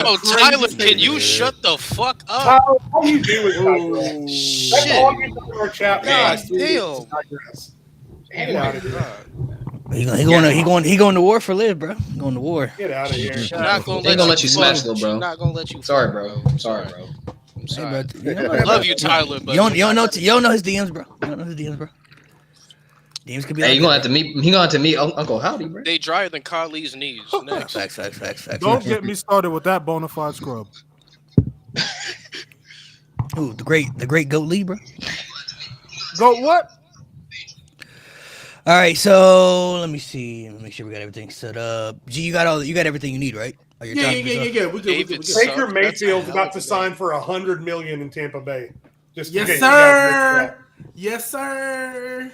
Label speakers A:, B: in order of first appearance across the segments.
A: Oh, Tyler, can you shut the fuck up?
B: Tyler, all you do is digress. That's
A: Shit.
B: all you do in our chat.
A: God
B: man.
A: damn.
B: Digress.
A: Oh
B: Get out
A: my
B: of here.
A: God.
C: He going to war for Liv, bro. Going to war.
B: Get out of here.
A: She's not gonna
D: They ain't gonna let you smash,
A: fuck.
D: little bro.
A: She's not gonna let you.
D: Sorry,
A: fuck,
D: bro.
A: I'm
D: Sorry, bro.
A: I'm
C: Hey,
A: sorry.
C: bro, you know
A: I
C: that,
A: love
C: bro.
A: you, Tyler, but
C: You don't know his DMs, bro. You don't know his DMs, bro. DMs could be.
D: Hey,
C: like
D: you gonna
C: that,
D: have to meet. He gonna have to meet Uncle Howdy, bro.
A: they drier than Kali's knees. Next.
C: Facts.
E: Don't get me started with that bona fide scrub.
C: Ooh, the great Goat Lee, bro.
E: Go what?
C: All right, so let me see. Let me make sure we got everything set up. G, you got everything you need, right? Are your
F: Yeah.
C: times
F: We good.
A: David
B: Baker
A: Suck,
B: Mayfield's
A: that's a
B: about
A: hell
B: to
A: of a
B: sign
A: name.
B: for $100 million in Tampa Bay. Just in
F: Yes,
B: case you guys missed
F: sir. Yes, sir.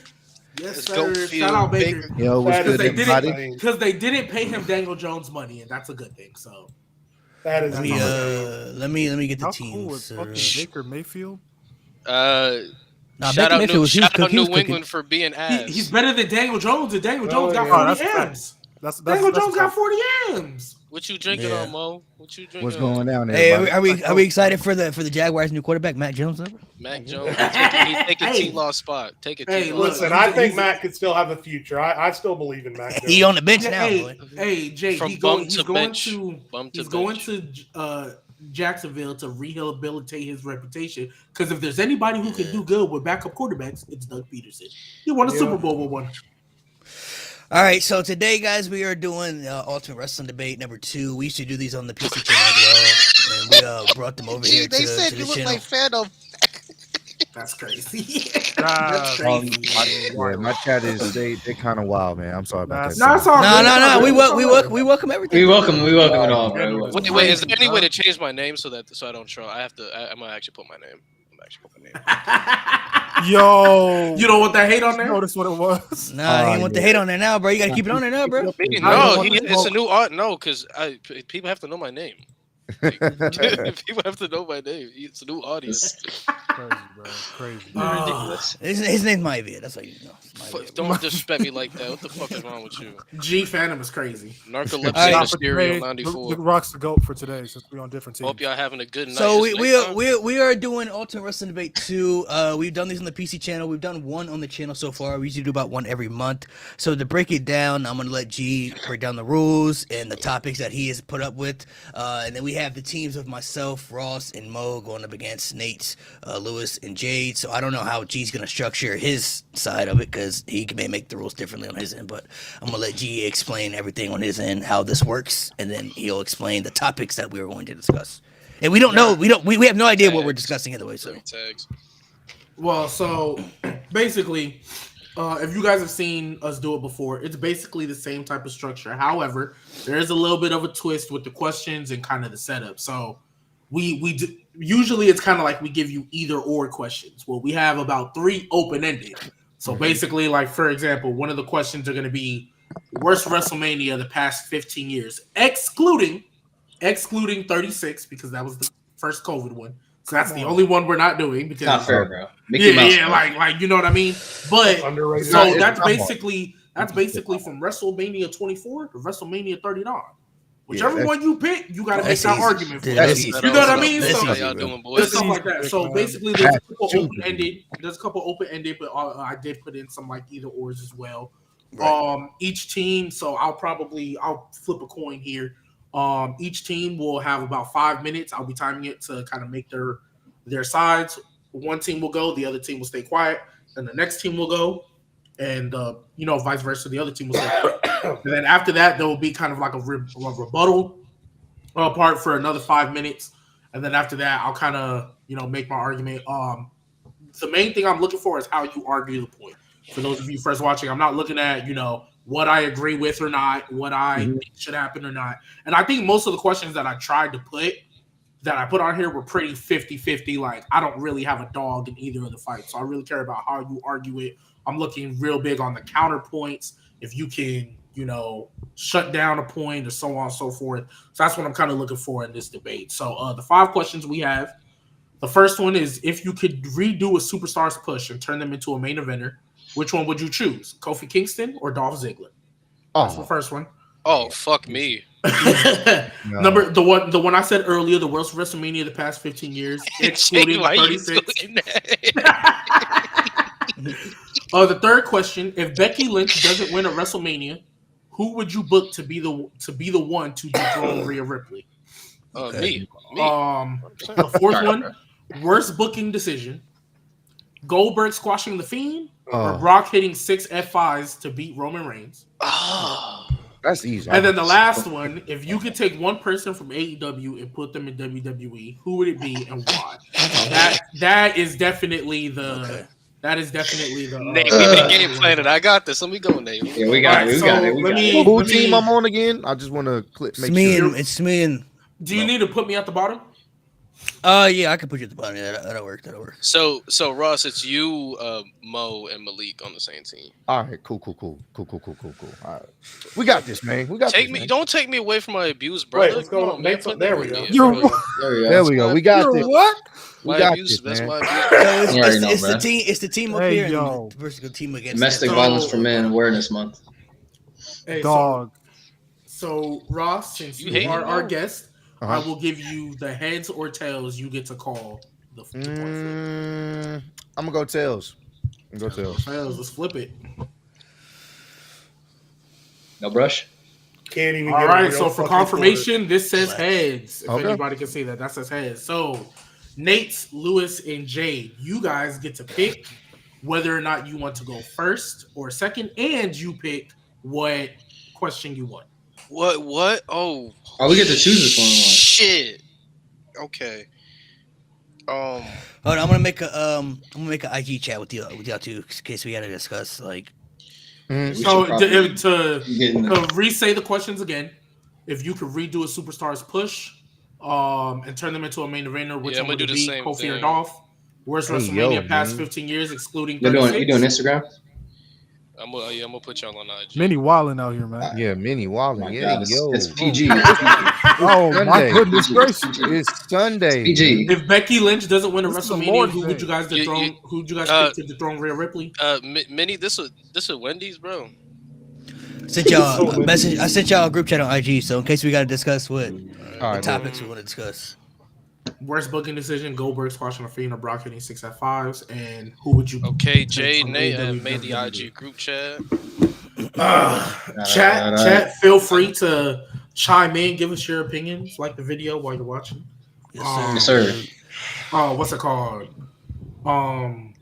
F: Yes,
A: Let's go,
F: sir.
A: Field.
F: Shout out Baker.
A: Baker.
G: Yo, what's
B: That
G: good,
B: is
G: everybody?
B: insane.
F: Because they didn't pay him Daniel Jones money, and that's a good thing. So
B: That is
C: Let me
B: insane.
C: let me get the
E: How cool
C: teams.
E: is fucking Baker Mayfield?
C: Nah,
A: Shout
C: Baker
A: out,
C: Mayfield was- he was
A: shout out
C: he was
A: New
C: cooking.
A: England for being ass.
F: he's better than Daniel Jones, and Daniel Jones got
B: yeah.
F: 40
E: that's
F: M's.
E: That's
F: Daniel
E: that's
F: Jones got 40 M's.
A: What you drinking
C: Yeah.
A: on, Mo? What you drinking
G: What's
A: on?
G: going down there?
C: Hey,
G: everybody?
C: are we excited for the Jaguars' new quarterback, Matt Jones? Though?
A: Mac Jones. He's taking
F: Hey.
A: T-Law's spot. Take it,
F: Hey,
A: T-Law.
F: look,
B: Listen,
F: he's
B: I
F: a-
B: think
F: he's a-
B: Matt could still have a future. I still believe in Matt
C: He
B: Jones.
C: on the bench now, boy.
F: Hey, Jay,
A: From
F: he's
A: bum
F: going
A: to bench.
F: to
A: Bum to
F: he's going
A: bench.
F: to Jacksonville to rehabilitate his reputation. Because if there's anybody who can do good with backup quarterbacks, it's Doug Peterson. He won a
B: Yeah.
F: Super Bowl with one.
C: All right, so today, guys, we are doing Ultimate Wrestling Debate number 2. We used to do these on the PC channel as well, and we brought them over here
A: They
C: to
A: said
C: the
A: you look
C: channel.
A: like Phantom.
F: That's crazy.
E: Nah,
G: My chat is they kind of wild, man. I'm sorry about that.
F: No, it's all good. It's all
C: No.
F: good.
C: We welcome everything.
D: We welcome it all, bro.
A: Wait, is there any way to change my name so I don't troll? I'm gonna actually put my name.
E: Yo,
F: You don't want that hate on there?
E: notice what it was?
C: Nah, he ain't want the hate on there now, bro. You gotta keep it on there now, bro.
A: No, it's a new art. No, because people have to know my name. People have to know my name. It's a new audience.
E: Crazy, bro. Crazy.
A: Ridiculous.
C: His name's Maivia. That's how you know.
A: Don't disrespect me like that. What the fuck is wrong with you?
F: G Phantom is crazy.
A: Narcolepsy
C: Alright.
A: Mysterio 94.
E: The Rock's the GOAT for today since we're on different teams.
A: Hope y'all having a good night.
C: So
A: It's
C: we
A: nighttime.
C: are doing Ultimate Wrestling Debate 2. We've done these on the PC channel. We've done one on the channel so far. We usually do about one every month. So to break it down, I'm gonna let G break down the rules and the topics that he has put up with. And then we have the teams of myself, Ross, and Mo going up against Nate, Lewis, and Jade. So I don't know how G's gonna structure his side of it because he may make the rules differently on his end. But I'm gonna let G explain everything on his end, how this works, and then he'll explain the topics that we were going to discuss. And we don't know. We have no idea what we're discussing either way. So
A: Tags.
F: Well, so basically, if you guys have seen us do it before, it's basically the same type of structure. However, there is a little bit of a twist with the questions and kind of the setup. So usually it's kind of like we give you either or questions. Well, we have about 3 open-ended. So basically, like for example, one of the questions are going to be worst WrestleMania of the past 15 years, excluding 36 because that was the first COVID one. So that's the only one we're not doing because
D: Not fair, bro. Mickey Mouse,
F: yeah,
D: bro.
F: like you know what I mean. But
B: Underrated.
F: so
B: It's
F: that's basically from WrestleMania 24 to WrestleMania 39. Whichever one you pick, you got to make
C: That's
F: that
C: easy.
F: argument for.
C: Dude,
F: it.
C: that's easy.
F: You know what I mean?
C: That's
F: So
A: How
C: easy,
A: y'all
C: bro.
A: doing,
F: there's
A: boys?
F: stuff like that. So basically, there's a couple open-ended. There's a couple open-ended, but I did put in some like either ors as well.
C: Right.
F: Each team. So I'll flip a coin here. Each team will have about 5 minutes. I'll be timing it to kind of make their sides. One team will go, the other team will stay quiet, and the next team will go, and vice versa. The other team will stay quiet. And then after that, there will be kind of like a rebuttal part for another 5 minutes, and then after that, I'll kind of make my argument. The main thing I'm looking for is how you argue the point. For those of you first watching, I'm not looking at what I agree with or not, what I think should happen or not. And I think most of the questions that I tried to put on here were pretty 50-50. Like, I don't really have a dog in either of the fights. So I really care about how you argue it. I'm looking real big on the counterpoints. If you can, shut down a point or so on and so forth. So that's what I'm kind of looking for in this debate. So the 5 questions we have. The first one is, if you could redo a superstar's push and turn them into a main eventer, which one would you choose? Kofi Kingston or Dolph Ziggler? That's the first one.
A: Oh, fuck me.
F: Number the one I said earlier, the worst WrestleMania of the past 15 years, excluding
A: Why you
F: 36.
A: doing that?
F: The third question: if Becky Lynch doesn't win a WrestleMania, who would you book to be the one to dethrone Rhea Ripley?
A: Me.
F: The fourth one: worst booking decision: Goldberg squashing the Fiend or Brock hitting 6 F5s to beat Roman Reigns.
G: That's easy.
F: And then the last one: if you could take one person from AEW and put them in WWE, who would it be and why? That is definitely the. That is definitely the.
A: Nate, we been game planning. I got this. Let me go, Nate.
D: Yeah, we got it.
G: Who team I'm on again? I just want to click.
C: It's me and.
F: Do you need to put me at the bottom?
C: Yeah, I can put you at the bottom. Yeah, that'll work.
A: So Ross, it's you, Mo, and Malik on the same team.
G: All right, cool. All right, we got this, man. We got.
A: Don't take me away from my abuse, bro.
B: Wait, what's going on? There we go.
G: There we go. We got this.
C: What?
G: We got this, man.
A: That's my
C: It's the team. It's the team up here versus the team against
D: Domestic Violence for Men Awareness Month.
F: Hey,
E: Dog.
F: So Ross, since you are our guest, I will give you the heads or tails. You get to call the point flip.
G: I'm gonna go tails.
F: Tails. Let's flip it.
D: No brush.
B: Can't even.
F: All right. So for confirmation, this says heads. If anybody can see that says heads. So Nate, Lewis, and Jade, you guys get to pick whether or not you want to go first or second, and you pick what question you want.
A: What? Oh,
D: we get to choose this one.
A: Shit. Okay.
C: Hold on, I'm gonna make an IG chat with y'all too, in case we gotta discuss like.
F: So to re-say the questions again, if you could redo a Superstars push, and turn them into a main eventer, which one would it be, Kofi or Dolph? Worst WrestleMania past 15 years, excluding 36?
D: You doing Instagram?
A: I'm gonna put y'all on IG.
E: Mini wilding out here, man.
G: Yeah, Mini wilding. Yeah,
D: it's PG.
E: Oh my goodness gracious!
G: It's Sunday.
D: It's PG.
F: If Becky Lynch doesn't win a WrestleMania, who would you guys dethrone? Who would you guys pick to dethrone Rhea Ripley?
A: Mini, this is Wendy's, bro.
C: Sent y'all a message. I sent y'all a group chat on IG, so in case we gotta discuss what topics we want to discuss.
F: Worst booking decision: Goldberg squashing a Fiend or Brock hitting 6 F5s, and who would you?
A: Okay, Jay, Nate made the IG group chat.
F: Chat. Feel free to chime in, give us your opinions, like the video while you're watching.
C: Yes, sir.
F: What's it called?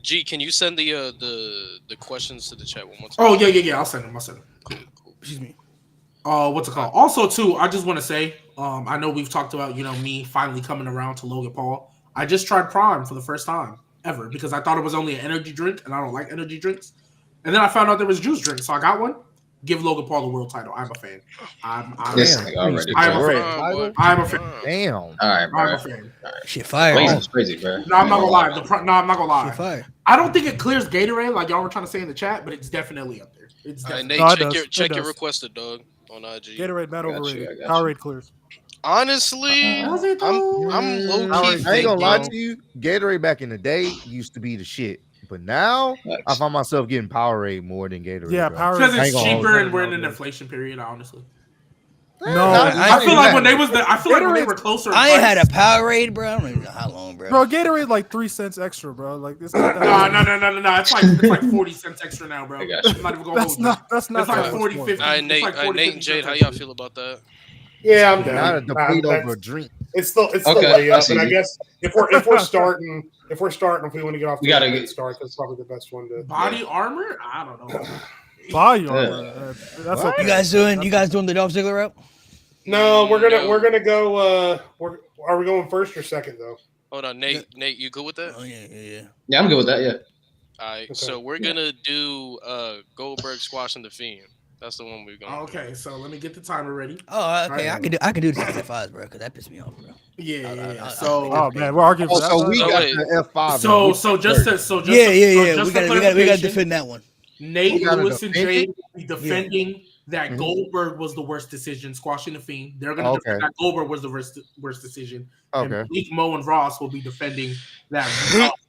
A: G, can you send the questions to the chat one more time?
F: Oh yeah. I'll send them.
A: Cool.
F: Excuse me. What's it called? Also, too, I just want to say, I know we've talked about, me finally coming around to Logan Paul. I just tried Prime for the first time ever because I thought it was only an energy drink, and I don't like energy drinks. And then I found out there was juice drink, so I got one. Give Logan Paul the world title. I'm a fan. I'm a fan.
G: Damn.
D: All right, bro.
F: I'm a fan.
C: Shit fire.
D: That's crazy, bro.
F: No, I'm not gonna lie. I'm not gonna lie.
C: Shit fire.
F: I don't think it clears Gatorade like y'all were trying to say in the chat, but it's definitely up there. It's definitely.
A: Nate, check your requested, dog, on IG.
E: Gatorade not overrated. Powerade clears.
A: Honestly, I'm low key.
G: I ain't gonna lie to you. Gatorade back in the day used to be the shit, but now I find myself getting Powerade more than Gatorade.
E: Yeah,
F: Powerade because it's cheaper and we're in an inflation period. Honestly,
E: no,
F: I feel like when they were closer.
C: I ain't had a Powerade, bro. I don't even know how long, bro.
E: Bro, Gatorade like 3 cents extra, bro. Like this.
F: No. It's like 40 cents extra now, bro. I'm not even going.
E: That's not.
F: It's like 40, 50.
A: Nate and Jade, how y'all feel about that?
B: Yeah, I'm down.
G: Not a debate over a drink.
B: It's still layup, and I guess if we're starting, if we want to get off,
D: we gotta get
B: start. That's probably the best one to.
F: Body armor? I don't know.
E: Body armor. That's okay.
C: You guys doing the Dolph Ziggler route?
B: No, we're gonna go. Are we going first or second though?
A: Hold on, Nate, you good with that?
C: Oh yeah.
D: Yeah, I'm good with that. Yeah.
A: All right, so we're gonna do Goldberg squashing the Fiend. That's the one we're going.
F: Okay, so let me get the timer ready.
C: Oh, okay. I can do the 65s, bro, because that pissed me off, bro.
F: Yeah.
E: Oh man, we're arguing for that.
G: So we got the F5.
F: So just
C: we got to defend that one.
F: Nate, Lewis, and Jade will be defending that Goldberg was the worst decision, squashing the Fiend. They're going to defend that Goldberg was the worst decision.
G: Okay.
F: And Malik, Mo, and Ross will be defending that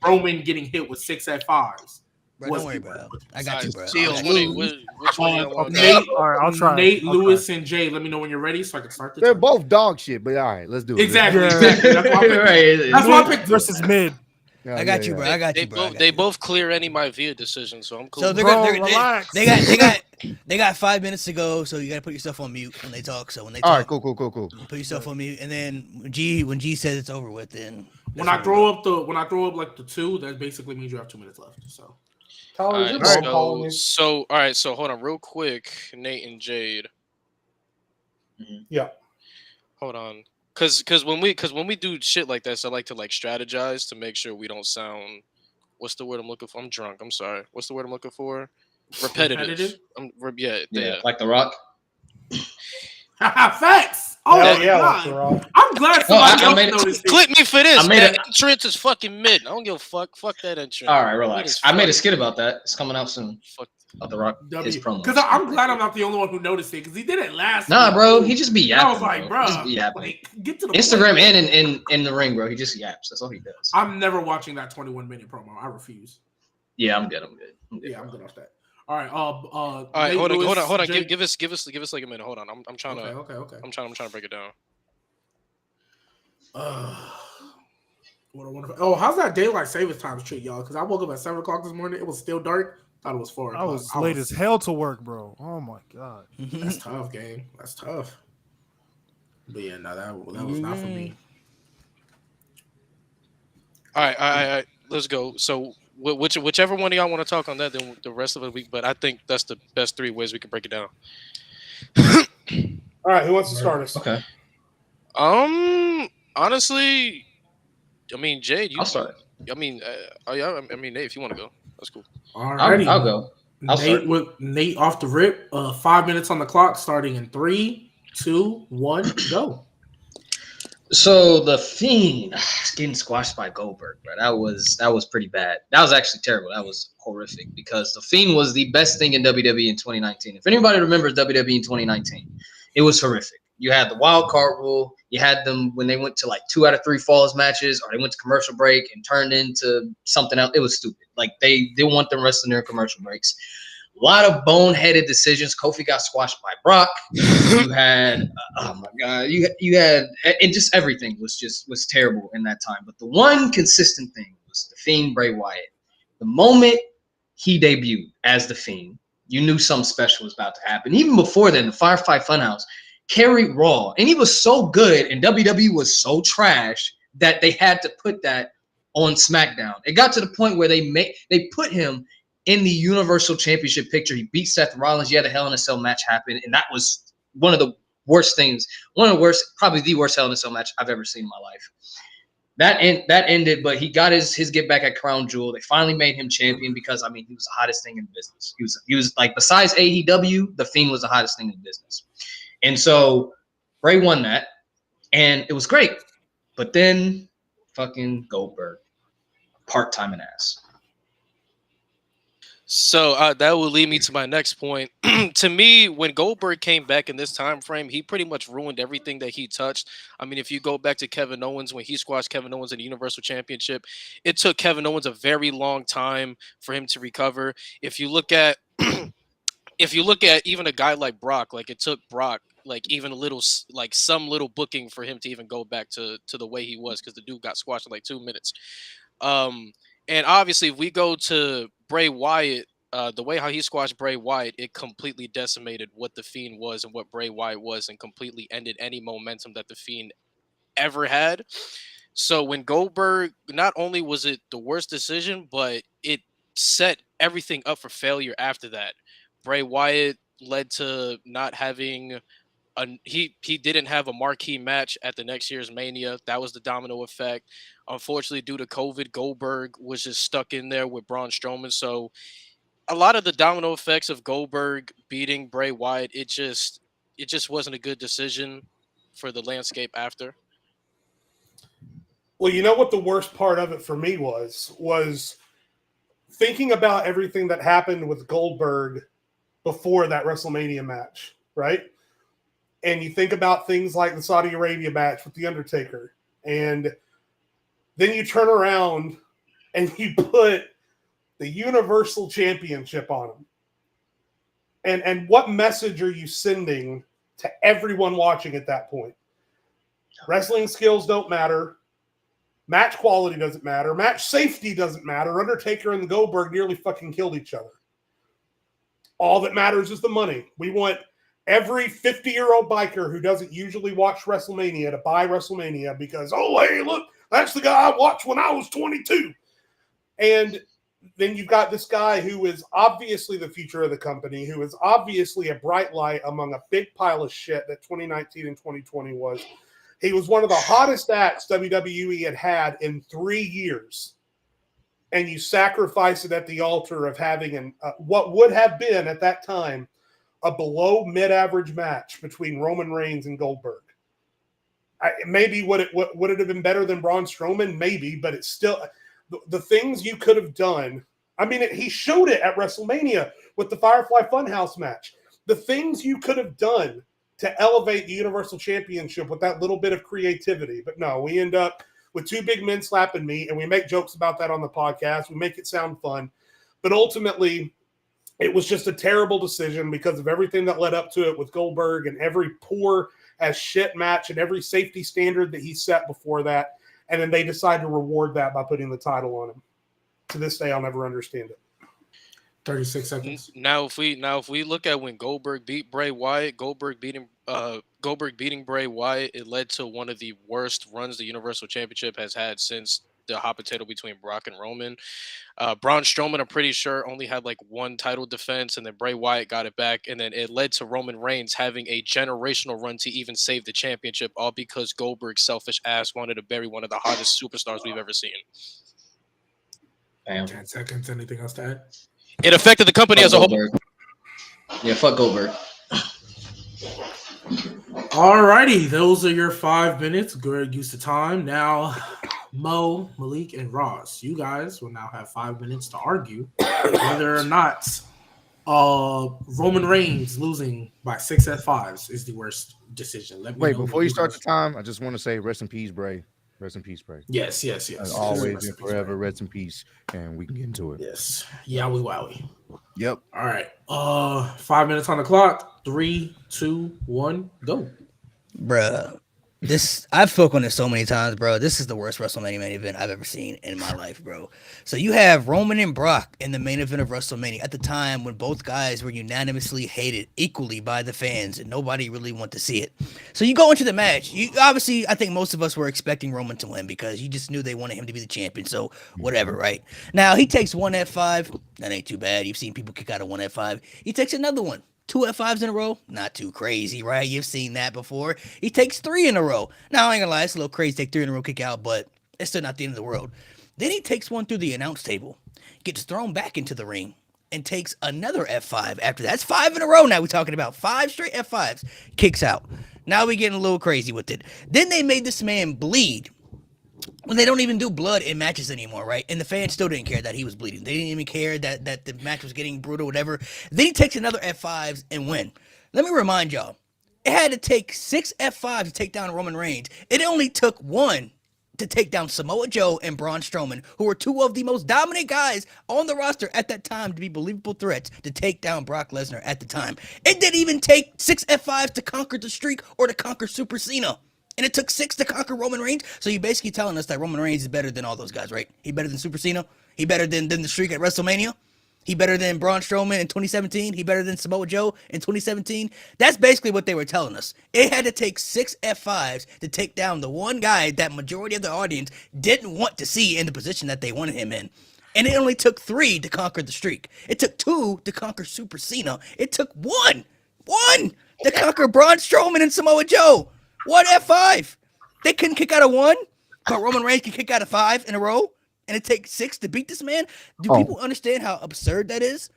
F: Roman getting hit with 6 F5s.
C: Bro, don't worry, bro. I got you, bro.
A: Seal
C: I got
A: 20.
C: you.
A: Which one y'all want?
F: Nate,
E: All right, I'll try.
F: Nate,
E: I'll
F: Lewis, and Jay. Let me know when you're ready so I can start the
G: They're
F: time.
G: both dog shit, but all right, let's do it.
F: Exactly,
E: Yeah.
F: exactly. That's why I picked.
D: Right.
F: That's why I
E: Mid
F: picked
E: versus mid.
G: Yeah,
C: I got
G: yeah,
C: you, bro.
G: yeah.
C: I got
A: They
C: you, bro. I
A: both
C: got
A: they
C: you.
A: both clear any my via decision, so I'm cool.
C: So they're
E: Bro,
C: gonna,
E: relax.
C: they got 5 minutes to go, so you gotta put yourself on mute when they talk. So when they talk,
G: All right, cool.
C: put yourself on mute, and then when G says it's over with, then
F: When I throw up like the 2, that basically means you have 2 minutes left. So
A: All
B: Tyler, is
A: right,
B: your mom calling you?
A: so all right, so hold on real quick, Nate and Jade.
B: Yeah.
A: Hold on, because when we do shit like this, I like to like strategize to make sure we don't sound. What's the word I'm looking for? I'm drunk. I'm sorry. What's the word I'm looking for? Repetitive. Yeah.
D: Like The Rock.
F: facts. Oh
B: Hell
F: my
B: yeah,
F: god!
B: that's the wrong.
F: I'm glad somebody
D: I
F: else
D: made it-
F: noticed it.
A: Clip me for this.
D: I made
A: That
D: it-
A: entrance is fucking mid. I don't give a fuck. Fuck that entrance.
D: All right,
A: Mid
D: relax.
A: is
D: I made a
A: fucking-
D: skit about that. It's coming out soon.
A: Fuck.
D: About The Rock, his promo.
F: Because I'm glad I'm not the only one who noticed it because he did it last.
D: Nah,
F: week.
D: bro, he just be
F: And
D: yapping.
F: I was like, bro,
D: Just be yapping.
F: like, get to the
D: Instagram
F: point.
D: and in the ring, bro. He just yaps. That's all he does.
F: I'm never watching that 21-minute promo. I refuse.
D: Yeah, I'm good.
F: Yeah, I'm good off that. All right. All
A: right,
F: Nate,
A: hold
F: Lewis,
A: on.
F: Jay-
A: Give us like a minute. Hold on. I'm trying to.
F: Okay.
A: I'm trying to break it down.
F: What a wonderful. Oh, how's that daylight savings time treat y'all? Because I woke up at 7 o'clock this morning. It was still dark. Thought it was 4
E: I
F: o'clock.
E: was late as hell to work, bro. Oh my god.
F: That's tough, gang. That's tough. But yeah, no, that was not for me.
A: All right. Let's go. So whichever one of y'all want to talk on that, then the rest of the week. But I think that's the best 3 ways we can break it down.
B: All right, who wants to start us?
D: Okay,
A: Honestly, I mean, Jade, you.
D: I'll start.
A: I mean, Nate, if you want to go, that's cool.
F: All righty.
D: I'll go. I'll
F: Nate
D: start.
F: with Nate off the rip. 5 minutes on the clock, starting in 3, 2, 1, go.
D: So the Fiend getting squashed by Goldberg, bro. That was pretty bad. That was actually terrible. That was horrific because the Fiend was the best thing in WWE in 2019. If anybody remembers WWE in 2019, it was horrific. You had the wild card rule. You had them when they went to like 2 out of 3 falls matches, or they went to commercial break and turned into something else. It was stupid. Like they didn't want them wrestling during commercial breaks. A lot of boneheaded decisions. Kofi got squashed by Brock. You had, oh my god, you had, and just everything was terrible in that time. But the one consistent thing was the Fiend Bray Wyatt. The moment he debuted as the Fiend, you knew something special was about to happen. Even before then, the Firefly Funhouse carried Raw, and he was so good, and WWE was so trash that they had to put that on SmackDown. It got to the point where they put him in the Universal Championship picture. He beat Seth Rollins. You had a Hell in a Cell match happen, and that was one of the worst things, probably the worst Hell in a Cell match I've ever seen in my life. That ended, but he got his get back at Crown Jewel. They finally made him champion because, I mean, he was the hottest thing in business. He was like, besides AEW, the Fiend was the hottest thing in business. And so Bray won that, and it was great. But then fucking Goldberg, part-time an ass.
A: So that will lead me to my next point. To me, when Goldberg came back in this time frame, he pretty much ruined everything that he touched. I mean, if you go back to Kevin Owens, when he squashed Kevin Owens in the Universal Championship, it took Kevin Owens a very long time for him to recover. If you look at even a guy like Brock, like it took Brock like even a little, like some little booking for him to even go back to the way he was, because the dude got squashed in like 2 minutes. And obviously, if we go to Bray Wyatt, the way how he squashed Bray Wyatt, it completely decimated what the Fiend was and what Bray Wyatt was, and completely ended any momentum that the Fiend ever had. So when Goldberg, not only was it the worst decision, but it set everything up for failure after that. Bray Wyatt led to not having he didn't have a marquee match at the next year's Mania. That was the domino effect. Unfortunately, due to COVID, Goldberg was just stuck in there with Braun Strowman. So a lot of the domino effects of Goldberg beating Bray Wyatt, it just wasn't a good decision for the landscape after.
B: Well, you know what the worst part of it for me was thinking about everything that happened with Goldberg before that WrestleMania match, right? And you think about things like the Saudi Arabia match with The Undertaker, and then you turn around and you put the Universal Championship on him. And what message are you sending to everyone watching at that point? Wrestling skills don't matter. Match quality doesn't matter. Match safety doesn't matter. Undertaker and Goldberg nearly fucking killed each other. All that matters is the money. We want every 50-year-old biker who doesn't usually watch WrestleMania to buy WrestleMania because, oh, hey, look, that's the guy I watched when I was 22. And then you've got this guy who is obviously the future of the company, who is obviously a bright light among a big pile of shit that 2019 and 2020 was. He was one of the hottest acts WWE had in 3 years. And you sacrifice it at the altar of having what would have been at that time a below mid-average match between Roman Reigns and Goldberg. Maybe would it have been better than Braun Strowman? Maybe, but it's still the things you could have done. I mean, he showed it at WrestleMania with the Firefly Funhouse match. The things you could have done to elevate the Universal Championship with that little bit of creativity. But no, we end up with two big men slapping meat, and we make jokes about that on the podcast. We make it sound fun. But ultimately, it was just a terrible decision because of everything that led up to it with Goldberg and every poor as shit match and every safety standard that he set before that. And then they decide to reward that by putting the title on him. To this day, I'll never understand it.
F: 36 seconds.
A: Now, if we look at when Goldberg beat Bray Wyatt, Goldberg beating Bray Wyatt, it led to one of the worst runs the Universal Championship has had since the hot potato between Brock and Roman. Braun Strowman, I'm pretty sure, only had like one title defense, and then Bray Wyatt got it back, and then it led to Roman Reigns having a generational run to even save the championship, all because Goldberg's selfish ass wanted to bury one of the hottest superstars we've ever seen.
D: Bam.
F: 10 seconds. Anything else to add?
A: It affected the company as a whole.
D: Goldberg. Yeah, fuck Goldberg.
F: Alrighty, those are your 5 minutes. Good use of time. Now, Mo, Malik, and Ross, you guys will now have 5 minutes to argue whether or not Roman Reigns losing by 6 F5s is the worst decision. Let me
G: Wait,
F: know
G: before you
F: guys-
G: start the time, I just want to say rest in peace, Bray. Rest in peace, Bray.
F: Yes.
G: As always and forever, rest in peace. And we can get into it.
F: Yes. Yowie wowie.
G: Yep.
F: All right. 5 minutes on the clock. 3, 2, 1, go.
C: Bruh. I've spoken on this so many times, bro. This is the worst WrestleMania main event I've ever seen in my life, bro. So you have Roman and Brock in the main event of WrestleMania at the time when both guys were unanimously hated equally by the fans and nobody really wanted to see it. So you go into the match. I think most of us were expecting Roman to win because you just knew they wanted him to be the champion. So whatever, right? Now he takes one F5. That ain't too bad. You've seen people kick out of one F5. He takes another one. 2 F5s in a row, not too crazy, right? You've seen that before. He takes 3 in a row. Now, I ain't gonna lie, it's a little crazy to take 3 in a row kick out, but it's still not the end of the world. Then he takes one through the announce table, gets thrown back into the ring, and takes another F5 after that. That's 5 in a row now. We're talking about 5 straight F5s. Kicks out. Now we're getting a little crazy with it. Then they made this man bleed. When they don't even do blood in matches anymore, right? And the fans still didn't care that he was bleeding. They didn't even care that the match was getting brutal, whatever. Then he takes another F5s and win. Let me remind y'all, it had to take 6 F5s to take down Roman Reigns. It only took 1 to take down Samoa Joe and Braun Strowman, who were 2 of the most dominant guys on the roster at that time to be believable threats to take down Brock Lesnar at the time. It didn't even take 6 F5s to conquer the streak or to conquer Super Cena. And it took 6 to conquer Roman Reigns. So you're basically telling us that Roman Reigns is better than all those guys, right? He better than Super Cena. He better than the streak at WrestleMania. He better than Braun Strowman in 2017. He better than Samoa Joe in 2017. That's basically what they were telling us. It had to take 6 F5s to take down the one guy that majority of the audience didn't want to see in the position that they wanted him in. And it only took 3 to conquer the streak. It took 2 to conquer Super Cena. It took 1 to conquer Braun Strowman and Samoa Joe. 1 F5. They couldn't kick out of 1, but Roman Reigns can kick out of 5 in a row, and it takes 6 to beat this man. Do people understand how absurd that is?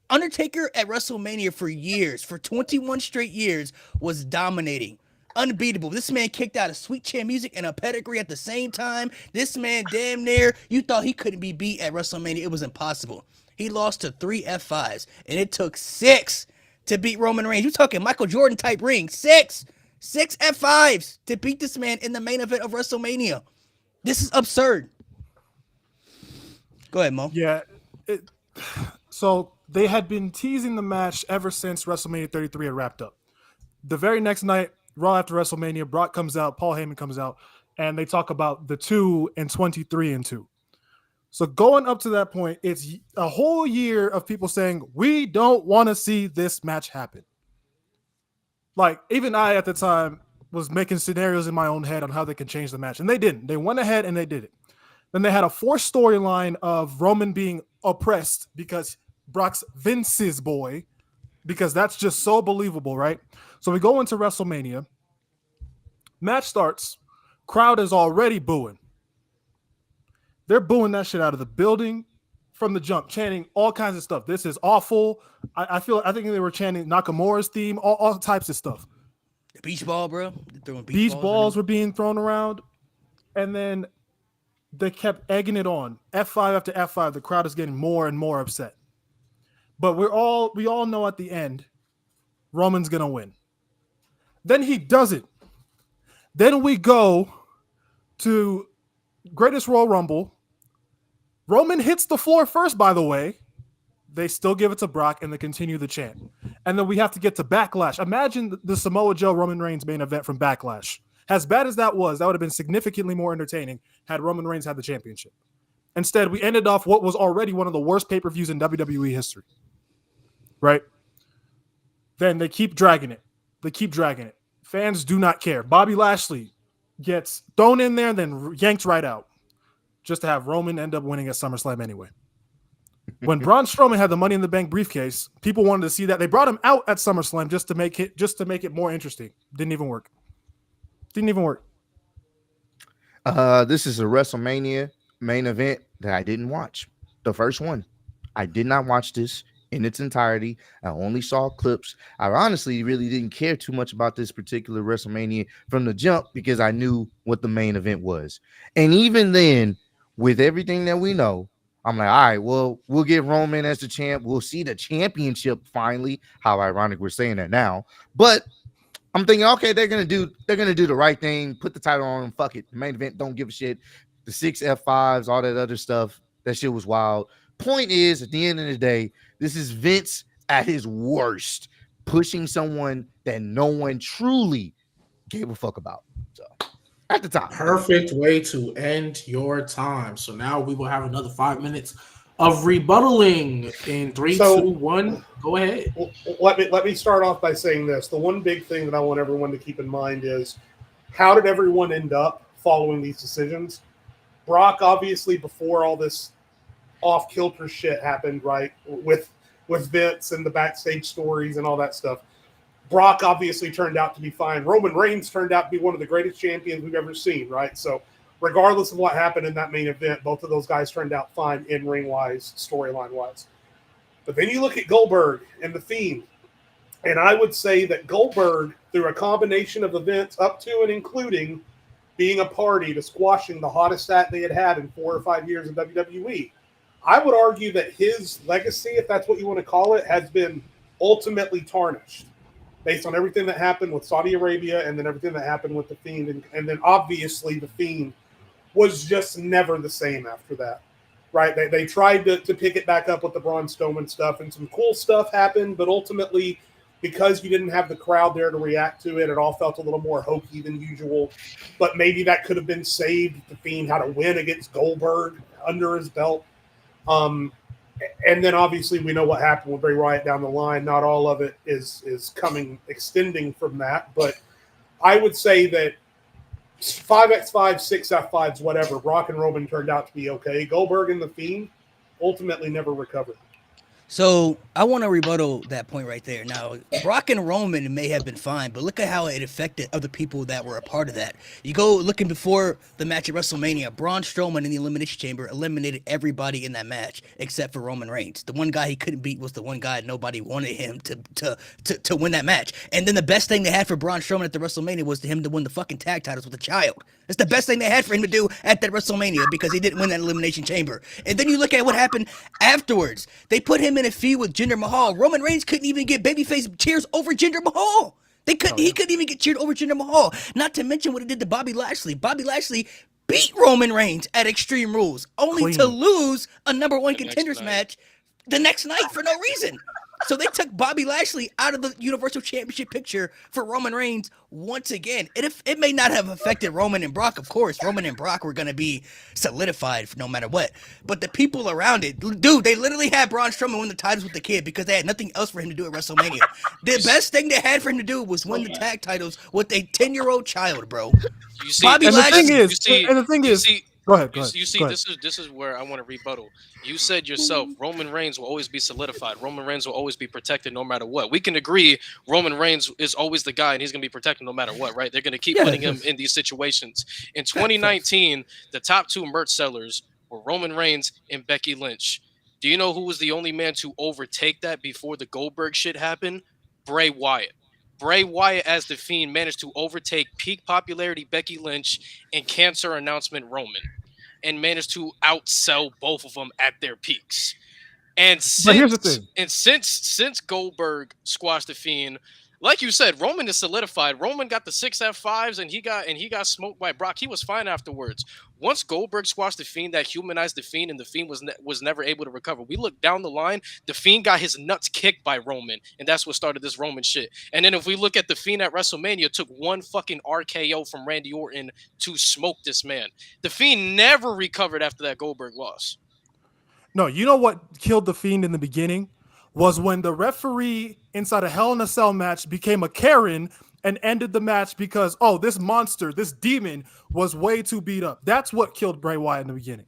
C: Undertaker at WrestleMania for years, for 21 straight years, was dominating. Unbeatable. This man kicked out of Sweet Chin Music and a pedigree at the same time. This man damn near, you thought he couldn't be beat at WrestleMania. It was impossible. He lost to 3 F5s, and it took 6 to beat Roman Reigns. You're talking Michael Jordan type ring. 6 F5s to beat this man in the main event of WrestleMania. This is absurd. Go ahead, Mo.
E: Yeah. So they had been teasing the match ever since WrestleMania 33 had wrapped up. The very next night, Raw after WrestleMania, Brock comes out, Paul Heyman comes out, and they talk about the 2 and 23 and 2. So going up to that point, it's a whole year of people saying, we don't want to see this match happen. Like, even I at the time was making scenarios in my own head on how they can change the match. And they didn't. They went ahead and they did it. Then they had a forced storyline of Roman being oppressed because Brock's Vince's boy, because that's just so believable, right? So we go into WrestleMania. Match starts. Crowd is already booing. They're booing that shit out of the building from the jump, chanting all kinds of stuff. This is awful. I think they were chanting Nakamura's theme, all types of stuff.
C: The beach ball, bro. They're throwing
E: Beach balls were being thrown around. And then they kept egging it on. F5 after F5, the crowd is getting more and more upset. But we all know at the end, Roman's gonna win. Then he does it. Then we go to Greatest Royal Rumble. Roman hits the floor first, by the way. They still give it to Brock and they continue the chant. And then we have to get to Backlash. Imagine the Samoa Joe Roman Reigns main event from Backlash. As bad as that would have been significantly more entertaining had Roman Reigns had the championship. Instead, we ended off what was already one of the worst pay-per-views in WWE history. Right? Then they keep dragging it. Fans do not care. Bobby Lashley gets thrown in there and then yanked right out, just to have Roman end up winning at SummerSlam anyway. When Braun Strowman had the Money in the Bank briefcase, people wanted to see that. They brought him out at SummerSlam just to make it more interesting. Didn't even work.
G: This is a WrestleMania main event that I didn't watch. The first one. I did not watch this in its entirety. I only saw clips. I honestly really didn't care too much about this particular WrestleMania from the jump because I knew what the main event was. And even then, with everything that we know, I'm like, all right, well, we'll get Roman as the champ. We'll see the championship finally. How ironic we're saying that now. But I'm thinking, okay, they're gonna do the right thing, put the title on, fuck it. The main event, don't give a shit. The 6 F5s, all that other stuff, that shit was wild. Point is, at the end of the day, this is Vince at his worst, pushing someone that no one truly gave a fuck about. So at the top.
F: Perfect way to end your time. So now we will have another 5 minutes of rebuttaling in 3, 2, 1. Go ahead.
B: Let me start off by saying this. The one big thing that I want everyone to keep in mind is how did everyone end up following these decisions? Brock, obviously, before all this off-kilter shit happened, right, with Vince and the backstage stories and all that stuff, Brock obviously turned out to be fine. Roman Reigns turned out to be one of the greatest champions we've ever seen, right? So regardless of what happened in that main event, both of those guys turned out fine in-ring-wise, storyline-wise. But then you look at Goldberg and The Fiend, and I would say that Goldberg, through a combination of events up to and including being a party to squashing the hottest act they had had in 4 or 5 years in WWE, I would argue that his legacy, if that's what you want to call it, has been ultimately tarnished based on everything that happened with Saudi Arabia and then everything that happened with The Fiend. And then obviously The Fiend was just never the same after that, right? They tried to pick it back up with the Braun Strowman stuff, and some cool stuff happened, but ultimately, because you didn't have the crowd there to react to it, it all felt a little more hokey than usual. But maybe that could have been saved if The Fiend had a win against Goldberg under his belt. And then obviously we know what happened with Bray Wyatt down the line. Not all of it is extending from that, but I would say that 5x5, 6F5s, whatever, Brock and Roman turned out to be okay. Goldberg and The Fiend ultimately never recovered.
C: So I want to rebuttal that point right there. Now, Brock and Roman may have been fine, but look at how it affected other people that were a part of that. You go looking before the match at WrestleMania, Braun Strowman in the Elimination Chamber eliminated everybody in that match except for Roman Reigns. The one guy he couldn't beat was the one guy nobody wanted him to win that match. And then the best thing they had for Braun Strowman at the WrestleMania was him to win the fucking tag titles with a child. That's the best thing they had for him to do at that WrestleMania because he didn't win that Elimination Chamber. And then you look at what happened afterwards. They put him in a feud with Jinder Mahal. Roman Reigns couldn't even get babyface cheers over Jinder Mahal. He couldn't even get cheered over Jinder Mahal. Not to mention what he did to Bobby Lashley. Bobby Lashley beat Roman Reigns at Extreme Rules, only to
E: Clean.
C: lose a number one
A: The next
C: contenders
A: night.
C: match the next night for no reason. So they took Bobby Lashley out of the Universal Championship picture for Roman Reigns once again. And if it may not have affected Roman and Brock, of course, Roman and Brock were going to be solidified for no matter what. But the people around it, dude, they literally had Braun Strowman win the titles with the kid because they had nothing else for him to do at WrestleMania. The best thing they had for him to do was win the tag titles with a 10-year-old child, bro.
A: You see,
C: Bobby
E: And the thing
C: Lashley-
E: is,
A: you see,
E: and the thing
A: you
E: is,
A: see,
E: go ahead.
A: you see,
E: Go ahead.
A: this is where I want to rebuttal. You said yourself, Roman Reigns will always be solidified. Roman Reigns will always be protected no matter what. We can agree Roman Reigns is always the guy and he's going to be protected no matter what, right? They're going to keep putting him in these situations. In 2019, the top 2 merch sellers were Roman Reigns and Becky Lynch. Do you know who was the only man to overtake that before the Goldberg shit happened? Bray Wyatt. Bray Wyatt as the Fiend managed to overtake peak popularity Becky Lynch and cancer announcement Roman, and managed to outsell both of them at their peaks. And
E: But here's the thing.
A: since Goldberg squashed the Fiend, like you said, Roman is solidified. Roman got the 6 F5s and he got smoked by Brock. He was fine afterwards. Once Goldberg squashed the Fiend, that humanized the Fiend, and the Fiend was never able to recover. We look down the line, the Fiend got his nuts kicked by Roman, and that's what started this Roman shit. And then if we look at the Fiend at WrestleMania, it took one fucking RKO from Randy Orton to smoke this man. The Fiend never recovered after that Goldberg loss.
E: No, you know what killed the Fiend in the beginning was when the referee inside a Hell in a Cell match became a Karen and ended the match because, oh, this monster, this demon was way too beat up. That's what killed Bray Wyatt in the beginning.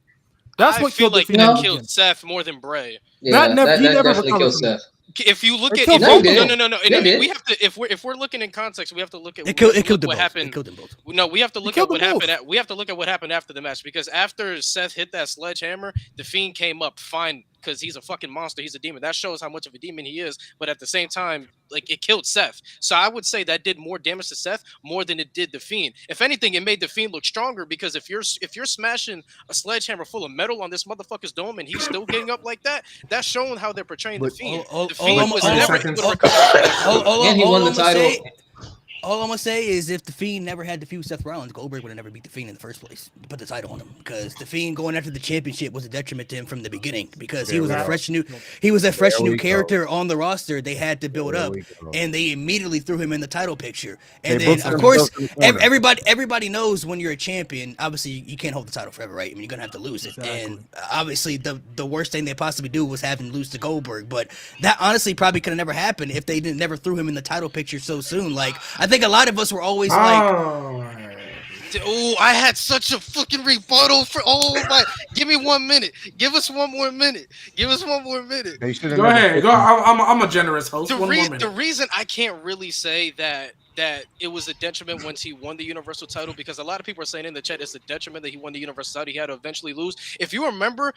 E: That's what
A: feel
E: killed
A: like
E: the Fiend in
A: that
E: the
A: killed
E: beginning.
A: Seth more than Bray.
D: Yeah,
E: That never- he never
D: definitely
E: recovered
D: killed
E: from
D: Seth.
A: If you look
E: It
A: at
E: killed
A: if,
E: both
D: of them.
A: no,
D: They did.
A: we have to if we're looking in context, we have to look at
C: It killed them
A: what
C: both.
A: happened.
C: It killed them both.
A: No, we have to look
E: killed
A: at what
E: them both.
A: happened. We have to look at what happened after the match, because after Seth hit that sledgehammer, the Fiend came up fine because he's a fucking monster. He's a demon. That shows how much of a demon he is. But at the same time, like, it killed Seth. So I would say that did more damage to Seth more than it did the Fiend. If anything, it made the Fiend look stronger, because if you're smashing a sledgehammer full of metal on this motherfucker's dome and he's still getting up like that, that's showing how they're portraying the
G: But-
A: Fiend.
C: all-
A: The Fiend
C: all-
A: was
C: all-
A: never
F: all-
A: able to recover from that.
D: And he won the title.
C: All I'm gonna say is, if the Fiend never had to feud with Seth Rollins, Goldberg would have never beat the Fiend in the first place. To put the title on him, because the Fiend going after the championship was a detriment to him from the beginning. Because he
G: There
C: was
G: we
C: a
G: go.
C: fresh new
G: There we
C: character on the roster. They had to build
G: There
C: up,
G: we go.
C: and they immediately threw him in the title picture.
G: They
C: And then,
G: booked
C: of
G: themselves
C: course,
G: in the corner.
C: everybody knows when you're a champion, obviously you can't hold the title forever, right? I mean, you're gonna have to lose it.
E: Exactly.
C: And obviously, the worst thing they possibly do was have him lose to Goldberg. But that honestly probably could have never happened if they never threw him in the title picture so soon. Like, I think a lot of us were always like,
A: Oh, I had such a fucking rebuttal for give me 1 minute. Give us one more minute. Give us one more minute.
G: They should have
F: Go
G: never
F: ahead.
G: put
F: Go.
G: him-
F: I'm a generous host.
A: The,
F: One
A: re-
F: more
A: the
F: minute.
A: reason I can't really say that it was a detriment once he won the Universal title, because a lot of people are saying in the chat it's a detriment that he won the Universal title. He had to eventually lose. If you remember,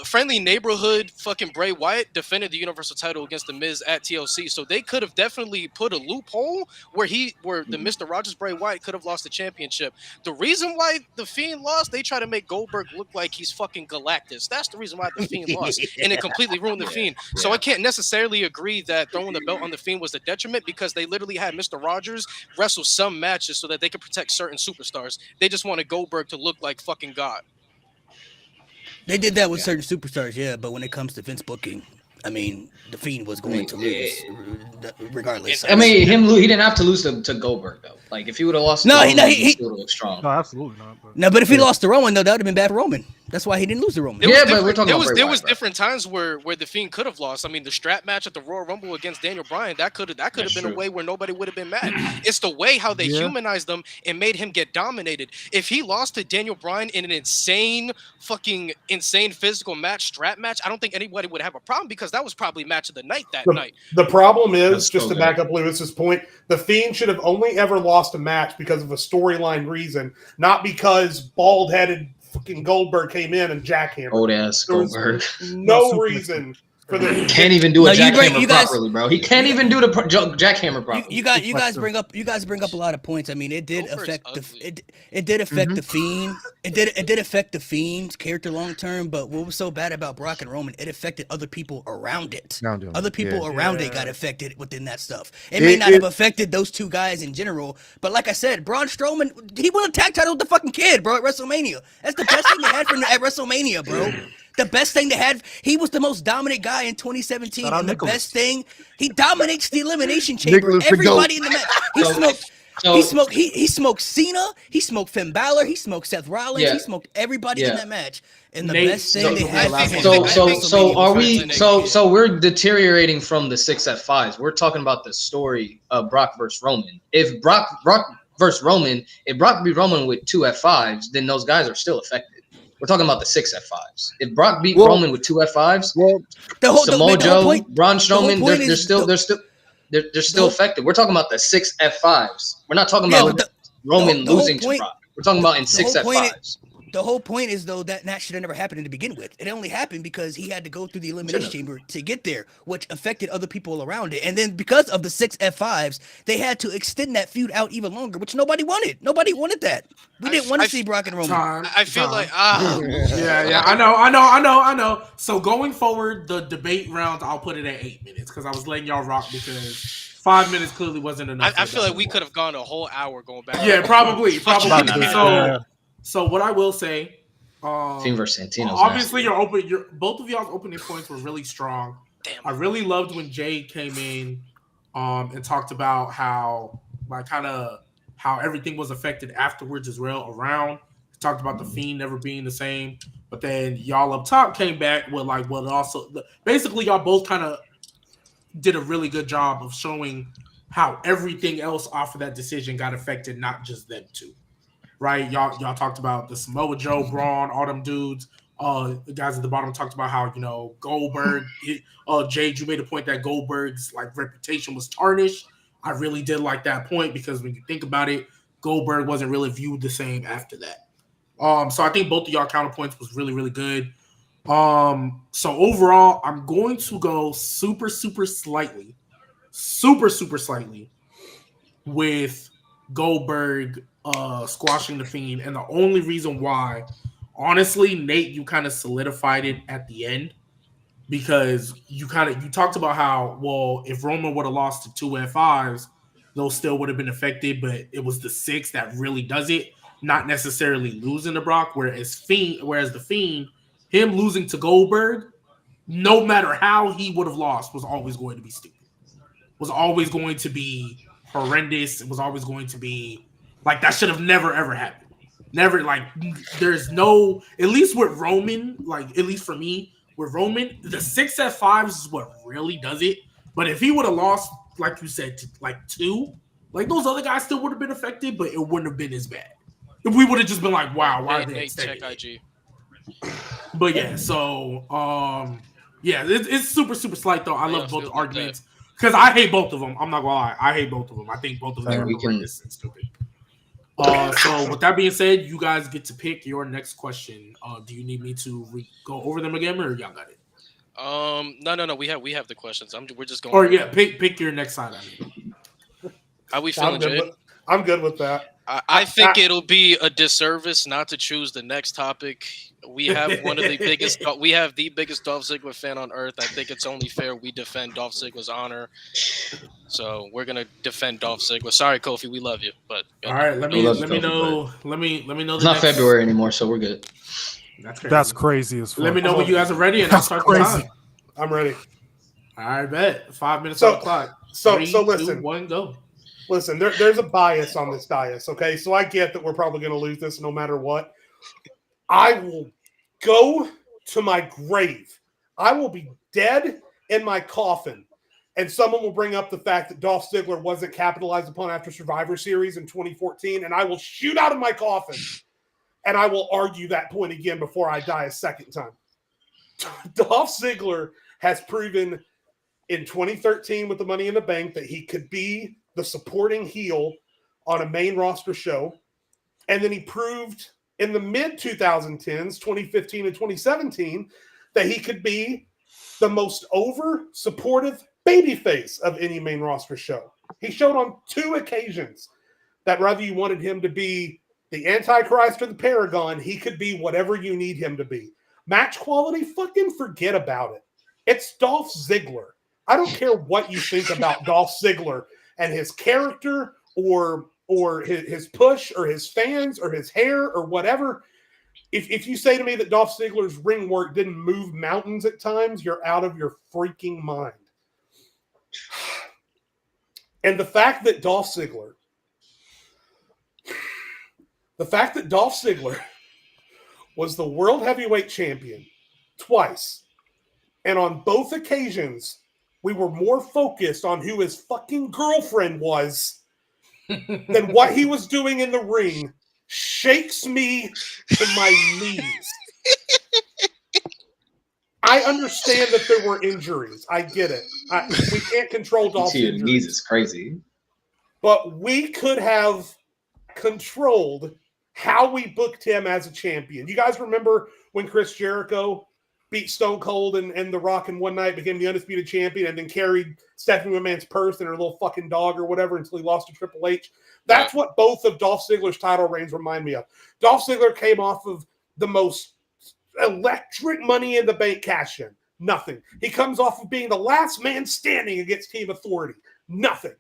A: friendly neighborhood fucking Bray Wyatt defended the Universal title against the Miz at TLC, so they could have definitely put a loophole where the Mr. Rogers Bray Wyatt could have lost the championship. The reason why the Fiend lost, they try to make Goldberg look like he's fucking Galactus. That's the reason why the Fiend lost, and it completely ruined the Fiend. So I can't necessarily agree that throwing the belt on the Fiend was a detriment, because they literally had Mr. Rogers wrestle some matches so that they could protect certain superstars. They just wanted Goldberg to look like fucking God.
C: they did that with certain superstars, yeah. But when it comes to Vince booking, I mean, the Fiend was going to lose regardless.
D: I mean, he didn't have to lose to Goldberg though. Like, if he would have lost,
C: No,
D: to
C: he-
D: Roman,
C: he-
D: still would look strong.
E: No, absolutely not. But
C: No, but if he lost to Roman, though, that would have been bad for Roman. That's why he didn't lose to Roman.
A: There was
D: Yeah, but we're
A: different-
D: talking
A: there
D: about
A: was
D: Bray
A: there
D: Wyatt,
A: was
D: bro.
A: different times where the Fiend could have lost. I mean, the strap match at the Royal Rumble against Daniel Bryan, that could have
D: That's
A: been a
D: true.
A: way where nobody would have been mad. It's the way how they
E: Yeah.
A: humanized them and made him get dominated. If he lost to Daniel Bryan in an insane physical match, strap match, I don't think anybody would have a problem, because that was probably match of the night that night.
B: The problem is,
D: That's
B: just
D: so
B: to back up Lewis's point, the Fiend should have only ever lost a match because of a storyline reason, not because bald-headed fucking Goldberg came in and jackhammered.
D: Old ass
B: There was
D: Goldberg.
B: no
E: super-
B: reason
D: Can't even do a
C: No,
D: jackhammer
C: you guys-
D: properly, bro. He can't even do the jackhammer properly.
C: You guys bring up a lot of points. I mean, it did
A: Goldberg's
C: affect
A: ugly.
C: it did affect the Fiend. It did affect the Fiend's character long term. But what was so bad about Brock and Roman? It affected other people around it.
G: Around him,
C: Other people
G: yeah.
C: around it got affected within that stuff. It may not have affected those two guys in general, but like I said, Braun Strowman, he won a tag title with the fucking kid, bro, at WrestleMania. That's the best thing they had at WrestleMania, bro. The best thing they had, he was the most dominant guy in 2017.
E: Shout out
C: And the
E: Nicholas.
C: best thing, he dominates the Elimination Chamber.
G: Nicholas the
C: Everybody
G: GOAT.
C: in the match. He smoked Cena. He smoked Finn Balor. He smoked Seth Rollins.
D: Yeah.
C: He smoked everybody in that match. And the
F: Nate,
C: best thing they had.
A: I
C: for
A: think-
C: him
D: So
C: at
D: so
C: WrestleMania
D: are
C: was
D: we?
C: Roman.
D: So we're deteriorating from the 6 F5s. We're talking about the story of Brock versus Roman. If Brock versus Roman, if Brock beat Roman with 2 F5s, then those guys are still affected. We're talking about the 6 F5s. If Brock beat Roman with 2 F5s, Samoa Joe, Braun Strowman, they're still affected. We're talking about the 6 F5s. We're not talking about Roman
C: the whole
D: losing to
C: point-
D: Brock. We're talking about in 6
C: whole point
D: F5s.
C: The whole point is, though, that match should have never happened to begin with. It only happened because he had to go through the Elimination Chamber to get there, which affected other people around it. And then because of the 6 F5s, they had to extend that feud out even longer, which nobody wanted. Nobody wanted that. We didn't want to see Brock and Roman.
A: I feel like
F: Yeah, I know. So going forward, the debate round, I'll put it at 8 minutes because I was letting y'all rock because 5 minutes clearly wasn't enough.
A: I feel like we could have gone a whole hour going back.
F: Yeah, probably.
E: Yeah.
F: So what I will say,
D: Fiend versus Santino's
F: obviously
D: nasty.
F: both of y'all's opening points were really strong.
A: Damn.
F: I really loved when Jay came in and talked about how how everything was affected afterwards as well around. He talked about the Fiend never being the same. But then y'all up top came back with basically y'all both kind of did a really good job of showing how everything else off of that decision got affected, not just them two. Right, y'all talked about the Samoa Joe, Braun, all them dudes. The guys at the bottom talked about how Goldberg. Jade, you made a point that Goldberg's reputation was tarnished. I really did like that point because when you think about it, Goldberg wasn't really viewed the same after that. So I think both of y'all counterpoints was really really good. So overall, I'm going to go super slightly with Goldberg squashing the Fiend, and the only reason why, honestly, Nate, you kind of solidified it at the end because you talked about how, well, if Roman would have lost to 2 F5s, those still would have been affected, but it was the 6 that really does it, not necessarily losing to Brock, whereas the Fiend, him losing to Goldberg, no matter how he would have lost, was always going to be stupid, was always going to be horrendous, it was always going to be that should have never ever happened. Never, there's no, at least with Roman, at least for me, with Roman, the 6 F5s is what really does it. But if he would have lost, like you said, to 2, those other guys still would have been affected, but it wouldn't have been as bad. If we would have just been wow, why are they extending
A: check
F: it?
A: IG.
F: But yeah, so it's super slight though. I love both the arguments because I hate both of them. I'm not gonna lie, I hate both of them. I think both of them are horrendous and stupid. So with that being said, you guys get to pick your next question. Do you need me to go over them again, or y'all got it?
A: No. We have the questions. We're just going.
F: Or yeah, pick your next side.
A: How we feeling, Jay?
B: I'm good with that.
A: I think it'll be a disservice not to choose the next topic. We have we have the biggest Dolph Ziggler fan on earth. I think it's only fair we defend Dolph Ziggler's honor. So we're gonna defend Dolph Ziggler. Sorry, Kofi, we love you, but
F: all right. Let me know. Let me know.
D: It's not February anymore, so we're good.
E: That's crazy as fuck.
F: Let me know when you guys are ready, and I'll start the time.
B: I'm ready.
F: All right, bet 5 minutes on the clock.
B: So
F: 3,
B: listen.
F: 2, 1, go.
B: Listen, there's a bias on this dais, okay? So I get that we're probably going to lose this no matter what. I will go to my grave. I will be dead in my coffin, and someone will bring up the fact that Dolph Ziggler wasn't capitalized upon after Survivor Series in 2014, and I will shoot out of my coffin, and I will argue that point again before I die a second time. Dolph Ziggler has proven in 2013 with the Money in the Bank that he could be the supporting heel on a main roster show. And then he proved in the mid-2010s, 2015 and 2017, that he could be the most over supportive babyface of any main roster show. He showed on 2 occasions that whether you wanted him to be the Antichrist or the Paragon, he could be whatever you need him to be. Match quality, fucking forget about it. It's Dolph Ziggler. I don't care what you think about Dolph Ziggler and his character or his push or his fans or his hair or whatever. If you say to me that Dolph Ziggler's ring work didn't move mountains at times, you're out of your freaking mind. And the fact that Dolph Ziggler was the World Heavyweight Champion twice, and on both occasions, we were more focused on who his fucking girlfriend was than what he was doing in the ring, shakes me to my knees. I understand that there were injuries. I get it. We can't control Dolph's injuries.
D: Knees is crazy.
B: But we could have controlled how we booked him as a champion. You guys remember when Chris Jericho beat Stone Cold and The Rock in one night, became the undisputed champion, and then carried Stephanie McMahon's purse and her little fucking dog or whatever until he lost to Triple H? That's what both of Dolph Ziggler's title reigns remind me of. Dolph Ziggler came off of the most electric Money in the Bank cash-in. Nothing. He comes off of being the last man standing against Team Authority. Nothing.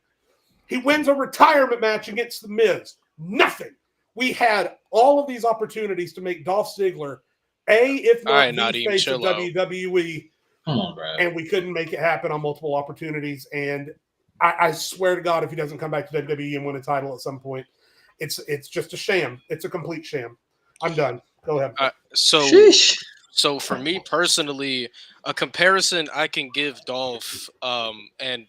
B: He wins a retirement match against The Miz. Nothing. We had all of these opportunities to make Dolph Ziggler if not the face of WWE.
D: Come on, Brad.
B: And we couldn't make it happen on multiple opportunities. And I swear to God, if he doesn't come back to WWE and win a title at some point, it's just a sham. It's a complete sham. I'm done. Go ahead.
A: So for me personally, a comparison I can give Dolph, and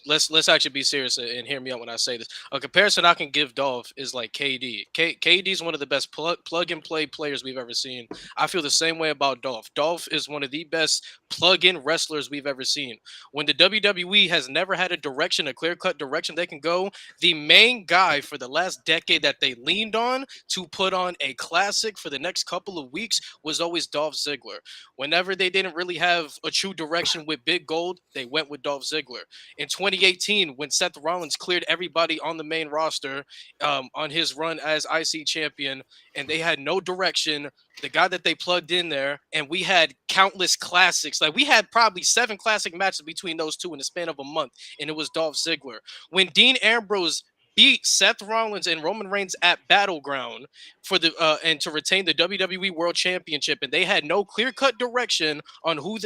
A: let's actually be serious and hear me out when I say this. A comparison I can give Dolph is like KD. KD is one of the best plug and play players we've ever seen. I feel the same way about Dolph. Dolph is one of the best plug-in wrestlers we've ever seen. When the WWE has never had a clear-cut direction they can go, the main guy for the last decade that they leaned on to put on a classic for the next couple of weeks was always Dolph Ziggler. Whenever they didn't really have a true direction with Big Gold, they went with Dolph Ziggler. In 2018, when Seth Rollins cleared everybody on the main roster on his run as IC champion, and they had no direction, the guy that they plugged in there, and we had countless classics. Like, we had probably 7 classic matches between those two in the span of a month, and it was Dolph Ziggler. When Dean Ambrose beat Seth Rollins and Roman Reigns at Battleground for the and to retain the WWE World Championship, and they had no clear-cut direction on who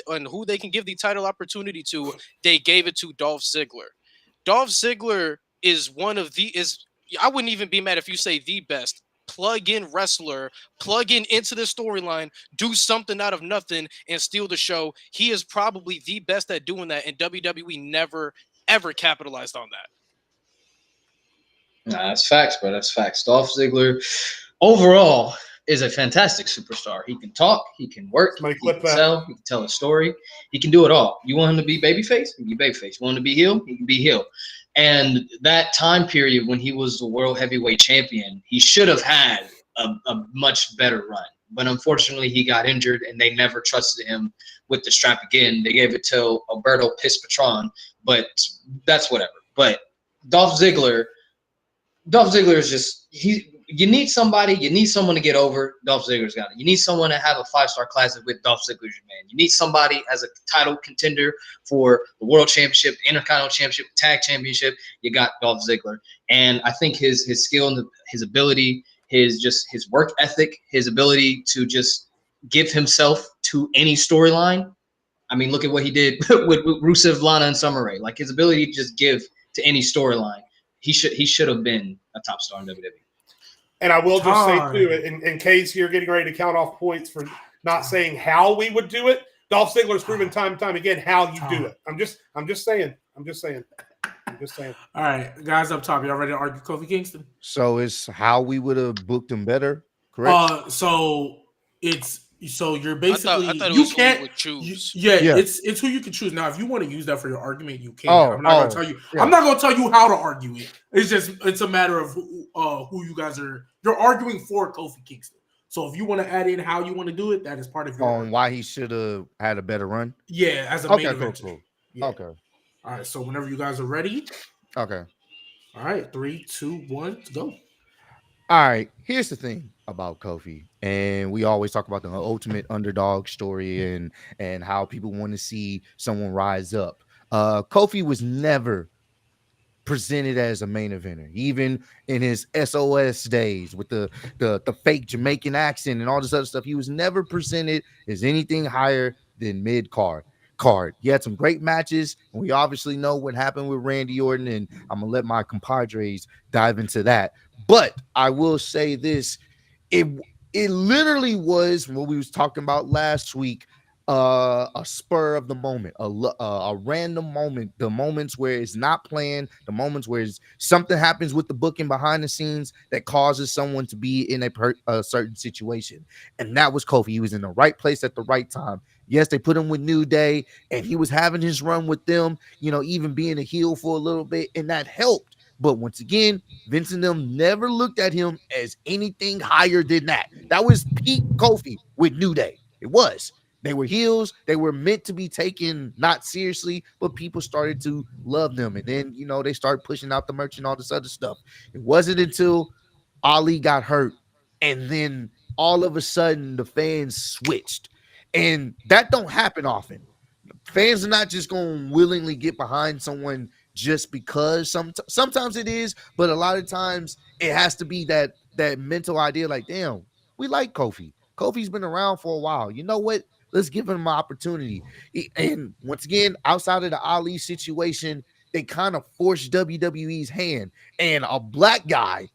A: they can give the title opportunity to, they gave it to Dolph Ziggler. Dolph Ziggler is I wouldn't even be mad if you say the best plug-in wrestler, plug into the storyline, do something out of nothing, and steal the show. He is probably the best at doing that, and WWE never, ever capitalized on that.
D: Nah, that's facts, bro. That's facts. Dolph Ziggler, overall, is a fantastic superstar. He can talk, he can work, he can tell a story. He can do it all. You want him to be babyface? He can be babyface. You want him to be heel? He can be heel. And that time period when he was the World Heavyweight Champion, he should have had a much better run. But unfortunately, he got injured, and they never trusted him with the strap again. They gave it to Alberto Piss Patron, but that's whatever. But Dolph Ziggler is just you need someone to get over. Dolph Ziggler's got it. You need someone to have a 5-star classic with Dolph Ziggler's your man. You need somebody as a title contender for the World Championship, Intercontinental Championship, Tag Championship. You got Dolph Ziggler, and I think his skill and his ability, his work ethic, his ability to just give himself to any storyline. I mean, look at what he did with Rusev, Lana, and Summer Rae. Like, his ability to just give to any storyline. He should have been a top star in WWE.
B: And I will just say, too, in case you're getting ready to count off points for not saying how we would do it, Dolph Ziggler's proven time and time again how you do it. I'm just saying.
F: All right, guys up top, y'all ready to argue Kofi Kingston?
G: So it's how we would have booked him better, correct?
F: So you're basically
A: I thought
F: you
A: was
F: can't
A: who would choose.
F: It's who you can choose. Now, if you want to use that for your argument, you can. I'm not gonna tell you.
G: Yeah.
F: I'm not gonna tell you how to argue it. It's a matter of who you guys are. You're arguing for Kofi Kingston. So if you want to add in how you want to do it, that is part of your
G: On
F: argument.
G: why he should have had a better run.
F: Yeah, as a main
G: Okay, cool,
F: eventer.
G: cool.
F: Yeah.
G: Okay,
F: All right. So whenever you guys are ready,
G: okay.
F: all right, 3, 2, 1, go.
G: All right. Here's the thing about Kofi, and we always talk about the ultimate underdog story and how people want to see someone rise up. Kofi was never presented as a main eventer, even in his SOS days with the fake Jamaican accent and all this other stuff. He was never presented as anything higher than mid card. He had some great matches, and we obviously know what happened with Randy Orton, and I'm gonna let my compadres dive into that. But I will say this: it it literally was what we was talking about last week, a spur of the moment, a random moment, the moments where it's not planned, the moments where something happens with the booking behind the scenes that causes someone to be in a certain situation. And that was Kofi. He was in the right place at the right time. Yes, they put him with New Day, and he was having his run with them, even being a heel for a little bit, and that helped. But once again, Vince and them never looked at him as anything higher than that. That was peak Kofi with New Day. It was. They were heels. They were meant to be taken not seriously, but people started to love them. And then, they started pushing out the merch and all this other stuff. It wasn't until Ali got hurt, and then all of a sudden the fans switched. And that don't happen often. Fans are not just going to willingly get behind someone just because. Sometimes it is, but a lot of times it has to be that mental idea like, damn, we like Kofi. Kofi's been around for a while. You know what? Let's give him an opportunity. And once again, outside of the Ali situation, they kind of forced WWE's hand. And a black guy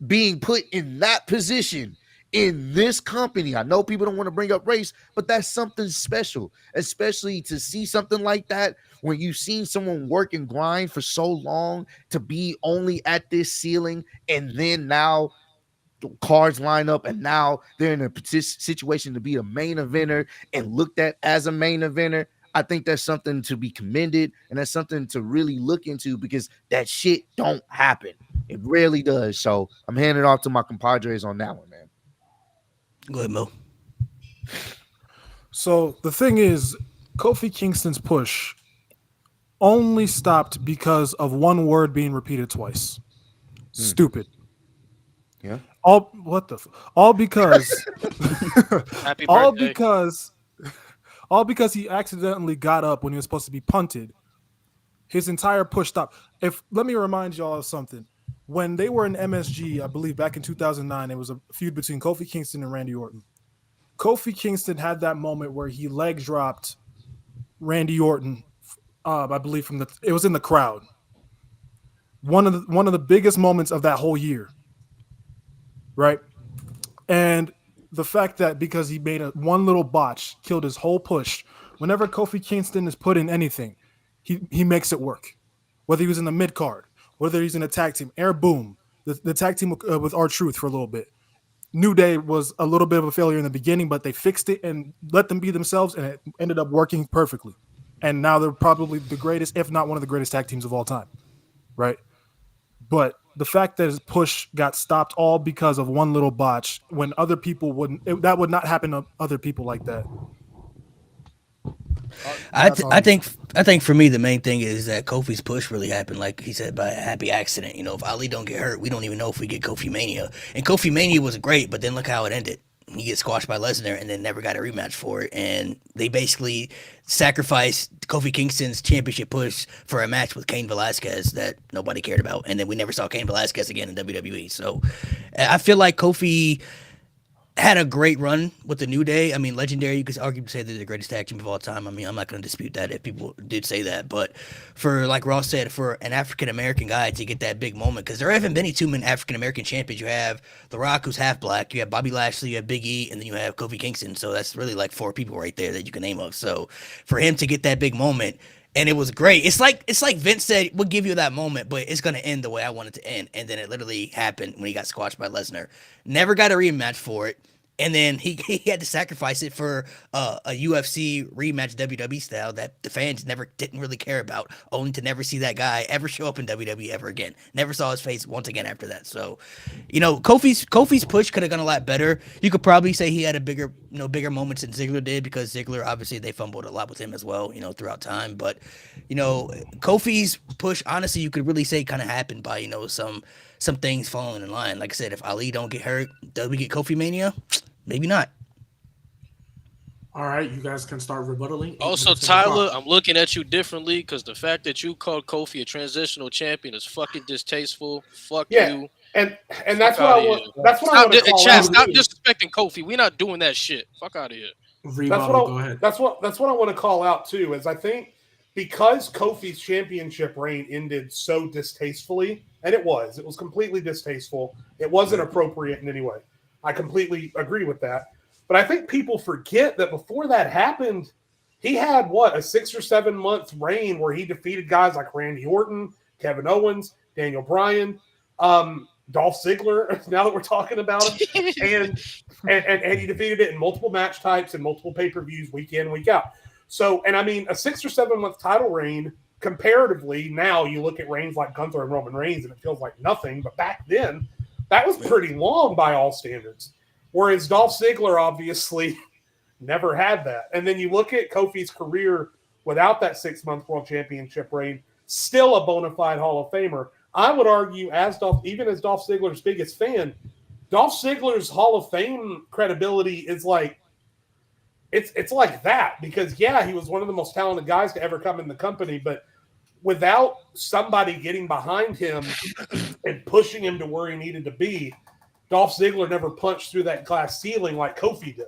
G: being put in that position in this company. I know people don't want to bring up race, but that's something special, especially to see something like that when you've seen someone work and grind for so long to be only at this ceiling, and then now the cards line up and now they're in a situation to be a main eventer and looked at as a main eventer. I think that's something to be commended, and that's something to really look into, because that shit don't happen. It rarely does. So I'm handing it off to my compadres on that one, man.
C: Go ahead, Mo.
E: So the thing is, Kofi Kingston's push only stopped because of one word being repeated twice. Stupid.
G: Yeah.
E: All because
A: Happy
E: all
A: birthday.
E: because he accidentally got up when he was supposed to be punted. His entire push stopped. Let me remind y'all of something. When they were in MSG, I believe back in 2009, it was a feud between Kofi Kingston and Randy Orton. Kofi Kingston had that moment where he leg dropped Randy Orton. I believe it was in the crowd. One of the biggest moments of that whole year, right? And the fact that because he made one little botch killed his whole push. Whenever Kofi Kingston is put in anything, he makes it work. Whether he was in the mid card, whether he's in a tag team, Air Boom, the tag team with R-Truth for a little bit. New Day was a little bit of a failure in the beginning, but they fixed it and let them be themselves, and it ended up working perfectly. And now they're probably the greatest, if not one of the greatest tag teams of all time, right? But the fact that his push got stopped all because of one little botch, when other people that would not happen to other people like that.
C: I think for me the main thing is that Kofi's push really happened, like he said, by a happy accident. If Ali don't get hurt, we don't even know if we get Kofi Mania. And Kofi Mania was great, but then look how it ended. He gets squashed by Lesnar and then never got a rematch for it. And they basically sacrificed Kofi Kingston's championship push for a match with Cain Velasquez that nobody cared about. And then we never saw Cain Velasquez again in WWE. So I feel like Kofi had a great run with the New Day. I mean, legendary. You could arguably say they're the greatest tag team of all time. I mean, I'm not going to dispute that if people did say that. But for, like Ross said, for an African-American guy to get that big moment, because there haven't been any two-man African-American champions. You have The Rock, who's half black. You have Bobby Lashley. You have Big E. And then you have Kofi Kingston. So that's really like four people right there that you can name of. So for him to get that big moment, and it was great. It's like Vince said, we'll give you that moment, but it's going to end the way I want it to end. And then it literally happened when he got squashed by Lesnar. Never got a rematch for it. and then he had to sacrifice it for a UFC rematch WWE style that the fans never didn't really care about, only to never see that guy ever show up in WWE ever again. Never saw his face once again after that. So, Kofi's push could have gone a lot better. You could probably say he had a bigger moments than Ziggler did, because Ziggler, obviously, they fumbled a lot with him as well, throughout time. But Kofi's push, honestly, you could really say kind of happened by some things falling in line. Like I said, if Ali don't get hurt, does we get Kofi Mania? Maybe not.
F: All right, you guys can start rebuttaling. 8
A: Also,
F: minutes on the
A: Tyler,
F: clock.
A: I'm looking at you differently because the fact that you called Kofi a transitional champion is fucking distasteful. Fuck
B: Yeah,
A: you.
B: and
A: Fuck
B: that's what
A: out
B: I
A: of
B: want.
A: here.
B: That's what I
A: Stop,
B: want to call
A: Chad.
B: out
A: Stop
B: too.
A: disrespecting Kofi. We're not doing that shit. Fuck out of here.
F: Rebuttal, go ahead.
B: That's what I want to call out too. Is I think because Kofi's championship reign ended so distastefully, and it was completely distasteful. It wasn't appropriate in any way. I completely agree with that. But I think people forget that before that happened, he had a 6 or 7 month reign where he defeated guys like Randy Orton, Kevin Owens, Daniel Bryan, Dolph Ziggler. Now that we're talking about him, and he defeated it in multiple match types and multiple pay-per-views, week in, week out. So, and I mean, a 6 or 7 month title reign, comparatively, now you look at reigns like Gunther and Roman Reigns, and it feels like nothing. But back then, that was pretty long by all standards. Whereas Dolph Ziggler obviously never had that. And then you look at Kofi's career without that 6 month world championship reign, still a bona fide Hall of Famer. I would argue, even as Dolph Ziggler's biggest fan, Dolph Ziggler's Hall of Fame credibility is like, it's like that, because yeah, he was one of the most talented guys to ever come in the company, but without somebody getting behind him and pushing him to where he needed to be, Dolph Ziggler never punched through that glass ceiling like Kofi did.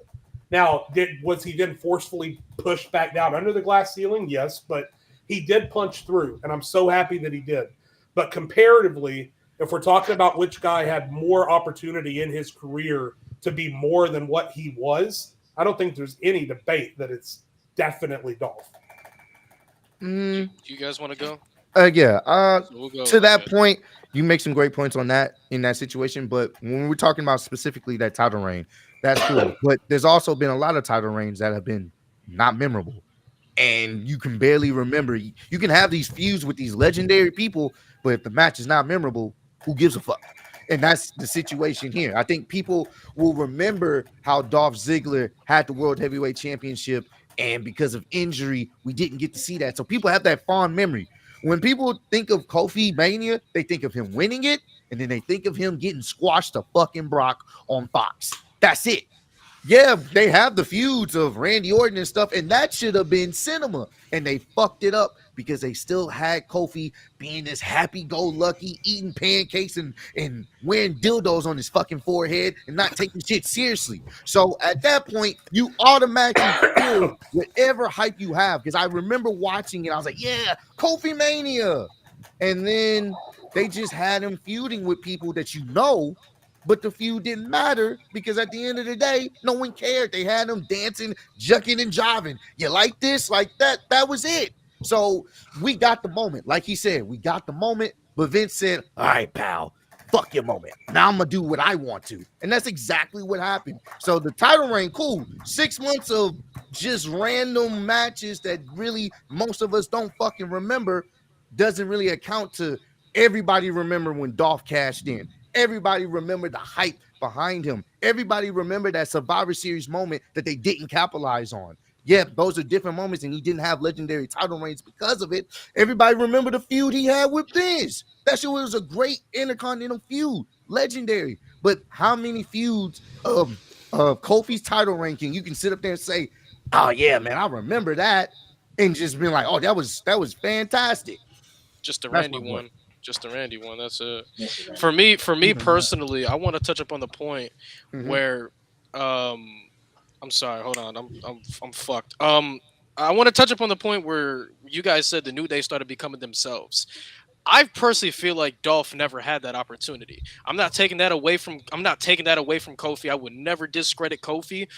B: Now, was he then forcefully pushed back down under the glass ceiling? Yes, but he did punch through, and I'm so happy that he did. But comparatively, if we're talking about which guy had more opportunity in his career to be more than what he was, I don't think there's any debate that it's definitely Dolph.
A: Do you guys want to go?
G: Yeah.
A: So we'll go.
G: To that
A: Okay.
G: point, you make some great points on that in that situation. But when we're talking about specifically that title reign, that's cool. But there's also been a lot of title reigns that have been not memorable, and you can barely remember. You can have these feuds with these legendary people, but if the match is not memorable, who gives a fuck? And that's the situation here. I think people will remember how Dolph Ziggler had the World Heavyweight Championship, and because of injury, we didn't get to see that. So people have that fond memory. When people think of Kofi Mania, they think of him winning it, and then they think of him getting squashed to fucking Brock on Fox. That's it. Yeah, they have the feuds of Randy Orton and stuff, and that should have been cinema. And they fucked it up because they still had Kofi being this happy-go-lucky, eating pancakes and wearing dildos on his fucking forehead and not taking shit seriously. So at that point, you automatically feel whatever hype you have. Because I remember watching it, I was like, yeah, Kofi Mania. And then they just had him feuding with people that you know, but the feud didn't matter because at the end of the day, no one cared. They had him dancing, jucking, and jiving. You like this, like that. That was it. So we got the moment. Like he said, we got the moment. But Vince said, all right, pal, fuck your moment. Now I'm going to do what I want to. And that's exactly what happened. So the title reign, cool. 6 months of just random matches that really most of us don't fucking remember doesn't really account to everybody remember when Dolph cashed in. Everybody remember the hype behind him. Everybody remember that Survivor Series moment that they didn't capitalize on. Yeah, those are different moments, and he didn't have legendary title reigns because of it. Everybody remember the feud he had with Vince. That shit was a great intercontinental feud, legendary. But how many feuds of Kofi's title ranking you can sit up there and say, "Oh yeah, man, I remember that," and just be like, "Oh, that was fantastic."
A: Just the
G: That's
A: Randy
G: my point.
A: one. Just the Randy one. That's it.
D: Yes, you're right.
A: For me personally, I want to touch up on the point
G: Mhm.
A: where I'm sorry, hold on. I'm fucked. I want to touch up on the point where you guys said the New Day started becoming themselves. I personally feel like Dolph never had that opportunity. I'm not taking that away from Kofi. I would never discredit Kofi.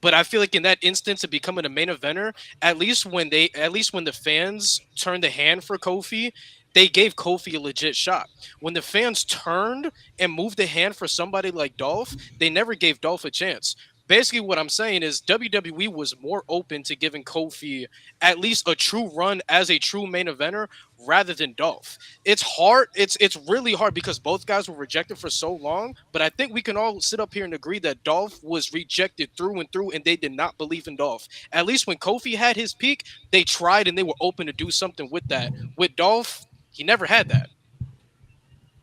A: But I feel like in that instance of becoming a main eventer, at least when the fans turned the hand for Kofi, they gave Kofi a legit shot. When the fans turned and moved the hand for somebody like Dolph, they never gave Dolph a chance. basically what I'm saying is WWE was more open to giving Kofi at least a true run as a true main eventer rather than Dolph. It's hard. It's really hard because both guys were rejected for so long. But I think we can all sit up here and agree that Dolph was rejected through and through, and they did not believe in Dolph. At least when Kofi had his peak, they tried and they were open to do something with that. With Dolph, he never had that.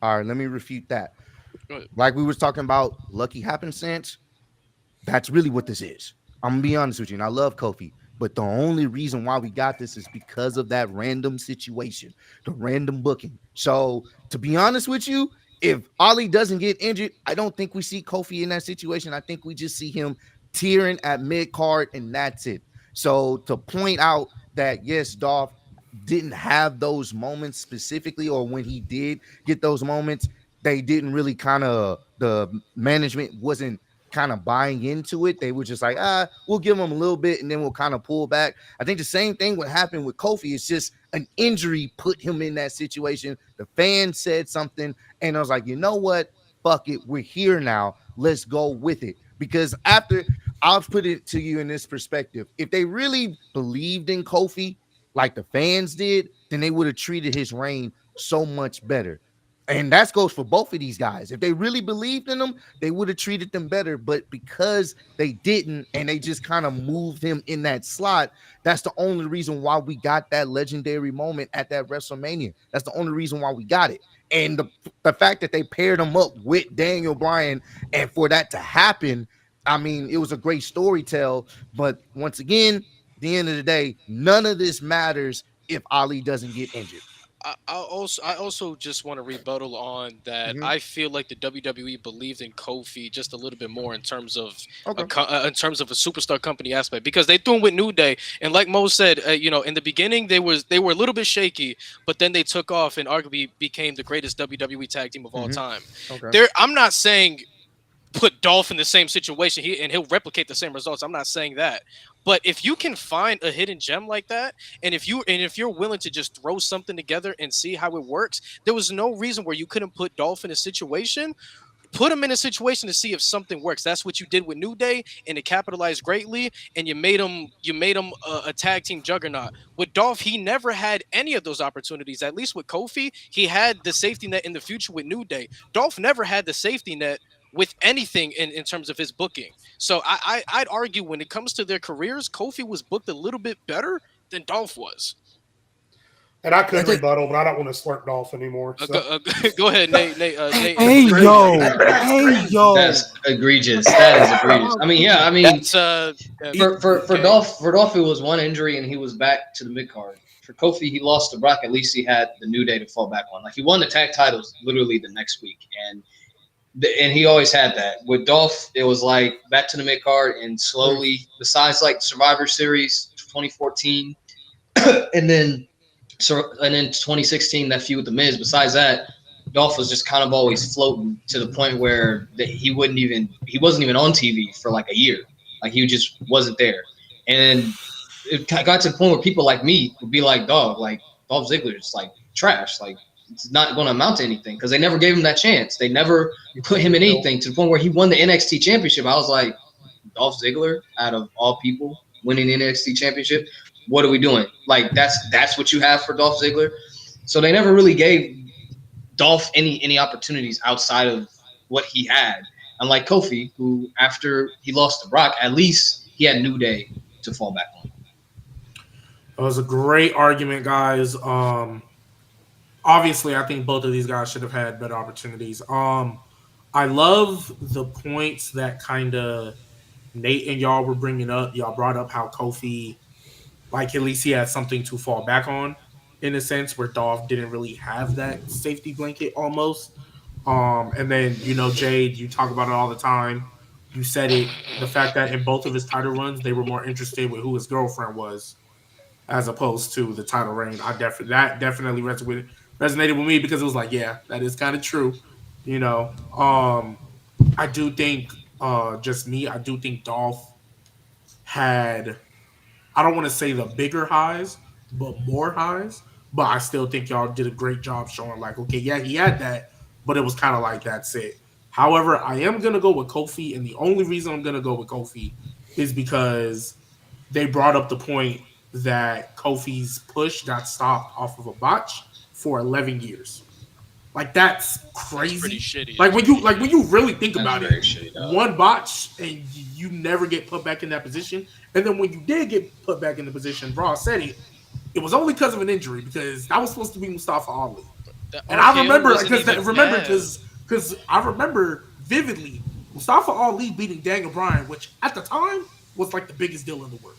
G: All right, let me refute that.
A: Go ahead.
G: Like we was talking about lucky happenstance, that's really what this is. I'm gonna be honest with you, and I love Kofi, but the only reason why we got this is because of that random situation, the random booking. So to be honest with you, if Ali doesn't get injured, I don't think we see Kofi in that situation. I think we just see him tearing at mid card, and that's it. So to point out that yes, Dolph didn't have those moments specifically, or when he did get those moments, they didn't really kind of, the management wasn't kind of buying into it. They were just like, we'll give him a little bit and then we'll kind of pull back. I think the same thing would happen with Kofi. It's just an injury put him in that situation. The fans said something, and I was like, you know what? Fuck it. We're here now. Let's go with it. Because after, I'll put it to you in this perspective. If they really believed in Kofi like the fans did, then they would have treated his reign so much better. And that goes for both of these guys. If they really believed in them, they would have treated them better. But because they didn't, and they just kind of moved him in that slot, that's the only reason why we got that legendary moment at that WrestleMania. That's the only reason why we got it. And the fact that they paired him up with Daniel Bryan, and for that to happen, I mean, it was a great storytell. But once again, at the end of the day, none of this matters if Ali doesn't get injured.
A: I also just want to rebuttal on that.
G: Mhm.
A: I feel like the WWE believed in Kofi just a little bit more in terms of
G: Okay.
A: in terms of a superstar company aspect because they threw him with New Day, and like Mo said, in the beginning they were a little bit shaky, but then they took off and arguably became the greatest WWE tag team of all
G: Mhm.
A: time.
G: Okay.
A: I'm not saying put Dolph in the same situation and he'll replicate the same results. I'm not saying that. But if you can find a hidden gem like that, and if you're willing to just throw something together and see how it works, there was no reason where you couldn't put Dolph in a situation. Put him in a situation to see if something works. That's what you did with New Day, and it capitalized greatly. And you made him a tag team juggernaut. With Dolph, he never had any of those opportunities. At least with Kofi, he had the safety net in the future with New Day. Dolph never had the safety net with anything in terms of his booking. So I'd argue when it comes to their careers, Kofi was booked a little bit better than Dolph was.
B: And I could
C: I think-
B: rebuttal, but I don't want to slurp Dolph anymore. So.
A: Go ahead, Nate.
E: Hey
A: Nate,
E: yo,
F: That's
E: hey
F: crazy.
E: yo.
D: That's egregious. That is egregious. I mean, yeah, I mean,
A: that's
D: for
A: okay.
D: Dolph, it was one injury and he was back to the mid card. For Kofi, he lost to Brock. At least he had the New Day to fall back on. Like he won the tag titles literally the next week, and he always had that. With Dolph, it was like back to the mid card and slowly. Besides like Survivor Series 2014, and then 2016 that feud with the Miz. Besides that, Dolph was just kind of always floating to the point where he wasn't even on TV for like a year. Like he just wasn't there, and it got to the point where people like me would be like, "Dog, like Dolph Ziggler is like trash. Like it's not going to amount to anything," because they never gave him that chance. They never put him in anything to the point where he won the NXT championship. I was like, Dolph Ziggler, out of all people, winning the NXT championship. What are we doing? Like that's what you have for Dolph Ziggler. So they never really gave Dolph any opportunities outside of what he had. Unlike Kofi, who after he lost to Brock, at least he had New Day to fall back on.
F: It was a great argument, guys. Obviously, I think both of these guys should have had better opportunities. I love the points that kind of Nate and y'all were bringing up. Y'all brought up how Kofi, like at least he had something to fall back on, in a sense where Dolph didn't really have that safety blanket almost. And then Jade, you talk about it all the time. You said it. The fact that in both of his title runs, they were more interested with who his girlfriend was as opposed to the title reign. That definitely resonated with me because it was like, yeah, that is kind of true. I do think, just me, I do think Dolph had, I don't want to say the bigger highs, but more highs. But I still think y'all did a great job showing, like, okay, yeah, he had that, but it was kind of like that's it. However, I am gonna go with Kofi, and the only reason I'm gonna go with Kofi is because they brought up the point that Kofi's push got stopped off of a botch for 11 years. Like that's crazy.
A: pretty shitty.
F: Like when you really think
D: That's
F: about
D: very
F: it,
D: shitty, dog.
F: one botch and you never get put back in that position. And then when you did get put back in the position, Raw said it was only because of an injury because that was supposed to be Mustafa Ali. And I remember because I remember vividly Mustafa Ali beating Daniel Bryan, which at the time was like the biggest deal in the world.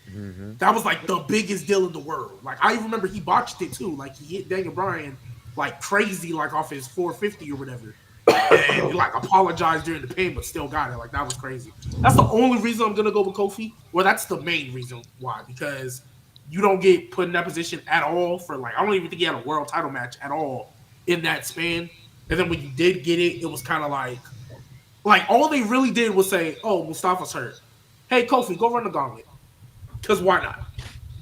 G: Mhm.
F: That was like the biggest deal in the world. Like I even remember he botched it too. Like he hit Daniel Bryan like crazy, like off his 450 or whatever, and he like apologized during the pain, but still got it. Like that was crazy. That's the only reason I'm gonna go with Kofi. Well, that's the main reason why, because you don't get put in that position at all for like I don't even think he had a world title match at all in that span. And then when you did get it, it was kind of like all they really did was say, "Oh, Mustafa's hurt. Hey, Kofi, go run the gauntlet." Because why not?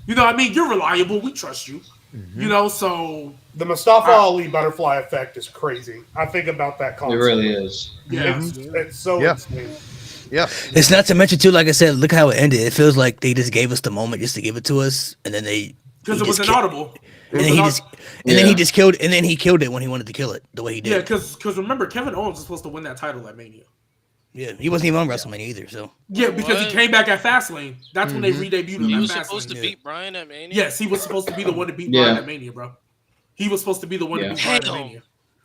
F: You know what I mean? You're reliable. We trust you.
G: Mhm.
F: You know, so
B: The Mustafa Ali butterfly effect is crazy. I think about that
D: It
B: concept.
D: really is.
F: yeah.
B: It's so
G: Yeah.
B: insane.
G: Yeah.
C: It's not to mention too, like I said, look how it ended. It feels like they just gave us the moment just to give it to us, and then
F: Because it was inaudible.
C: and then he just killed, and then he killed it when he wanted to kill it the way he did.
F: Yeah, because remember, Kevin Owens was supposed to win that title at Mania.
C: Yeah, he wasn't even on WrestleMania either. So
F: Yeah, because he
A: What?
F: came back at Fastlane. That's when they re-debuted him
A: He
F: at
A: was supposed to
F: Fastlane.
A: beat Bryan at Mania.
F: Yes, he was supposed to be the one to beat
D: Yeah.
F: Bryan at Mania, bro. He was supposed to be the one to
D: Yeah.
F: beat Bryan at
A: Damn.
F: Mania.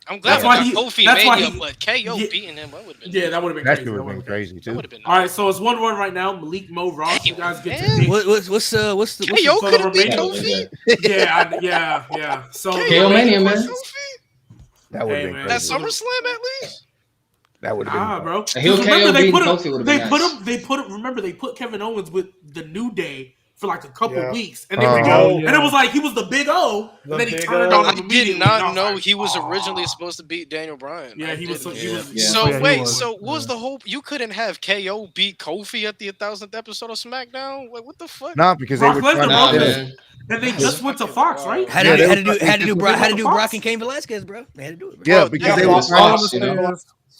A: I'm glad
F: That's
A: we
F: why
A: got
F: he-
A: Kofi
F: that's why
A: Mania,
F: he-
A: but KO
F: yeah.
A: beating him, that would have been.
F: Yeah, that would have been
G: That
F: crazy.
G: would
F: That
G: have
F: would
G: been
F: have
G: crazy
A: That
G: too.
A: would have been.
F: All right, so it's 1-1 right now. Malik, Mo, Ross. You guys get to
A: Man.
F: pick.
C: what's the
A: KO could have beat
F: Yeah.
A: Kofi.
F: Yeah. So
D: KO Mania, man.
G: That would
F: Hey,
G: have
F: man.
G: been
A: That
G: crazy.
A: SummerSlam at least.
G: That would have
F: Nah,
G: been.
F: bro.
D: A heel
F: 'Cause
D: KO
F: remember,
D: beating Kofi would've been nice.
F: Remember, they put Kevin Owens with the New Day for like a couple
B: Yeah.
F: weeks, and they were
G: Oh,
F: and it was like he was the Big O,
B: The
F: and then he
B: Big
F: turned
B: O.
F: on
A: I
F: him
A: did
F: immediately.
A: not
F: and I was
A: know
F: like,
A: he was
F: "Aw."
A: originally supposed to beat Daniel Bryan.
F: Yeah,
A: I
F: he was.
A: didn't.
F: He was.
D: Yeah.
A: So
E: Yeah, he
A: wait,
E: was.
A: so what was the whole? You couldn't have KO beat Kofi at the 1,000th episode of SmackDown? Like what the fuck?
G: Nah, because they
F: Brock
G: were
F: Lesnar,
G: trying
F: Brock
G: to.
F: Lesnar.
D: man.
F: And they
A: That's
F: just went to
A: fucking
F: Fox,
A: wild.
F: right?
C: had
G: Yeah,
C: to
G: they
C: had to do
G: was-
C: had to do
F: they
C: Brock
F: went
C: had to
F: to
C: do
F: Fox.
C: Brock and Cain Velasquez, bro. They had to do it, bro.
G: Yeah,
A: Bro,
G: because
F: yeah,
G: they
F: they
G: were
F: was
G: trying
F: all
G: to.
F: of a sudden-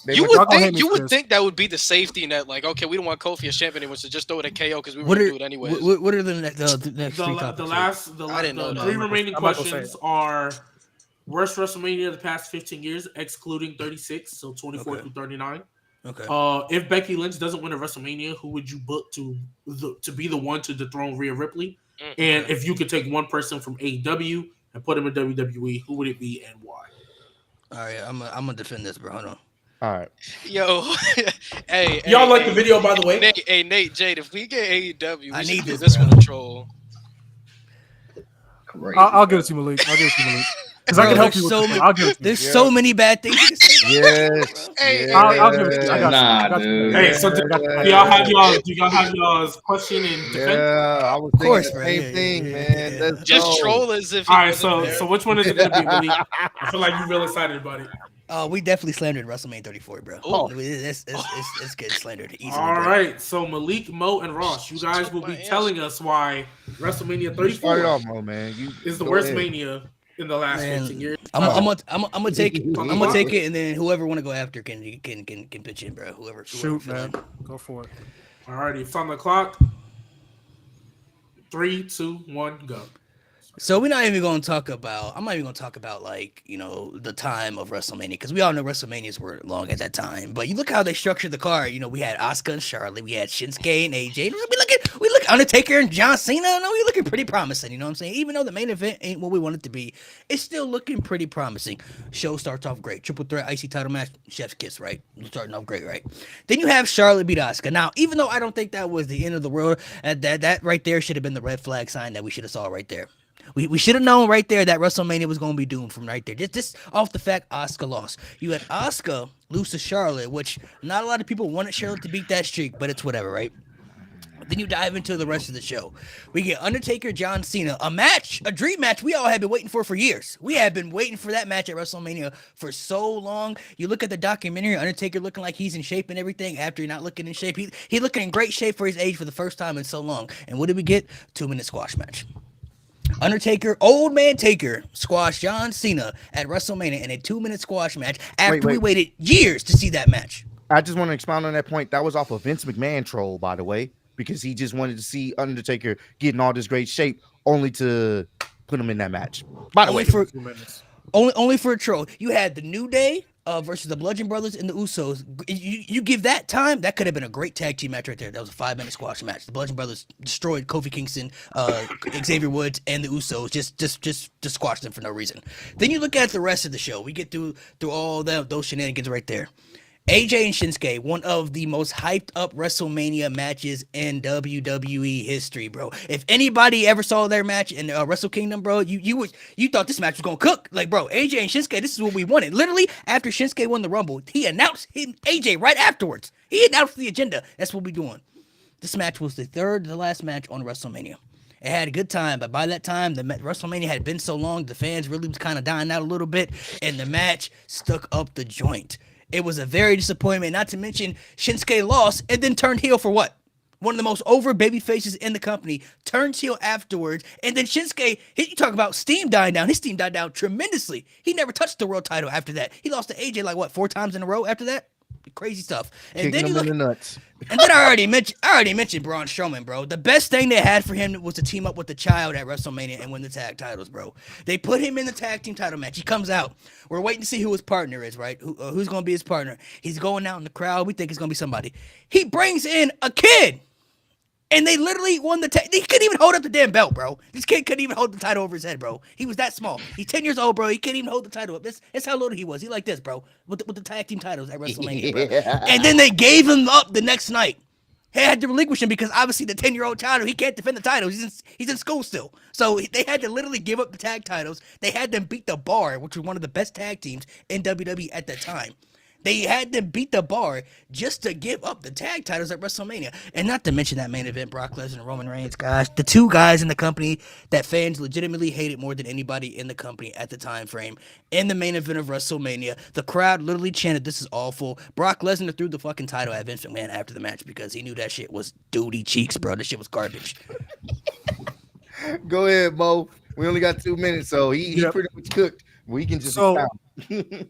G: They
A: You
G: were-
A: would
E: Y'all gonna hate
A: think
E: me
A: you
E: for
A: would
E: this.
A: think that would be the safety net. Like, okay, we don't want Kofi as champion anymore, so just throw it at KO because we were
C: What
A: gonna
C: are
A: do it anyways.
C: what are the next three
F: The
C: topics?
F: last,
A: I didn't know
F: the
A: that.
F: three remaining
E: I'm not gonna say
F: questions are worst WrestleMania of the past 15 years, excluding 36, so 24
C: Okay.
F: through 39.
C: Okay.
F: If Becky Lynch doesn't win a WrestleMania, who would you book to be the one to dethrone Rhea Ripley? And if you could take one person from AEW and put him in WWE, who would it be and why?
C: All right, I'm gonna defend this, bro. Hold on.
G: All right.
A: Yo, hey,
F: Y'all
A: hey,
F: like
A: hey,
F: the video, by the way?
A: Nate, Jade, if we get AEW,
C: I
A: we
C: need
A: should do
C: this,
A: this
C: bro.
A: one a troll.
D: Crazy.
E: I'll give it to you, Malik. I'll give it to you, Malik. Because I
C: Bro,
E: can help
C: there's
E: you with
C: so
E: this
C: many-
E: one. I'll give it to you.
C: There's
G: Yeah.
C: so many bad things you can say.
G: Yes.
A: Hey,
E: I'll give it to you. I got you.
D: Nah,
E: I got you.
D: dude.
F: Hey, so do y'all have y'all's question and defense?
G: Yeah, I was thinking
C: course,
G: the
C: bro.
G: same
C: Yeah,
G: thing,
C: yeah,
G: man.
C: yeah.
G: Let's
A: Just
G: go.
A: troll as if.
F: All right, so which one is it going to be, Malik? I feel like you're real excited about it.
C: Oh, we definitely slandered WrestleMania 34, bro.
A: Oh.
C: It's getting slandered easily.
F: All
C: bro.
F: right, so Malik, Mo, and Ross, you guys will be telling us why WrestleMania
G: You started
F: 34
G: off, Mo, man. You
F: is the
G: go
F: worst
G: ahead.
F: Mania in the last
C: Man,
F: 15 years.
C: I'm gonna take it. I'm gonna
F: Fuck.
C: take it, and then whoever want to go after can pitch in, bro. Whoever
E: Shoot,
C: feel
E: man.
C: in.
E: Go for it.
F: All righty, it's on the clock. 3, 2, 1, go.
C: So we're not even gonna talk about. I'm not even gonna talk about like the time of WrestleMania because we all know WrestleManias were long at that time. But you look how they structured the card. We had Asuka and Charlotte. We had Shinsuke and AJ. We look Undertaker and John Cena. No, we looking pretty promising. You know what I'm saying? Even though the main event ain't what we want it to be, it's still looking pretty promising. Show starts off great. Triple threat IC title match. Chef's kiss, right? Starting off great, right? Then you have Charlotte beat Asuka. Now, even though I don't think that was the end of the world, that right there should have been the red flag sign that we should have saw right there. We should have known right there that WrestleMania was going to be doomed from right there. Just off the fact Asuka lost. You had Asuka lose to Charlotte, which not a lot of people wanted Charlotte to beat that streak, but it's whatever, right? Then you dive into the rest of the show. We get Undertaker, John Cena, a dream match we all have been waiting for years. We have been waiting for that match at WrestleMania for so long. You look at the documentary, Undertaker looking like he's in shape and everything after not looking in shape. He looking in great shape for his age for the first time in so long. And what did we get? 2-minute squash match. Undertaker, old man Taker, squashed John Cena at WrestleMania in a 2-minute squash match after we
G: Wait.
C: waited years to see that match.
G: I just want to expound on that point. That was off of Vince McMahon troll, by the way, because he just wanted to see Undertaker get in all this great shape, only to put him in that match. By the
C: Only
G: way,
C: for
E: 2 minutes.
C: only for a troll. You had the New Day versus the Bludgeon Brothers and the Usos. You give that time, that could have been a great tag team match right there. That was a 5-minute squash match. The Bludgeon Brothers destroyed Kofi Kingston, Xavier Woods, and the Usos. Just squashed them for no reason. Then you look at the rest of the show. We get through all those shenanigans right there. AJ and Shinsuke, one of the most hyped up WrestleMania matches in WWE history, bro. If anybody ever saw their match in Wrestle Kingdom, bro, you thought this match was gonna cook. Like, bro, AJ and Shinsuke, this is what we wanted. Literally, after Shinsuke won the Rumble, he announced AJ right afterwards. He announced the agenda. That's what we doing. This match was the third to last match on WrestleMania. It had a good time, but by that time, the WrestleMania had been so long, the fans really was kind of dying out a little bit, and the match stuck up the joint. It was a very disappointment, not to mention Shinsuke lost and then turned heel for what? One of the most over baby faces in the company, turns heel afterwards, and then Shinsuke, you talk about steam dying down. His steam died down tremendously. He never touched the world title after that. He lost to AJ like what, 4 times in a row after that? Crazy stuff. And
G: kicking
C: then you
G: him
C: look,
G: in the nuts.
C: and then I already mentioned Braun Strowman, bro. The best thing they had for him was to team up with the Child at WrestleMania and win the tag titles, bro. They put him in the tag team title match. He comes out. We're waiting to see who his partner is, right? Who's going to be his partner? He's going out in the crowd. We think it's going to be somebody. He brings in a kid. And they literally won the he couldn't even hold up the damn belt, bro. This kid couldn't even hold the title over his head, bro. He was that small. He's 10 years old, bro. He couldn't even hold the title up. That's how little he was. He like this, bro. With the tag team titles at WrestleMania, bro. And then they gave him up the next night. He had to relinquish him because obviously the 10-year-old child, he can't defend the titles. He's in school still. So they had to literally give up the tag titles. They had them beat the Bar, which was one of the best tag teams in WWE at that time. They had to beat the Bar just to give up the tag titles at WrestleMania. And not to mention that main event, Brock Lesnar and Roman Reigns, guys. The two guys in the company that fans legitimately hated more than anybody in the company at the time frame. In the main event of WrestleMania, the crowd literally chanted, "This is awful." Brock Lesnar threw the fucking title at Vince McMahon after the match because he knew that shit was duty cheeks, bro. That shit was garbage.
G: Go ahead, Mo. We only got 2 minutes, so he pretty much cooked. We can just expound.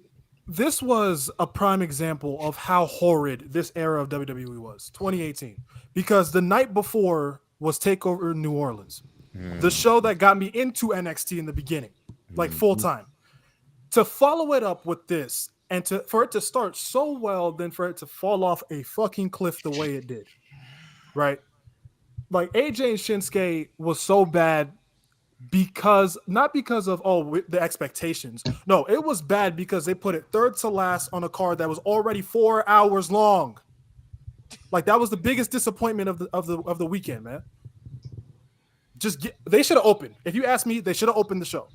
E: This was a prime example of how horrid this era of WWE was, 2018. Because the night before was TakeOver New Orleans, the show that got me into NXT in the beginning, like full time. To follow it up with this, and for it to start so well, then for it to fall off a fucking cliff the way it did, right? Like AJ and Shinsuke was so bad not because of the expectations. No, it was bad because they put it third to last on a card that was already 4 hours long. Like that was the biggest disappointment of the weekend, man. They should have opened. If you ask me, they should have opened the show.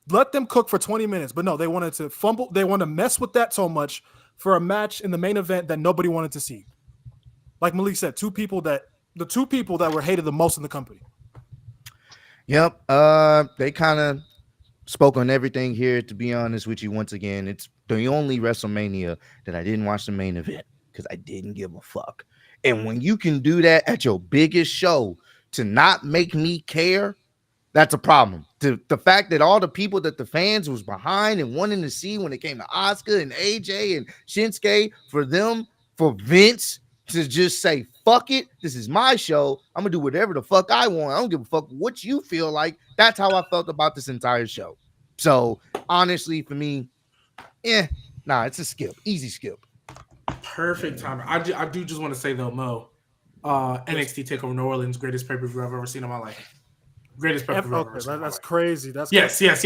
E: Let them cook for 20 minutes, but no, they wanted to fumble. They want to mess with that so much for a match in the main event that nobody wanted to see. Like Malik said, the two people that were hated the most in the company.
G: Yep. They kind of spoke on everything here, to be honest with you. Once again, it's the only WrestleMania that I didn't watch the main event because I didn't give a fuck. And when you can do that at your biggest show to not make me care, that's a problem. The fact that all the people that the fans was behind and wanting to see when it came to Asuka and AJ and Shinsuke, for Vince to just say, fuck it, this is my show. I'm going to do whatever the fuck I want. I don't give a fuck what you feel like. That's how I felt about this entire show. So, honestly, for me, it's a skip. Easy skip.
F: Perfect timing. I do just want to say, though, Mo, NXT TakeOver New Orleans, greatest pay-per-view I've ever seen in my life. Greatest pay-per-view I've ever seen.
E: That's crazy.
F: Yes.
E: Let me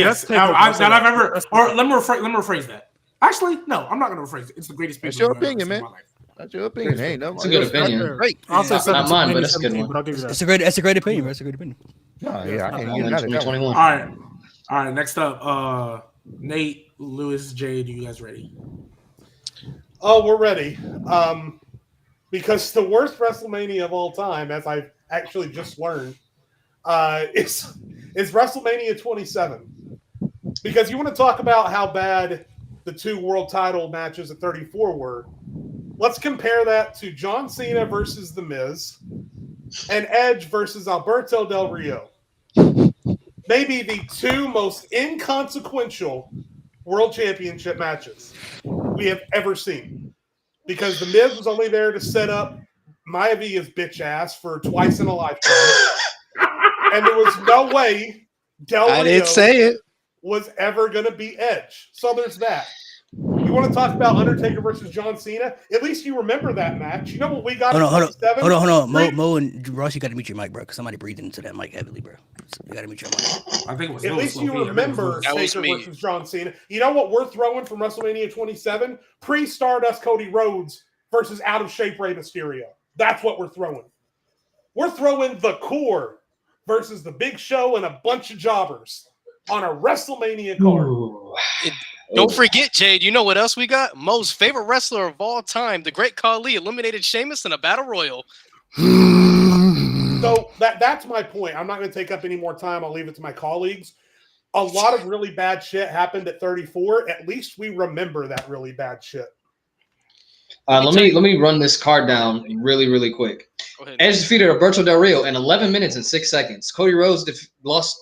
F: rephrase that. Actually, no, I'm not going to rephrase it. It's the greatest
G: That's
F: pay-per-view
G: your opinion, man.
F: in my life.
G: That's your opinion. Hey, no,
D: It's a good opinion.
G: Great.
E: I'll say
D: Not mine, but that's a good
E: 17,
D: one.
E: but I'll give you that.
C: That's a great opinion, bro. That's a great opinion.
G: No, yeah, I can't
D: All
G: get
D: in
G: none of that.
D: 2021.
F: All right. Next up, Nate, Lewis, Jade, you guys ready?
B: Oh, we're ready. Because the worst WrestleMania of all time, as I've actually just learned, is WrestleMania 27. Because you want to talk about how bad the 2 world title matches at 34 were. Let's compare that to John Cena versus The Miz and Edge versus Alberto Del Rio. maybe the two most inconsequential World Championship matches we have ever seen. Because The Miz was only there to set up Maia's bitch ass for twice in a lifetime. And there was no way Del
H: I
B: Rio
H: didn't say it.
B: was ever going to be Edge. So there's that. You want to talk about Undertaker versus John Cena? At least you remember that match. You know what we got?
C: Hold on.
B: Three-
C: Mo and Ross, you got to mute your mic, bro. Because somebody breathed into that mic heavily, bro. So you got to mute your mic.
F: I think it was
B: At least you
F: Loki.
B: remember
A: That was
B: Taker
A: me.
B: versus John Cena. You know what we're throwing from WrestleMania 27? Pre-Stardust Cody Rhodes versus out of shape Rey Mysterio. That's what we're throwing. We're throwing the core versus the Big Show and a bunch of jobbers on a WrestleMania card.
D: Ooh.
A: Don't forget, Jade, you know what else we got? Mo's favorite wrestler of all time, the Great Khali, eliminated Sheamus in a battle royal.
B: So that's my point. I'm not going to take up any more time. I'll leave it to my colleagues. A lot of really bad shit happened at 34. At least we remember that really bad shit.
D: Let me run this card down really quick.
A: Go ahead.
D: Edge defeated Alberto Del Rio in 11 minutes and 6 seconds. Cody Rhodes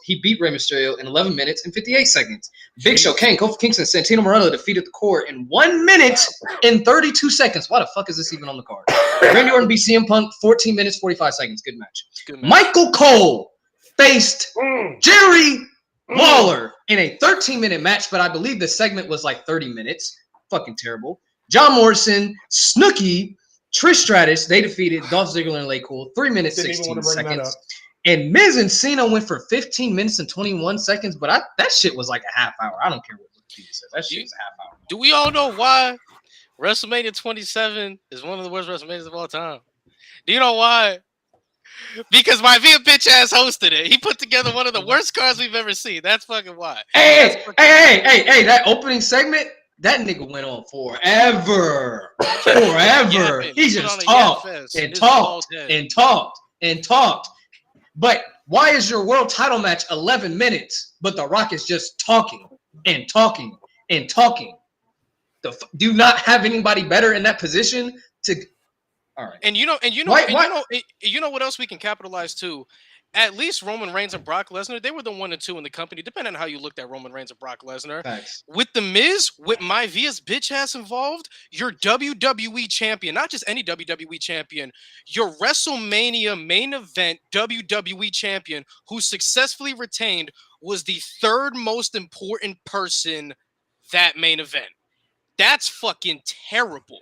D: he beat Rey Mysterio in 11 minutes and 58 seconds. Big Show, Kane, Kofi Kingston, Santino Morello defeated the Core in 1 minute and 32 seconds. Why the fuck is this even on the card? Randy Orton beat CM Punk 14 minutes 45 seconds. Good match.
A: Good match.
D: Michael Cole faced Jerry Lawler in a 13-minute match, but I believe the segment was like 30 minutes. Fucking terrible. John Morrison, Snooki, Trish Stratus, they defeated Dolph Ziggler and Lay Cool, 3 minutes,
B: Didn't even
D: 16
B: want to bring that
D: seconds.
B: up.
D: And Miz and Cena went for 15 minutes and 21 seconds, but that shit was like a half hour. I don't care what Wikipedia says. That shit was a half hour.
A: Do we all know why WrestleMania 27 is one of the worst WrestleManias of all time? Do you know why? Because my Via bitch ass hosted it. He put together one of the worst cards we've ever seen. That's fucking why.
D: Hey, that opening segment, that nigga went on forever. Forever.
A: Yapping.
D: He
A: Put
D: just
A: on a
D: talked
A: yap fest.
D: and
A: His
D: talked
A: bald head.
D: and talked and talked. But why is your world title match 11 minutes, but The Rock is just talking and talking and talking? Do you not have anybody better in that position to? All right.
A: And you know what else we can capitalize too? At least Roman Reigns and Brock Lesnar, they were the 1 and 2 in the company, depending on how you looked at Roman Reigns and Brock Lesnar.
D: Thanks.
A: With The Miz, with my Via's bitch ass involved, your WWE champion, not just any WWE champion, your WrestleMania main event WWE champion who successfully retained was the third most important person that main event. That's fucking terrible.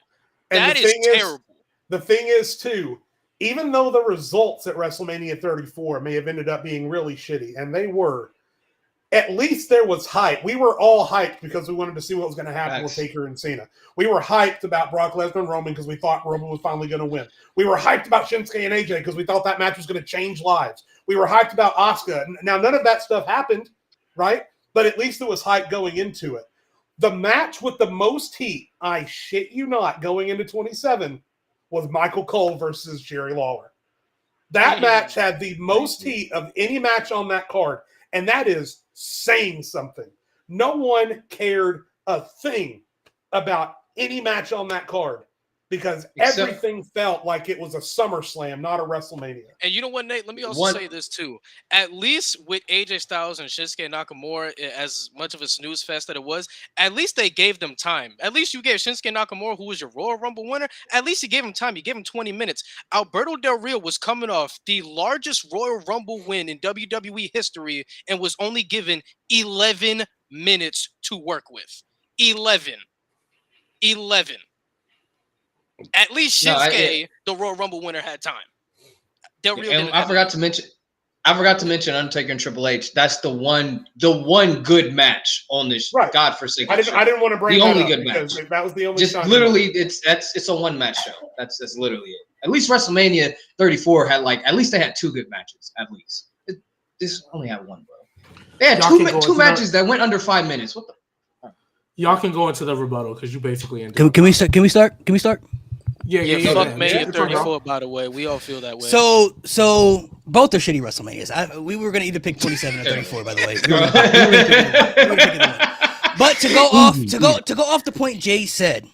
B: And
A: That
B: the
A: is
B: thing
A: terrible.
B: The thing is, too, even though the results at WrestleMania 34 may have ended up being really shitty, and they were, at least there was hype. We were all hyped because we wanted to see what was going to happen with Taker and Cena. We were hyped about Brock Lesnar and Roman because we thought Roman was finally going to win. We were hyped about Shinsuke and AJ because we thought that match was going to change lives. We were hyped about Asuka. Now, none of that stuff happened, right? But at least there was hype going into it. The match with the most heat, I shit you not, going into 27 was Michael Cole versus Jerry Lawler. That match had the most heat of any match on that card, and that is saying something. No one cared a thing about any match on that card because everything felt like it was a SummerSlam, not a WrestleMania.
A: And you know what, Nate? Let me also say this too. At least with AJ Styles and Shinsuke Nakamura, as much of a snooze fest that it was, at least they gave them time. At least you gave Shinsuke Nakamura, who was your Royal Rumble winner, at least you gave him time. You gave him 20 minutes. Alberto Del Rio was coming off the largest Royal Rumble win in WWE history and was only given 11 minutes to work with. 11. At least Shinsuke, the Royal Rumble winner, had time. Del Rio didn't.
D: I forgot to mention Undertaker and Triple H. That's the one good match on this godforsaken.
B: I didn't want to bring
D: the
B: that
D: only
B: up
D: good match.
B: That was the only.
D: Just literally, it's a one match show. That's literally it. At least WrestleMania 34 had at least they had 2 good matches. At least this only had 1, bro. They had two matches that went under 5 minutes. What the?
F: Y'all can go into the rebuttal because you basically ended.
C: Can we start? Can we start?
F: Yeah.
A: Fuck Mania 34, by the way. We all feel that way.
C: So both are shitty WrestleManias. We were gonna either pick 27 or 34, by the way. We were gonna pick one. But to go off the point Jay said,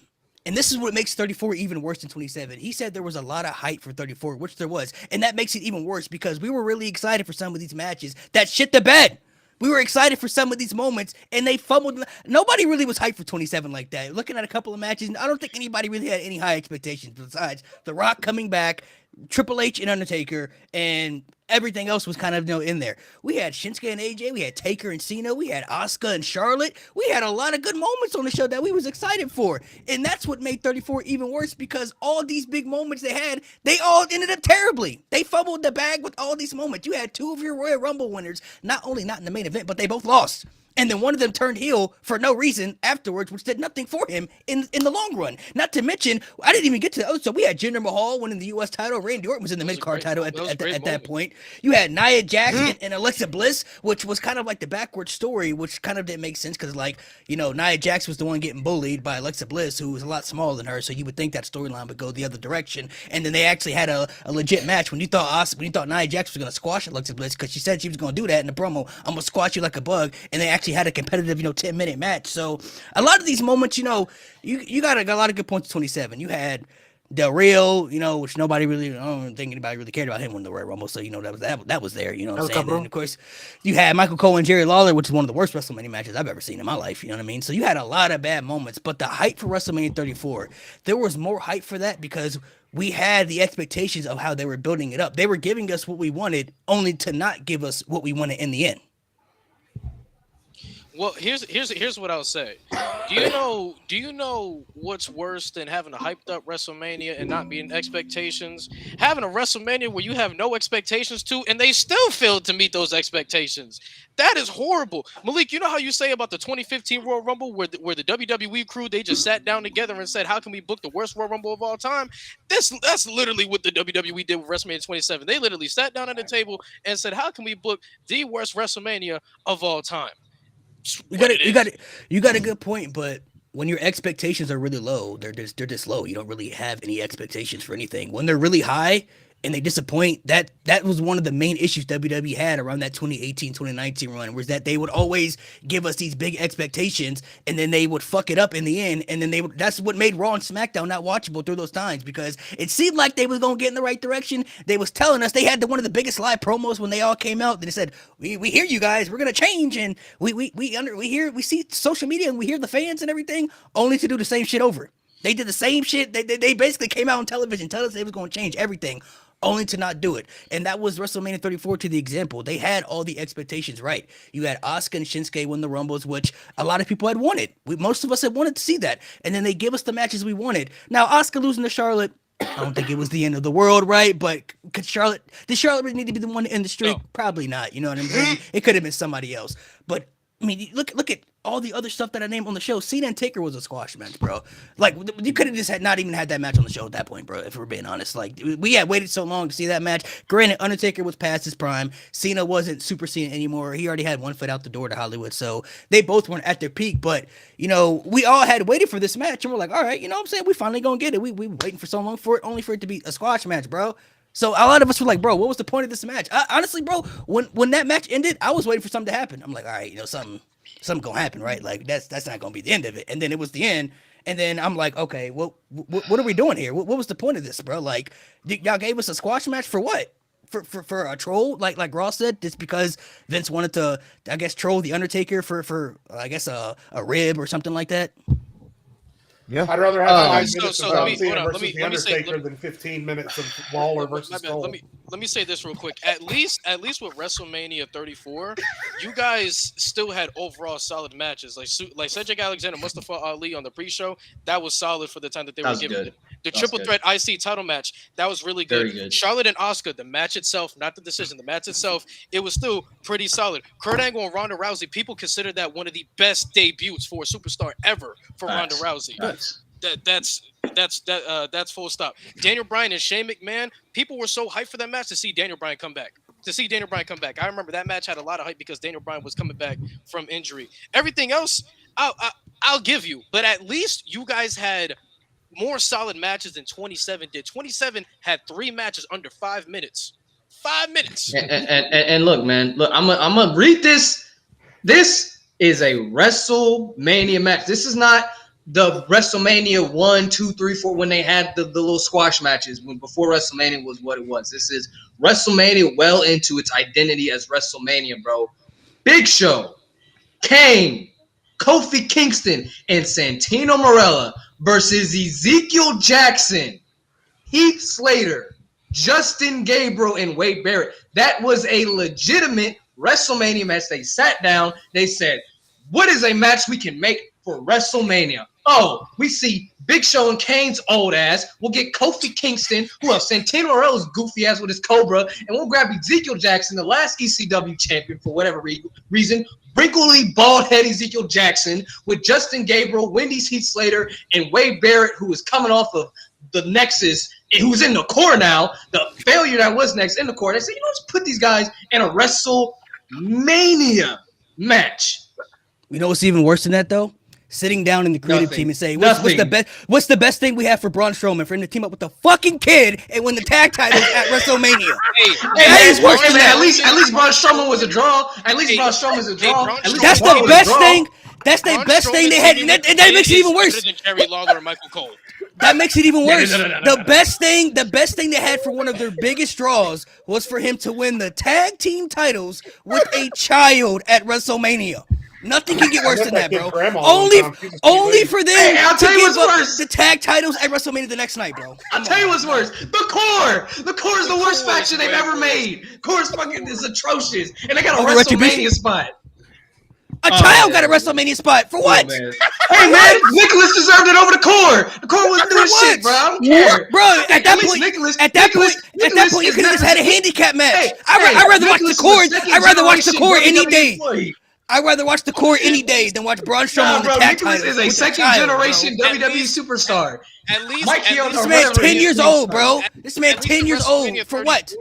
C: and this is what makes 34 even worse than 27. He said there was a lot of hype for 34, which there was, and that makes it even worse because we were really excited for some of these matches that shit the bed. We were excited for some of these moments, and they fumbled. Nobody really was hyped for 27 like that. Looking at a couple of matches, I don't think anybody really had any high expectations besides The Rock coming back, Triple H and Undertaker, and everything else was kind of in there. We had Shinsuke and AJ, we had Taker and Cena, we had Asuka and Charlotte. We had a lot of good moments on the show that we was excited for, and that's what made 34 even worse because all these big moments they had, they all ended up terribly. They fumbled the bag with all these moments. You had two of your Royal Rumble winners, not only not in the main event, but they both lost. And then one of them turned heel for no reason afterwards, which did nothing for him in the long run. Not to mention, I didn't even get to the other. So we had Jinder Mahal winning the U.S. title. Randy Orton was in the mid-card title at that point. You had Nia Jax and Alexa Bliss, which was kind of like the backward story, which kind of didn't make sense because, Nia Jax was the one getting bullied by Alexa Bliss, who was a lot smaller than her. So you would think that storyline would go the other direction. And then they actually had a legit match when you thought Nia Jax was going to squash Alexa Bliss because she said she was going to do that in the promo. I'm going to squash you like a bug. And they actually had a competitive, 10-minute match. So a lot of these moments, you got a lot of good points. 27. You had Del Rio, which nobody really, I don't think anybody really cared about him winning the Royal Rumble. So that was there. You know what I'm saying? And of course, you had Michael Cole and Jerry Lawler, which is one of the worst WrestleMania matches I've ever seen in my life. You know what I mean? So you had a lot of bad moments. But the hype for WrestleMania 34, there was more hype for that because we had the expectations of how they were building it up. They were giving us what we wanted, only to not give us what we wanted in the end.
A: Well, here's what I'll say. Do you know what's worse than having a hyped up WrestleMania and not being expectations? Having a WrestleMania where you have no expectations to, and they still failed to meet those expectations. That is horrible. Malik, you know how you say about the 2015 Royal Rumble where the WWE crew, they just sat down together and said, how can we book the worst Royal Rumble of all time? That's literally what the WWE did with WrestleMania 27. They literally sat down at the table and said, how can we book the worst WrestleMania of all time?
C: You got a good point, but when your expectations are really low, they're just low. You don't really have any expectations for anything. When they're really high and they disappoint, that was one of the main issues WWE had around that 2018-2019 run, was that they would always give us these big expectations and then they would fuck it up in the end, and then that's what made Raw and SmackDown not watchable through those times, because it seemed like they was gonna get in the right direction. They was telling us, they had one of the biggest live promos when they all came out. They said, we hear you guys, we're gonna change, and we see social media and we hear the fans and everything, only to do the same shit over. They did the same shit. They basically came out on television telling us they was going to change everything, only to not do it. And that was WrestleMania 34 to the example. They had all the expectations right. You had Asuka and Shinsuke win the Rumbles, which a lot of people had wanted. Most of us had wanted to see that. And then they give us the matches we wanted. Now, Asuka losing to Charlotte, I don't think it was the end of the world, right? But did Charlotte really need to be the one to end the streak? No. Probably not. You know what I'm saying? It could have been somebody else. But I mean, look at all the other stuff that I named on the show. Cena and Taker was a squash match, bro. Like, you could have just not even had that match on the show at that point, bro, if we're being honest. Like, we had waited so long to see that match. Granted, Undertaker was past his prime. Cena wasn't Super Cena anymore. He already had one foot out the door to Hollywood, so they both weren't at their peak. But, we all had waited for this match, and we're like, all right, you know what I'm saying? We finally gonna get it. We waiting for so long for it, only for it to be a squash match, bro. So a lot of us were like, bro, what was the point of this match? Honestly, bro, when that match ended, I was waiting for something to happen. I'm like, all right, something gonna happen, right? Like, that's not gonna be the end of it. And then it was the end. And then I'm like, okay, well, what are we doing here? What was the point of this, bro? Like, y'all gave us a squash match for what? For a troll, like Ross said, just because Vince wanted to, I guess, troll the Undertaker for I guess a rib or something like that.
G: Yeah,
B: I'd rather have 5 minutes
A: so
B: of
A: let me-
B: Cena
A: hold on,
B: versus
A: let me
B: the
A: say-
B: Undertaker than 15 minutes of Lawler versus Cole.
A: Let me say this real quick. At least with WrestleMania 34, you guys still had overall solid matches. Like Cedric Alexander, Mustafa Ali on the pre-show, that was solid for the time that they were giving it. The triple threat IC title match, that was really good.
D: Very good.
A: Charlotte and Asuka, the match itself, not the decision, the match itself, it was still pretty solid. Kurt Angle and Ronda Rousey, people consider that one of the best debuts for a superstar ever for Ronda Rousey.
D: Nice.
A: That's full stop. Daniel Bryan and Shane McMahon, people were so hyped for that match to see Daniel Bryan come back. I remember that match had a lot of hype because Daniel Bryan was coming back from injury. Everything else, I'll give you, but at least you guys had more solid matches than 27 did. 27 had 3 matches under 5 minutes. 5 minutes.
D: And look, man, I'm gonna read this. This is a WrestleMania match. This is not the WrestleMania 1, 2, 3, 4 when they had the little squash matches before WrestleMania was what it was. This is WrestleMania well into its identity as WrestleMania, bro. Big Show, Kane, Kofi Kingston, and Santino Marella versus Ezekiel Jackson, Heath Slater, Justin Gabriel, and Wade Barrett. That was a legitimate WrestleMania match. They sat down. They said, what is a match we can make for WrestleMania? Oh, we see Big Show and Kane's old ass. We'll get Kofi Kingston, who else? Santino Morella's goofy ass with his Cobra, and we'll grab Ezekiel Jackson, the last ECW champion for whatever reason. Wrinkly, bald-head Ezekiel Jackson with Justin Gabriel, Wendy's Heath Slater, and Wade Barrett, who is coming off of the Nexus, and who's in the core now, the failure that was Next in the core. They said, let's put these guys in a WrestleMania match.
C: You know what's even worse than that, though? Sitting down in the creative team and say, what's the best thing we have for Braun Strowman? For him to team up with the fucking kid and win the tag titles at WrestleMania.
D: That is worse than that. At least Braun Strowman was a draw. At least Braun Strowman was a draw.
C: That's the best thing. That's the best thing they had, and that makes it even worse.
A: Jerry Lawler and Michael Cole.
C: That makes it even worse. The best thing they had for one of their biggest draws was for him to win the tag team titles with a child at WrestleMania. Nothing can get worse than that, bro. Only for them to give up the tag titles at WrestleMania the next night, bro.
D: I'll tell you what's worse. The Core is the worst faction they've ever made. Core's fucking is atrocious, and they got a WrestleMania spot.
C: A child got a WrestleMania spot for what?
D: Hey man, Nicholas deserved it over the Core. The Core wasn't doing shit, bro. I don't care.
C: Bro, at that point, you could have just had a handicap match. I'd rather watch the Core. I'd rather watch the Core any day. I'd rather watch the Core any day than watch Braun Strowman on the tag
D: Nicholas
C: titles.
D: is a second-generation WWE superstar.
A: At least
C: this man 10 years old, bro. This man 10 years old for what?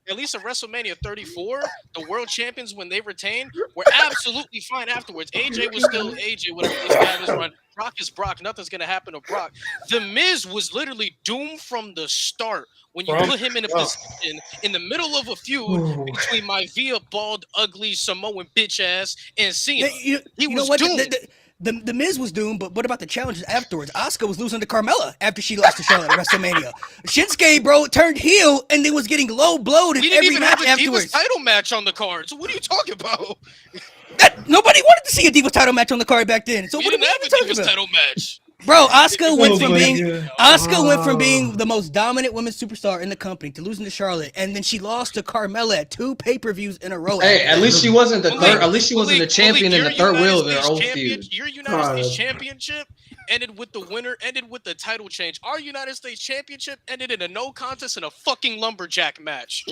A: At least at WrestleMania 34, the world champions, when they retained, were absolutely fine afterwards. AJ was still AJ, whatever these guys run. Brock is Brock. Nothing's going to happen to Brock. The Miz was literally doomed from the start when you put him in a position in the middle of a feud between my via bald, ugly Samoan bitch ass and Cena. He was doomed.
C: The Miz was doomed, but what about the challenges afterwards? Asuka was losing to Carmella after she lost to Charlotte at WrestleMania. Shinsuke, bro, turned heel and then was getting low blowed in every match afterwards. We didn't even have a Divas
A: title match on the card. So what are you talking about?
C: Nobody wanted to see a Divas title match on the card back then. So
A: we
C: what
A: didn't have a Divas
C: about?
A: Title match.
C: Bro, Asuka went from being the most dominant women's superstar in the company to losing to Charlotte, and then she lost to Carmella at 2 pay-per-views in a row.
D: Hey, at least she wasn't the third. At least she wasn't the champion in the third wheel of their old feud.
A: Your United States Championship ended with the winner, ended with the title change. Our United States Championship ended in a no contest in a fucking lumberjack match.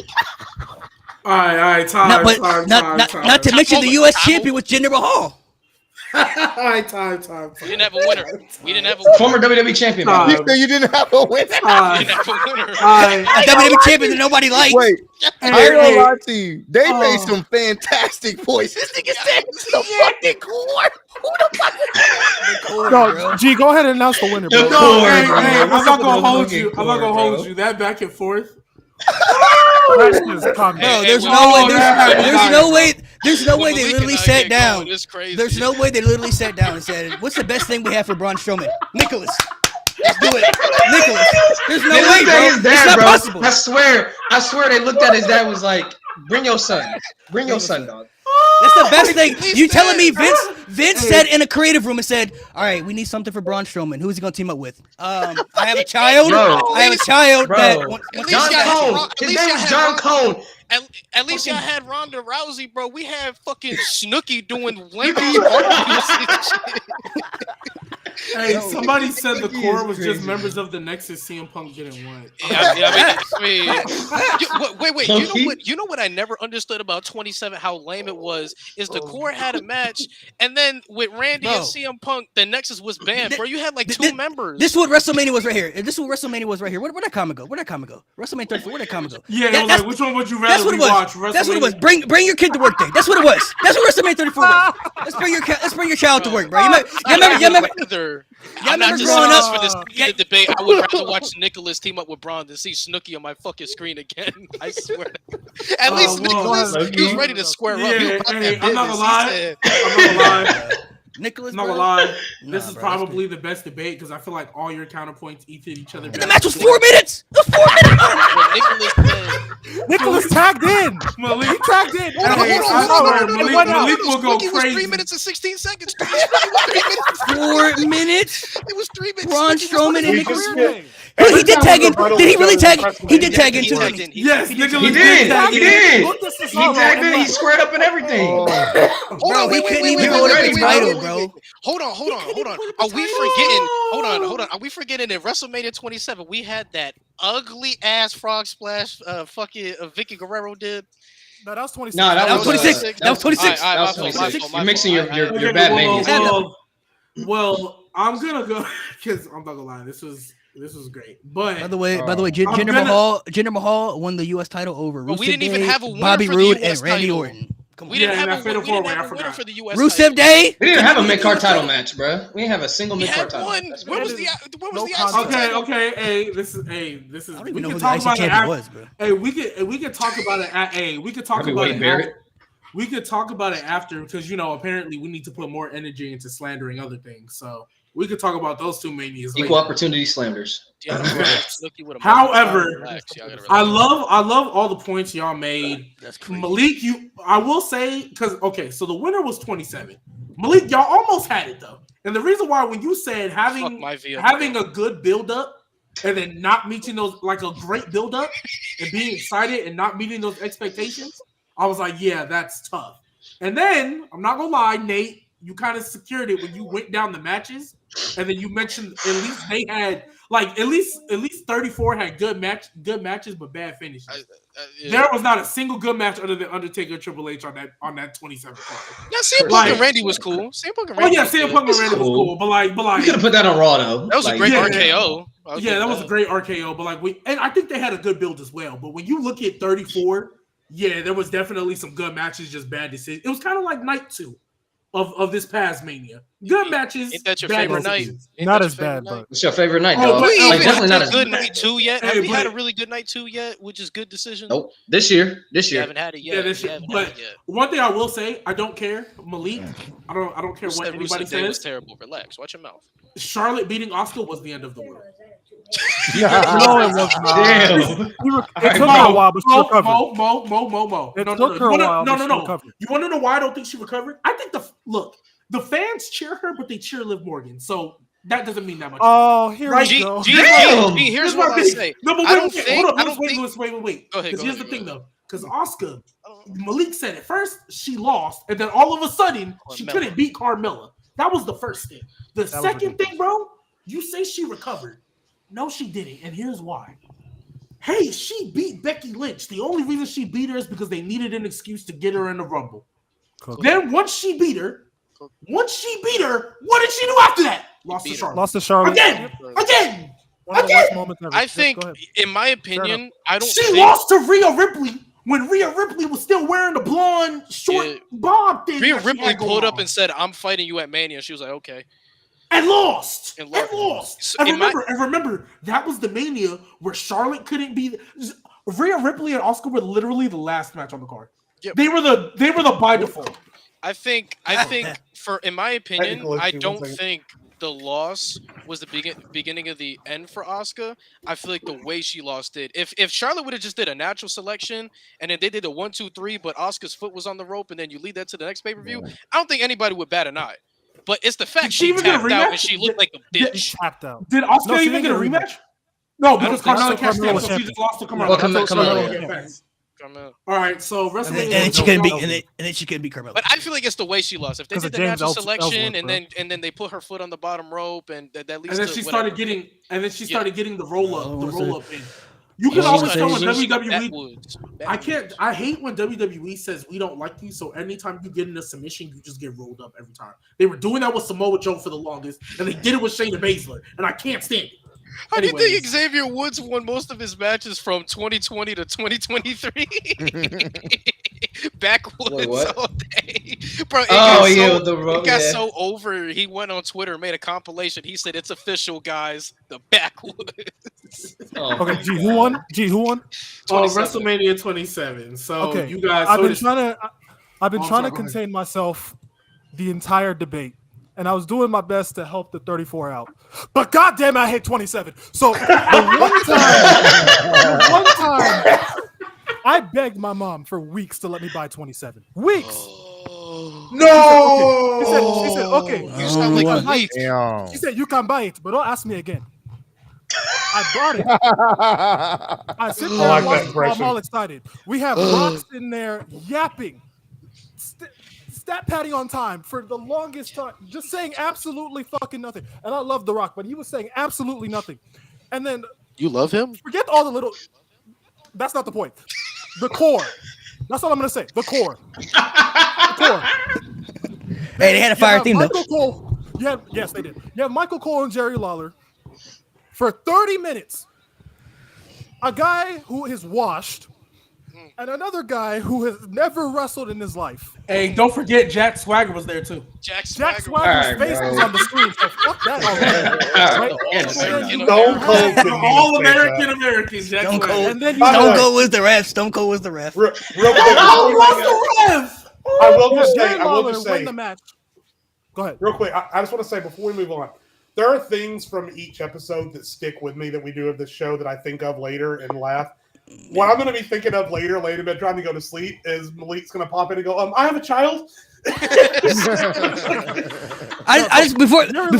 F: All right, time.
C: Not to mention the U.S. champion with Jinder Mahal.
F: Time.
A: We didn't have a winner.
D: Former WWE champion.
G: You didn't have a winner.
A: We didn't have a winner.
C: A WWE champion that nobody liked.
G: Wait, I ain't gonna lie to you. They made some fantastic voices. This nigga said the fucking Core. Who the fuck is the Core?
E: No, G, go ahead and announce the winner, bro.
F: I'm not gonna hold you. That back and forth.
C: There's no way they literally sat down. There's no way they literally sat down and said, "What's the best thing we have for Braun Strowman?" Nicholas. Let's do it, Nicholas. There's no way, bro. It's not possible.
D: I swear they looked at his dad was like, "Bring your son, dog."
C: That's the best thing. You telling me Vince said in a creative room and said, "All right, we need something for Braun Strowman. Who's he gonna team up with? I have a child. I have a child that
D: John Cone. His name is John Cone.
A: At least y'all had Ronda Rousey, bro. We had fucking Snooki doing Wendy's barbecues.
F: Hey, somebody said the Core was just members of the Nexus. CM Punk didn't want.
A: Wait. You know what I never understood about 27? How lame it was is the Core had a match, and then with Randy and CM Punk, the Nexus was banned. Bro, you had like 2 members.
C: This is what WrestleMania was right here. Where'd that comment go? WrestleMania 34. Where'd that comment go?
F: Yeah, like, which one would you rather watch?
C: That's what it was. Bring your kid to work day. That's what it was. That's what WrestleMania 34 was. Let's bring your child to work, bro. You remember?
A: I'm not just saying this for this debate. I would rather watch Nicholas team up with Braun than see Snooki on my fucking screen again. I swear. At least Nicholas, he was ready to square up.
F: I'm not gonna lie.
C: Nicholas.
F: I'm not
C: bro?
F: gonna lie.
C: Nah,
F: This is
C: bro,
F: probably the best debate because I feel like all your counterpoints eat each other.
C: And the match was 4 minutes. It was 4 minutes.
A: When Nicholas said,
E: Nicholas tagged in.
F: Malik,
E: He tagged in.
A: hold on,
F: Hey,
A: hold
F: I
A: on, hold on,
F: swear,
A: no, no, no,
F: Malik-
A: no, no,
F: Malik
A: no,
F: will go
A: Spooky was 3
F: crazy.
A: minutes and 16 seconds. It was 3 minutes.
C: 4 minutes.
A: It was 3 minutes.
C: Braun
A: Spooky was
C: Strowman and
B: We
C: Nicholas.
B: just
E: Career day.
C: Well, he did tag in.
B: Rebuttal
C: Did he really
B: was
C: tag?
B: WrestleMania.
C: He did tag
A: He
C: into
A: tagged
C: it.
A: in.
F: Yes, Nicholas
D: He did.
F: tag
D: He
F: in.
D: did.
E: Look, this is
D: He tagged in. He squared up and everything.
A: Hold
C: Bro,
A: on,
C: he
A: wait,
C: couldn't
A: wait,
C: even
A: wait,
D: hold
A: wait,
D: up
A: wait,
D: the
A: wait,
D: title,
A: wait, wait,
C: bro.
A: wait. Hold on.
C: couldn't even hold up
A: Are
C: the
A: we
C: title.
A: forgetting? Hold on. Are we forgetting in WrestleMania 27 we had that ugly ass frog splash? Fucking Vicky Guerrero did.
E: No, that was 26.
D: No, that was
C: 26. That was 26.
A: All right,
D: That was
A: my fault,
D: 26.
A: my
D: You're
A: fault.
D: mixing your
F: Okay,
D: bad
F: well,
D: manias.
F: well, I'm gonna go because I'm not gonna lie. This was great. But
C: By the way,
D: I'm
C: Jinder
F: gonna-
C: Mahal won the U.S. title over
A: But we
C: Rusev
A: didn't even
C: Day,
A: have a winner
C: Bobby
A: for the
C: Roode,
A: US
C: and Randy
A: title.
C: Orton. Come on.
A: We didn't
F: Yeah,
A: have
F: that
A: a
F: fatal
A: we didn't
F: four-way,
A: have
F: I
A: a winner
F: forgot.
A: for the US
C: Rusev
A: title.
C: Day.
D: We didn't have a
C: Couldn't
D: mid card
C: even
D: title
C: do
D: match, bro. We didn't have a single
A: We
D: mid card
A: had
D: title.
A: one.
D: That's
A: Where
D: right.
A: was the
E: No
A: IC
E: contest.
A: title?
F: okay. This is
C: I don't
F: we
C: even know
F: can
C: who the
F: talk
C: IC
F: about it.
C: champion was, bro.
F: Hey, we could talk about it at we could talk
D: Probably
F: about
D: Wade
F: it.
D: Barrett.
F: We could talk about it after because apparently we need to put more energy into slandering other things. So we could talk about those two manias
D: Equal
F: later.
D: opportunity slanders.
A: Y'all gotta relax. Look, you with a
F: However,
A: relax. Y'all gotta
F: I
A: relax.
F: love all the points y'all made.
C: That's crazy.
F: Malik, I will say because so the winner was 27. Malik, y'all almost had it though, and the reason why when you said
A: Fuck
F: having
A: my vehicle.
F: a good build up and then not meeting those like a great build up and being excited and not meeting those expectations, I was like, yeah, that's tough. And then I'm not gonna lie, Nate, you kind of secured it when you went down the matches, and then you mentioned at least they had like at least 34 had good matches but bad finishes.
A: Yeah.
F: There was not a single good match other than Undertaker and Triple H on that 27 card.
A: Yeah, CM Punk
F: Like-
A: and Randy was cool. CM Punk and
F: Oh
A: Randy
F: yeah,
A: was
F: CM
A: good.
F: Punk and
D: It's
F: Randy was
D: cool.
F: cool, but like
D: We could have put that on Raw though.
A: That was a
D: Like,
A: great
F: yeah.
A: RKO.
F: yeah, that was a great RKO. But like and I think they had a good build as well. But when you look at 34, yeah, there was definitely some good matches, just bad decisions. It was kind of like night 2 of this past Mania. Good matches.
A: Ain't that your
F: bad
A: favorite night?
F: decisions.
A: Ain't
E: Not
A: that
E: as
A: your favorite
E: bad,
A: night?
E: but
D: What's your favorite night,
F: Oh,
D: dog?
F: but-
A: We
F: Like,
A: even
D: definitely
A: had
D: not
A: a
D: as
A: good night 2 yet. Have
F: Hey,
A: we had a
F: but-
A: really good night 2 yet, which is good decision?
D: Nope. This year.
A: We haven't had it yet.
F: Yeah, this
A: We
F: shit.
A: haven't
F: But
A: had it yet.
F: one thing I will say, I don't care, Malik. I don't care
A: Who
F: what
A: said
F: anybody
A: Rusev Day was
F: says.
A: terrible? Relax. Watch your mouth.
F: Charlotte beating Oscar was the end of the world.
E: no, it was not.
D: Damn.
E: It took her a while, but she recovered.
F: Mo.
E: It
F: No.
E: took her a while, but she
F: No.
E: recovered.
F: You want to know why I don't think she recovered? I think the fans cheer her, but they cheer Liv Morgan, so that doesn't mean that much.
E: Oh, here
F: Right,
E: we go.
D: Damn.
A: Here's
F: Here's
A: what
F: my
A: I
F: thing.
A: say.
F: No, but
A: I don't
F: wait,
A: think.
F: hold
A: I
F: up.
A: don't think.
F: Wait.
A: Go ahead,
F: Because
A: go
F: here's
A: ahead,
F: the thing,
A: go
F: though. Because Oscar, Malik said it first, she lost, and then all of a sudden, she
A: Carmella.
F: couldn't beat Carmella. That was the first thing. The
E: was
F: second thing, bro, you say she recovered. No, she didn't, and here's why. Hey, she beat Becky Lynch. The only reason she beat her is because they needed an excuse to get her in the Rumble.
E: Cool.
F: Then once she beat her, what did she do after that? Lost to
A: beat her.
F: Charlotte.
E: Lost to Charlotte.
F: Again.
E: One of the worst moments ever.
A: I
E: Yep,
A: think,
E: go ahead.
A: in my opinion, I don't
F: She
A: think
F: lost to Rhea Ripley when Rhea Ripley was still wearing the blonde short
A: Yeah.
F: bob thing.
A: Rhea
F: that she
A: Ripley
F: had going
A: pulled up
F: on.
A: and said, "I'm fighting you at Mania." She was like, "Okay."
F: and lost.
A: And
F: And
A: lost.
F: lost.
A: So
F: And
A: in my-
F: remember, that was the Mania where Charlotte couldn't be. Rhea Ripley and Oscar were literally the last match on the card.
A: Yep.
F: They were the by default.
A: I think, in my opinion,
B: Technical
A: I
B: issue, one
A: don't
B: second.
A: think the loss was the beginning of the end for Asuka. I feel like the way she lost it. If Charlotte would have just did a natural selection and then they did a 1, 2, 3, but Asuka's foot was on the rope, and then you lead that to the next pay-per-view, I don't think anybody would bat an eye. But it's the fact
F: Did she
A: she
F: even get a
A: tapped out
F: rematch?
A: and she looked like a bitch.
E: Tapped out.
F: Did Oscar
E: No, she
F: even
E: didn't
F: get a
E: get a
F: rematch? No,
A: I don't
F: because
A: think so.
F: Carmella cashed
E: Carmella
F: in,
E: was
F: so she
E: champion.
F: just lost to Carmella.
D: Well,
F: That's what
D: Carmella,
F: Carmella
D: yeah.
F: gets.
A: Come on.
F: All right, so
C: And
F: WrestleMania.
C: then she couldn't beat, and then she couldn't beat Carmella.
A: But I feel like it's the way she lost. If they
E: 'Cause
A: did
E: of
A: the
E: James
A: natural selection
E: Ellsworth,
A: and then they put her foot on the bottom rope and that leads
F: and then
A: to
F: she
A: whatever.
F: started getting the roll up,
C: I
F: the roll
C: wanna
F: up in. You
C: Yeah,
F: can
C: I
F: always
C: wanna
F: tell when
C: say-
F: WWE.
A: Backwoods.
F: I can't. I hate when WWE says we don't like you. So anytime you get in a submission, you just get rolled up every time. They were doing that with Samoa Joe for the longest, and they did it with Shayna Baszler, and I can't stand it.
A: How do you think
F: Anyways.
A: Xavier Woods won most of his matches from 2020 to 2023? Backwoods
D: Wait, what?
A: all day. Bro, it
D: Oh
A: got
D: yeah,
A: so,
D: with the
A: it got
D: yeah.
A: so over. He went on Twitter, made a compilation. He said, "It's official, guys. The Backwoods."
D: Oh,
E: Okay,
D: my
E: G,
D: God.
E: who won? G, who won?
A: 27.
F: WrestleMania 27. So
E: Okay,
F: you guys.
E: I've
F: so
E: been
F: did-
E: trying to
F: Oh,
E: contain myself the entire debate, and I was doing my best to help the 34 out. But goddamn, I hit 27. So the one time, I begged my mom for weeks to let me buy 27. Weeks.
F: No.
E: She said, okay.
A: You sound like
C: Oh,
A: Malik.
G: Damn.
E: She said, you can buy it, but don't ask me again. I bought it. I sit there
B: I like
E: and watch
B: that
E: it.
B: impression.
E: I'm all excited. We have Rocks in there yapping, stat padding on time for the longest time, just saying absolutely fucking nothing. And I love The Rock, but he was saying absolutely nothing. And then
A: You love him?
E: forget all the little. That's not the point. The core. That's all I'm gonna say. The core. The core.
C: Hey, they had a fire theme though.
E: Michael Cole. Yes, they did. You have Michael Cole and Jerry Lawler for 30 minutes. A guy who is washed and another guy who has never wrestled in his life.
F: Hey, don't forget Jack Swagger was there too.
A: Jack
E: Jack
A: Swagger.
E: Swagger's face was on the screen, so fuck that already.
A: All-American
B: Stone Cold
A: American.
B: couldn't
F: All
B: even say
F: American
B: that.
F: Americans. Jack
C: Stone
F: Swagger.
C: Cold.
E: And then you
B: By the
C: Stone
B: way-
C: Cold was the ref. Stone Cold was the ref.
B: Real quick,
F: Oh, what's the ref?
B: I will just
E: Jerry
B: say, I will
E: Lawler
B: just
E: win
B: say,
E: the match. Go ahead.
B: real quick, I just want to say before we move on, there are things from each episode that stick with me that we do of this show that I think of later and laugh. What I'm going to be thinking of later, laying in bed trying to go to sleep, is Malik's going to pop in and go, I have a child.
C: I just before
E: Jerry
C: we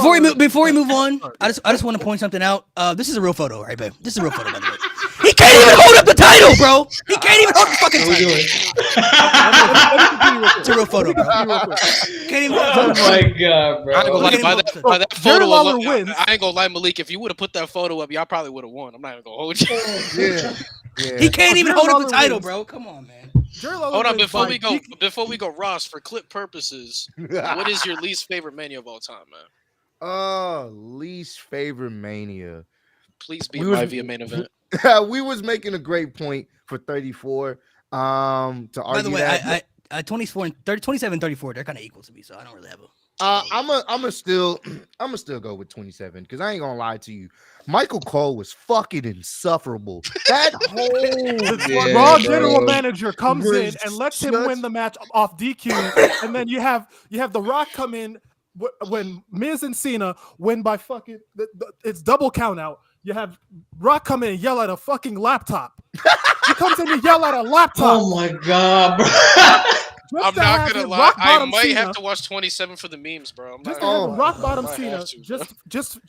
C: move on, I just want to point something out. This is a real photo, right, babe? This is a real photo, by the way. He can't even hold up the title, bro. He can't even hold the fucking title. It's a real photo, bro. Can't even hold
D: Oh
C: the
D: my god,
A: I ain't gonna
D: bro.
A: lie,
C: Look
A: by
C: at
A: that,
C: him.
A: by that
E: Jerry
A: photo
E: Lawler
A: alone,
E: wins.
A: I ain't gonna lie, Malik. If you would have put that photo up, y'all probably would have won. I'm not even gonna hold you.
G: Yeah. Yeah.
C: He can't even
E: Jerry
C: hold up the
E: Lawler
C: title,
E: wins.
C: bro. Come on, man.
E: Jerry Lawler
A: Hold on,
E: wins by
A: before we go, Ross. For clip purposes, what is your least favorite Mania of all time, man?
G: Least favorite Mania.
A: Please be
G: We
A: my
G: was-
A: via main event.
G: We was making a great point for 34. To argue
C: By the way,
G: that.
C: I 24 and 30, 27, 34, they're kind of equal to me, so I don't really have a.
G: I'm still go with 27 because I ain't gonna lie to you. Michael Cole was fucking insufferable. That whole
E: Raw
D: Yeah,
E: general
D: bro.
E: manager comes in
G: Was
E: and lets him
G: just-
E: win the match off DQ, and then you have The Rock come in when Miz and Cena win by fucking it's double count out. You have Rock come in and yell at a fucking laptop. He comes in and yell at a laptop.
D: Oh my god, bro.
E: Just
A: I'm
E: to
A: not
E: have
A: gonna
E: him
A: lie.
E: rock
A: I
E: bottom
A: might
E: Cena,
A: have to watch 27 for the memes, bro. I'm
E: just
A: not
E: to have him rock
A: I
E: bottom
A: might
E: Cena,
A: have to, bro.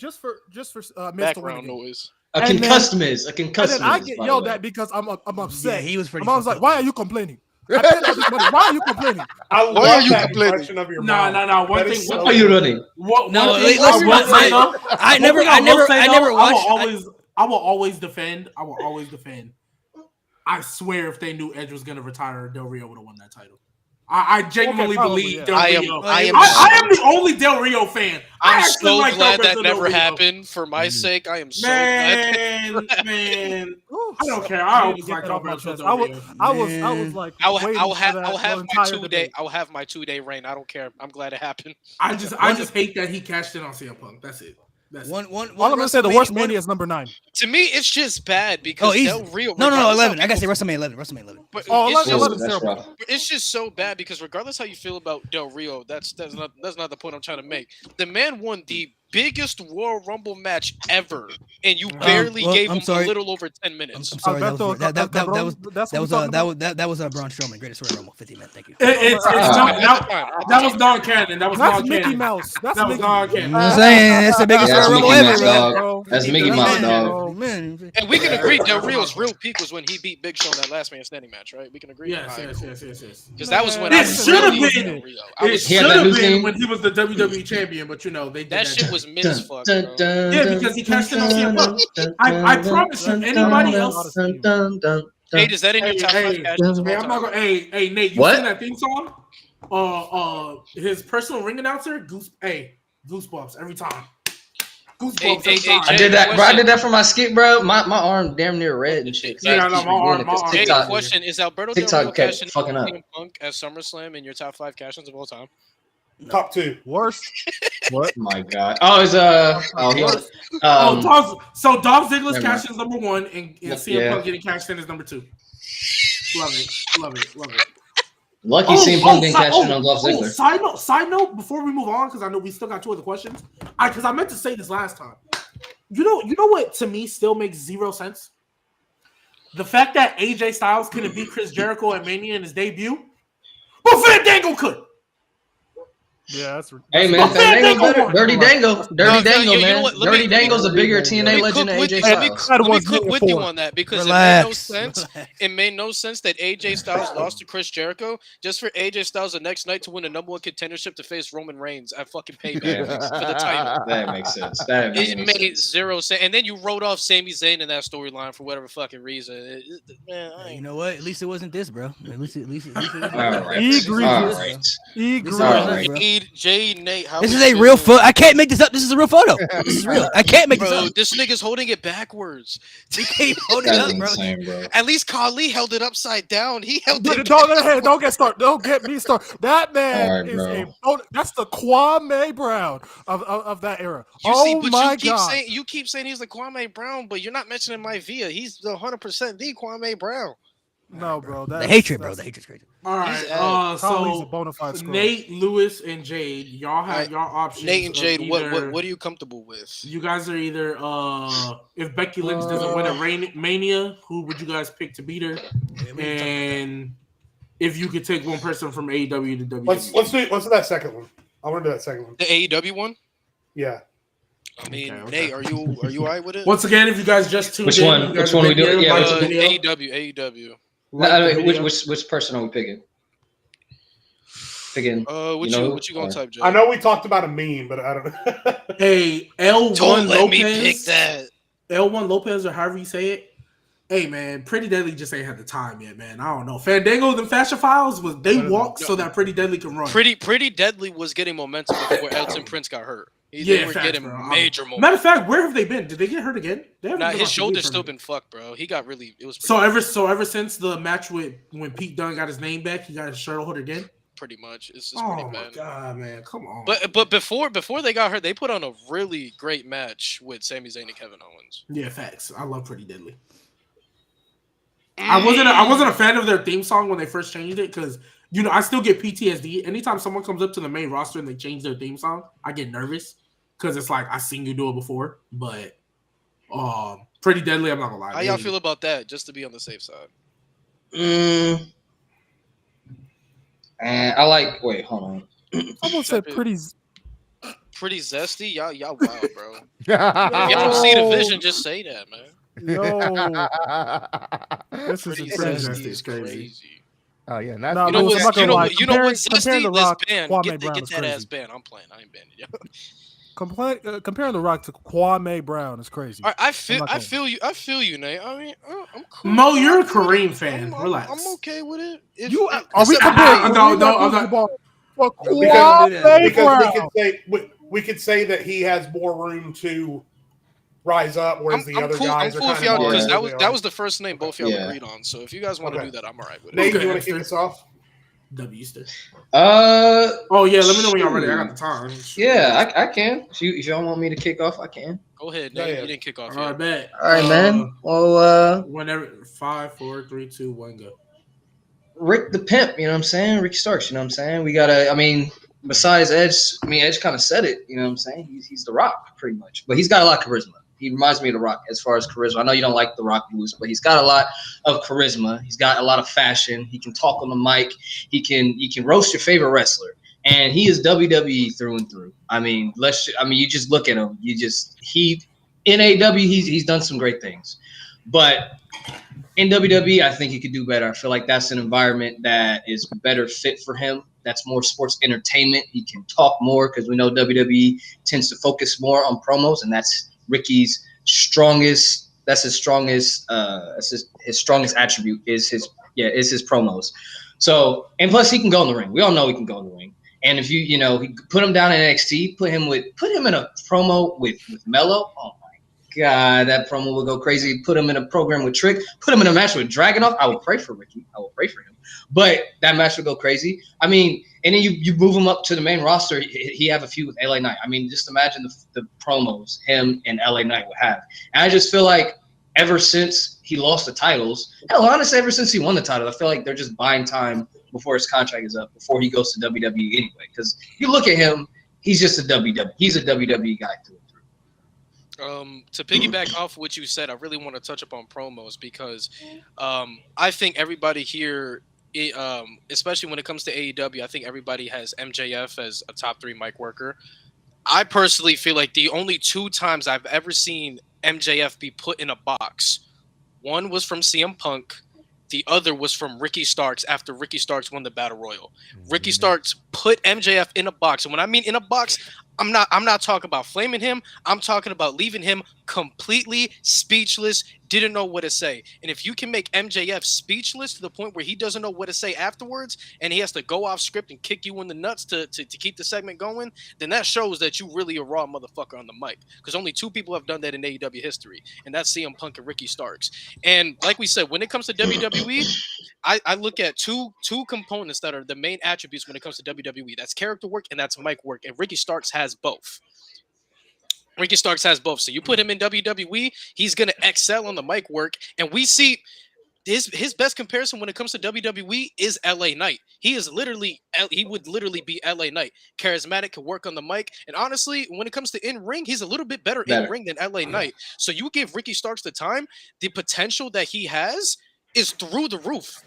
E: just for Miz to win
A: Background
E: again.
A: noise.
D: A
E: And then-
D: concussed Miz. A
E: And
D: concussed
E: then I
D: Miz,
E: get
D: by the
E: yelled
D: way.
E: at because I'm upset.
C: Yeah, he was pretty.
E: My mom's
C: fucked
E: like,
C: up,
E: "Why
C: man.
E: are you complaining? I paid all this money. Why are you complaining?"
B: I
A: Why
B: love
A: are you
B: that
A: complaining?
B: impression of your
F: No,
B: mom.
F: One
B: That
F: thing.
B: is
D: What
B: so
D: are you
B: good.
D: running?
C: No,
F: One thing
C: listen,
F: I will say, though,
C: I
F: one
C: never
F: thing will say, though,
C: watched.
F: I will always defend. I will always defend. I swear, if they knew Edge was going to retire, Del Rio would have won that title. I genuinely
E: probably,
F: believe
E: yeah.
F: Del
A: I am.
F: Rio.
A: I am.
F: I am the only Del Rio fan. I
A: I'm
F: actually
A: so
F: like
A: glad
F: Del
A: that
F: Rio.
A: never happened. For my sake, I am so glad.
F: Man,
E: Ooh,
F: I don't care.
E: I
F: I
E: need
F: always
E: to get
F: like
E: that off my
F: Del
E: chest.
F: Rio.
E: I was like,
A: I'll
E: waiting
A: have
E: for that
A: I'll have
E: the
A: my
E: entire
A: 2 day
E: debate.
A: I'll have my 2 day reign. I don't care. I'm glad it happened.
F: I just hate that he cashed in on CM Punk. That's it. That's it.
E: All I'm gonna say, the worst Mania is number 9.
A: To me, it's just bad because
C: easy.
A: Del Rio.
C: No,
A: regardless how
C: 11. I gotta
A: people-
C: say WrestleMania 11. WrestleMania 11.
A: But
E: Oh,
A: it's,
E: 11
A: just,
E: is
D: That's
E: terrible.
D: rough.
A: it's just so bad because regardless how you feel about Del Rio, that's not the point I'm trying to make. The man won the biggest Royal Rumble match ever, and you barely
C: well,
A: gave
C: I'm
A: him
C: sorry.
A: a little over 10
C: I'm
A: minutes.
C: sorry. That
E: Alberto,
C: was that was
E: that's
C: that
E: what
C: was
E: we're talking
C: that was Braun Strowman, greatest Royal Rumble, 50 minutes. Thank you.
F: It's not, that was non-canon. That was
E: That's Mickey
F: non-canon.
E: Mouse. That's
F: That was
E: Mickey.
F: non-canon.
C: I'm saying it's the biggest
D: Yeah, that's
C: Royal Rumble
D: Mickey
C: ever,
D: Mouse,
C: man.
D: dog. That's Mickey Mouse, dog.
C: Oh man.
A: And we can agree Del Rio's real peak was when he beat Big Show in that last man standing match, right? We can agree.
F: Yes.
A: Because that was when
F: It
A: I
F: should have
A: really
F: been-
A: Del Rio. I
F: It
A: was,
D: He had
F: should
D: that
F: have
D: new
F: been
D: thing.
F: when he was the WWE champion, but you know they did
A: that shit was mid as fuck,
D: Dun,
A: bro.
D: dun,
F: Yeah,
D: dun,
F: because he
D: dun,
F: cashed in on CM Punk.
D: dun,
F: I
D: dun,
F: promise you,
D: dun,
F: anybody
D: dun,
F: else-
D: dun, dun, dun,
A: Hey,
D: dun.
A: is that in your top 5 catches of
F: Hey,
A: all
F: I'm not
A: time?
F: gonna. Hey, Nate, you
D: What?
F: seen that theme song? His personal ring announcer, Goosebumps every time. Goosebumps every
A: Hey,
F: time.
D: I did that, bro. I did that for my skit, bro. My arm damn near red and shit.
F: Yeah, I know, my arm-
A: Hey,
D: TikTok,
A: question: is Alberto Del
D: TikTok
A: Rio
D: kept
A: cashing
D: fucking up.
A: CM Punk as SummerSlam in your top 5 cash-ins of all time?
B: Top 2.
E: Worst.
D: What? My God. Oh, it's
F: So Dolph Ziggler's
D: never
F: cash in is number 1, and CM
D: Yeah.
F: Punk getting cashed in is number 2. Love it.
D: Lucky CM Punk didn't cash in on Dolph Ziggler.
F: Side note, before we move on, because I know we still got 2 other questions. Because I meant to say this last time. You know what to me still makes zero sense? The fact that AJ Styles couldn't beat Chris Jericho at Mania in his debut, but Fandango could.
E: Yeah, that's
D: Hey man, Fandango better. Dirty Dango,
A: you know
D: man.
A: what?
D: Dirty Dango's a bigger TNA legend than AJ Styles.
A: Let me cook with you on that because it made no sense.
C: Relax.
A: It made no sense that AJ Styles lost to Chris Jericho just for AJ Styles the next night to win the #1 contendership to face Roman Reigns at fucking Payback for the title.
D: That makes sense. That makes
A: It
D: any
A: made
D: sense.
A: zero sense. And then you wrote off Sami Zayn in that storyline for whatever fucking reason. Man, I
C: You
A: ain't
C: know what? At least it wasn't this, bro. At least it wasn't
D: All
C: this.
D: right.
E: He agrees
D: All
E: with
D: right.
E: He agrees.
D: All right.
A: Jade, Nate, how
C: This
A: we
C: is a
A: feel?
C: real photo. I can't make this up. This is a real photo. This is real. I can't make this
A: Bro,
C: up.
A: this nigga's holding it backwards.
C: He can't hold it
D: That's
C: up, bro.
D: insane, bro.
A: At least Khali held it upside down. He held it.
E: Don't get started. Don't get me started. That man
D: All right,
E: is
D: bro.
E: that's the Kwame Brown of that era.
A: You see,
E: Oh
A: but
E: my
A: you
E: god!
A: keep saying he's the Kwame Brown, but you're not mentioning my Via. He's the 100% the Kwame Brown.
E: No, bro.
C: The hatred, bro. The hatred's crazy.
F: All right.
A: He's
E: Kali's a
F: So
E: bona fide scrub.
F: Nate, Lewis, and Jade, y'all have
A: Alright,
F: y'all options.
A: Nate and
F: of
A: Jade,
F: either-
A: what are you comfortable with?
F: You guys are either if Becky Lynch doesn't win a Mania, who would you guys pick to beat her? And if you could take one person from AEW to WWE,
B: Let's do that second one. I want to do that second one.
A: The AEW one?
B: Yeah.
A: I mean,
F: Okay.
A: Nate, are you all right with it?
F: Once again, if you guys just tuned
D: Which
F: in,
D: one?
F: you guys
D: Which one
F: have
D: we
F: been
D: doing?
F: here,
D: Yeah,
F: like
D: which
F: the video,
A: AEW.
F: like
D: No,
F: the video.
D: which person are we picking? Picking.
A: What you gonna type, Jay?
B: I know we talked about a meme, but I don't know.
F: Hey, L1
A: Don't let
F: Lopez.
A: me pick that.
F: L1 Lopez or however you say it. Hey man, Pretty Deadly just ain't had the time yet, man. I don't know. Fandango and Fashion Files was they walked so that Pretty Deadly can run.
A: Pretty Deadly was getting momentum before Elton Prince got hurt. They
F: Yeah,
A: were
F: facts,
A: getting
F: bro.
A: major momentum.
F: Matter of fact, where have they been? Did they get hurt again? They haven't
A: Nah,
F: been
A: his
F: off the
A: shoulder's
F: league for
A: still
F: a minute.
A: been fucked, bro. He got really. It was
F: Ever since the match with when Pete Dunne got his name back, he got his shirt hurt again.
A: pretty much. It's just
F: Oh
A: pretty
F: my
A: bad.
F: god, man, come on.
A: But before they got hurt, they put on a really great match with Sami Zayn and Kevin Owens.
F: Yeah, facts. I love Pretty Deadly. I wasn't a fan of their theme song when they first changed it because I still get PTSD. Anytime someone comes up to the main roster and they change their theme song, I get nervous because it's like I seen you do it before. But Pretty Deadly, I'm not gonna lie.
A: How y'all feel about that? Just to be on the safe side.
D: And I like. Wait, hold on.
E: Almost said pretty.
A: Pretty zesty, y'all wild, bro. If you don't see the vision, just say that, man.
E: Yo, this is
A: Pretty
E: insane.
A: zesty is crazy.
G: Oh yeah,
E: Nah,
A: You know
E: Lewis, I'm not
A: what?
E: gonna lie.
A: You know what?
E: Comparing
A: Zesty,
E: The
A: this
E: Rock,
A: band.
E: Kwame
A: Get
E: Brown
A: that
E: is
A: ass
E: crazy.
A: band. I'm playing. I ain't banning you.
E: Comparing The Rock to Kwame Brown is crazy.
A: I feel you, Nate. I mean, I'm cool.
F: Mo, you're a Kareem fan.
A: I'm
F: Relax.
A: okay with it.
E: Are we comparing?
F: No, I'm not.
E: For
B: Because
E: Kwame
B: we could say that he has more room to rise up, whereas the other guys
A: I'm
B: are
A: cool if
B: kind
A: y'all
B: of
A: because
B: where they
A: that
B: are.
A: was the first name both y'all
D: Yeah.
A: agreed on. So if you guys want to do that, I'm all right with it.
B: Nate,
F: Okay,
B: you want to kick us off?
F: W still.
D: Oh
F: yeah, let me know when y'all ready. I got the time.
D: Yeah, I can. If y'all want me to kick off, I can.
A: Go ahead, Nate.
B: Yeah.
A: You didn't kick off
F: All right,
A: yet.
F: bet.
D: All right, man. Well,
F: Whenever 5, 4, 3, 2, 1, go.
D: Rick the Pimp, you know what I'm saying? Ricky Starks, you know what I'm saying? We gotta. I mean, besides Edge, Edge kind of said it. You know what I'm saying? He's The Rock, pretty much. But he's got a lot of charisma. He reminds me of The Rock as far as charisma. I know you don't like The Rock, Lewis, but he's got a lot of charisma. He's got a lot of fashion. He can talk on the mic. He can roast your favorite wrestler, and he is WWE through and through. You just look at him. In AEW, he's done some great things, but in WWE, I think he could do better. I feel like that's an environment that is better fit for him. That's more sports entertainment. He can talk more because we know WWE tends to focus more on promos, and that's Ricky's strongest. That's his strongest. His strongest attribute is his promos. So, and plus he can go in the ring. We all know he can go in the ring. And if he put him down in NXT, put him in a promo with Mello. Oh my God, that promo will go crazy. Put him in a program with Trick. Put him in a match with Dragunov. I will pray for Ricky. I will pray for him. But that match would go crazy. And then you move him up to the main roster. He have a feud with LA Knight. Just imagine the promos him and LA Knight would have. And I just feel like ever since he lost the titles, hell, honestly, ever since he won the title, I feel like they're just buying time before his contract is up, before he goes to WWE anyway. Because you look at him, he's just a WWE. He's a WWE guy through and through.
A: To piggyback off what you said, I really want to touch upon promos because I think everybody here, especially when it comes to AEW, I think everybody has MJF as a top 3 mic worker. I personally feel like the only 2 times I've ever seen MJF be put in a box, one was from CM Punk, the other was from Ricky Starks after Ricky Starks won the Battle Royal. Ricky Starks put MJF in a box, and when I mean in a box, I'm not talking about flaming him. I'm talking about leaving him completely speechless, didn't know what to say. And if you can make MJF speechless to the point where he doesn't know what to say afterwards, and he has to go off script and kick you in the nuts to keep the segment going, then that shows that you really a raw motherfucker on the mic. Because only 2 people have done that in AEW history, and that's CM Punk and Ricky Starks. And like we said, when it comes to WWE, I look at two components that are the main attributes when it comes to WWE. That's character work and that's mic work. And Ricky Starks has both. Ricky Starks has both. So you put him in WWE, he's going to excel on the mic work. And we see his best comparison when it comes to WWE is LA Knight. He would literally be LA Knight. Charismatic, can work on the mic. And honestly, when it comes to in-ring, he's a little bit better in-ring than LA Knight. So you give Ricky Starks the time, the potential that he has is through the roof.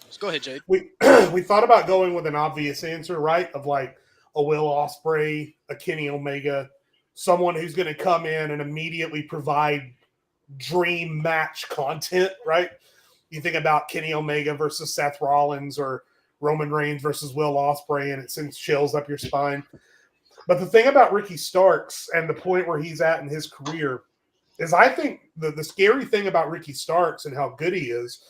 A: So go ahead, Jade.
B: We thought about going with an obvious answer, right? Of like a Will Ospreay, a Kenny Omega, someone who's going to come in and immediately provide dream match content, right? You think about Kenny Omega versus Seth Rollins or Roman Reigns versus Will Ospreay, and it sends chills up your spine. But the thing about Ricky Starks and the point where he's at in his career is I think the scary thing about Ricky Starks and how good he is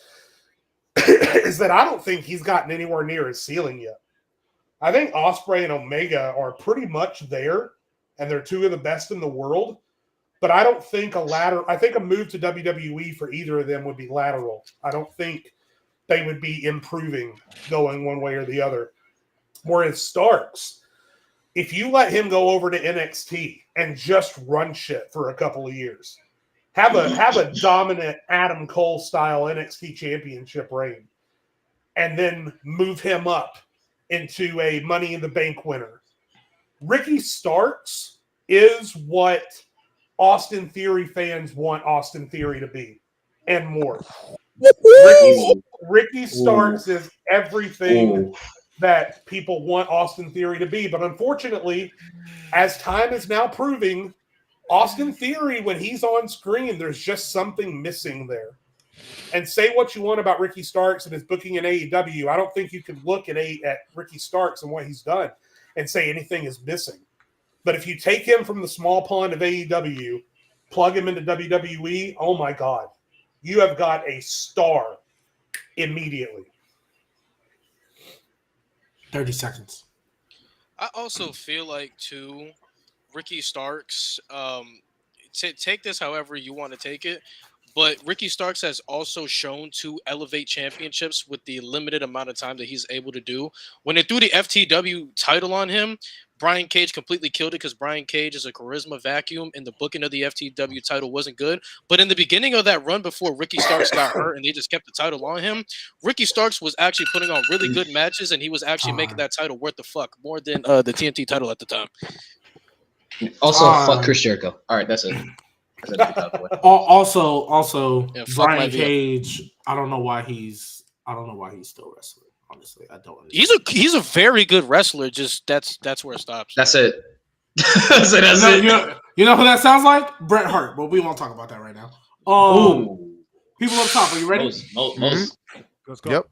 B: that I don't think he's gotten anywhere near his ceiling yet. I think Ospreay and Omega are pretty much there, and they're 2 of the best in the world. But I don't think I think a move to WWE for either of them would be lateral. I don't think they would be improving going one way or the other. Whereas Starks, if you let him go over to NXT and just run shit for a couple of years, have a dominant Adam Cole style NXT championship reign, and then move him up into a Money in the Bank winner. Ricky Starks is what Austin Theory fans want Austin Theory to be, and more. Ricky Starks is everything that people want Austin Theory to be. But unfortunately, as time is now proving, Austin Theory, when he's on screen, there's just something missing there. And say what you want about Ricky Starks and his booking in AEW, I don't think you can look at Ricky Starks and what he's done and say anything is missing. But if you take him from the small pond of AEW, plug him into WWE, oh my God, you have got a star immediately.
F: 30 seconds.
A: I also feel like, too, Ricky Starks, take this however you want to take it, but Ricky Starks has also shown to elevate championships with the limited amount of time that he's able to do. When they threw the FTW title on him, Brian Cage completely killed it because Brian Cage is a charisma vacuum, and the booking of the FTW title wasn't good. But in the beginning of that run before Ricky Starks got hurt and they just kept the title on him, Ricky Starks was actually putting on really good matches, and he was actually making that title worth the fuck more than the TNT title at the time.
D: Also, fuck Chris Jericho. All right, that's it.
F: Also,
A: Yeah, fuck
F: Brian
A: my view.
F: Cage. I don't know why he's still wrestling. Honestly, I don't understand.
A: He's a very good wrestler. Just that's where it stops.
D: That's it. That's it.
F: You know who that sounds like? Bret Hart. But we won't talk about that right now. People up top, are you ready?
D: Most.
E: Let's go.
G: Yep.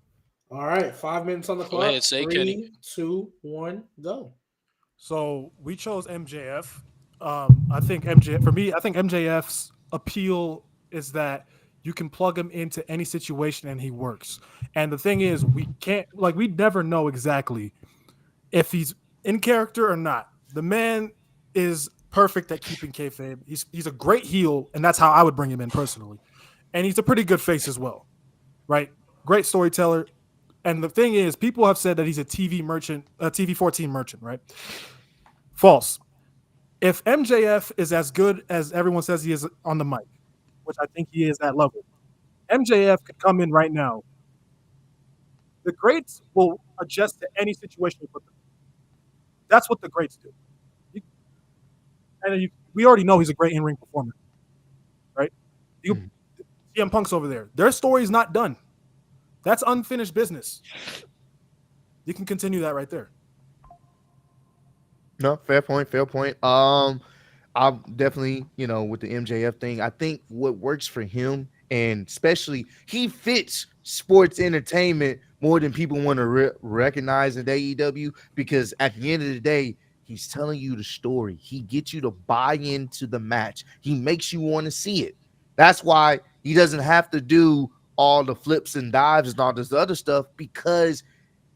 F: All right, 5 minutes on the clock.
A: ahead, say,
F: 3,
A: Kenny.
F: 2, 1, go.
E: So we chose MJF. I think MJF's appeal is that you can plug him into any situation and he works. And the thing is, we never know exactly if he's in character or not. The man is perfect at keeping kayfabe. He's a great heel, and that's how I would bring him in personally. And he's a pretty good face as well, right? Great storyteller. And the thing is, people have said that he's a TV merchant, a TV 14 merchant, right? False. If MJF is as good as everyone says he is on the mic, which I think he is at level, MJF could come in right now The greats will adjust to any situation you put them in. That's what the greats do. We already know he's a great in-ring performer, right? CM Punk's over there. Their story's not done. That's unfinished business. You can continue that right there.
G: No, fair point. Fair point. I'm definitely, with the MJF thing, I think what works for him, and especially he fits sports entertainment more than people want to recognize in AEW, because at the end of the day, he's telling you the story. He gets you to buy into the match. He makes you want to see it. That's why he doesn't have to do all the flips and dives and all this other stuff, because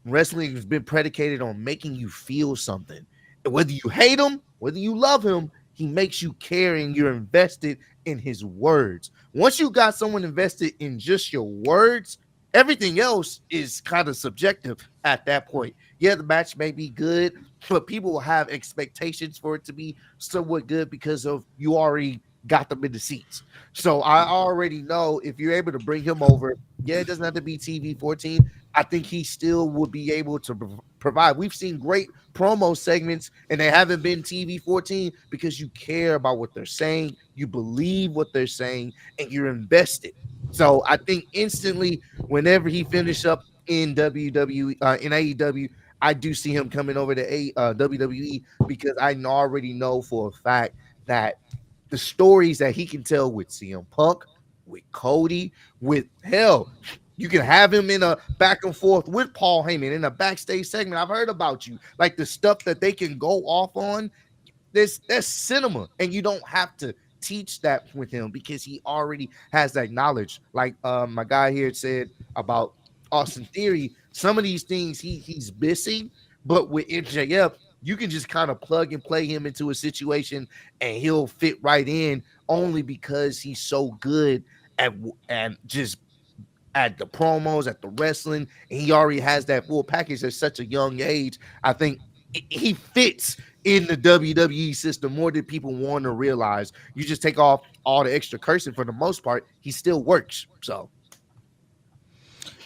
G: wrestling has been predicated on making you feel something. Whether you hate him, whether you love him, he makes you care and you're invested in his words. Once you got someone invested in just your words, everything else is kind of subjective at that point. Yeah, the match may be good, but people will have expectations for it to be somewhat good because of you already got them in the seats. So I already know if you're able to bring him over, yeah, it doesn't have to be TV 14. I think he still would be able to provide. We've seen great promo segments and they haven't been TV 14 because you care about what they're saying, you believe what they're saying, and you're invested. So I think instantly, whenever he finish up in WWE, in AEW, I do see him coming over to WWE, because I already know for a fact that the stories that he can tell with CM Punk, with Cody, with hell, you can have him in a back and forth with Paul Heyman in a backstage segment. I've heard about you, like the stuff that they can go off on. That's cinema, and you don't have to teach that with him because he already has that knowledge. Like my guy here said about Austin Theory, some of these things he's missing, but with MJF, you can just kind of plug and play him into a situation and he'll fit right in, only because he's so good at just at the promos, at the wrestling, and he already has that full package at such a young age. I think he fits in the WWE system more than people want to realize. You just take off all the extra cursing, for the most part, he still works. So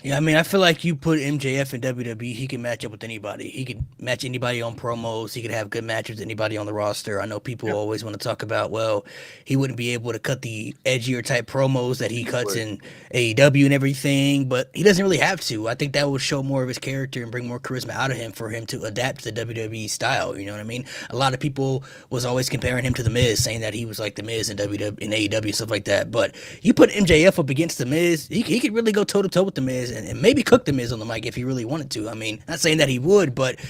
C: yeah, I mean, I feel like you put MJF in WWE, he can match up with anybody. He can match anybody on promos. He could have good matches with anybody on the roster. I know people always want to talk about, well, he wouldn't be able to cut the edgier type promos that he cuts in AEW and everything, but he doesn't really have to. I think that would show more of his character and bring more charisma out of him for him to adapt to the WWE style. You know what I mean? A lot of people was always comparing him to The Miz, saying that he was like The Miz in AEW and stuff like that. But you put MJF up against The Miz, he could really go toe-to-toe with The Miz and maybe cook The Miz on the mic if he really wanted to. I mean, not saying that he would, but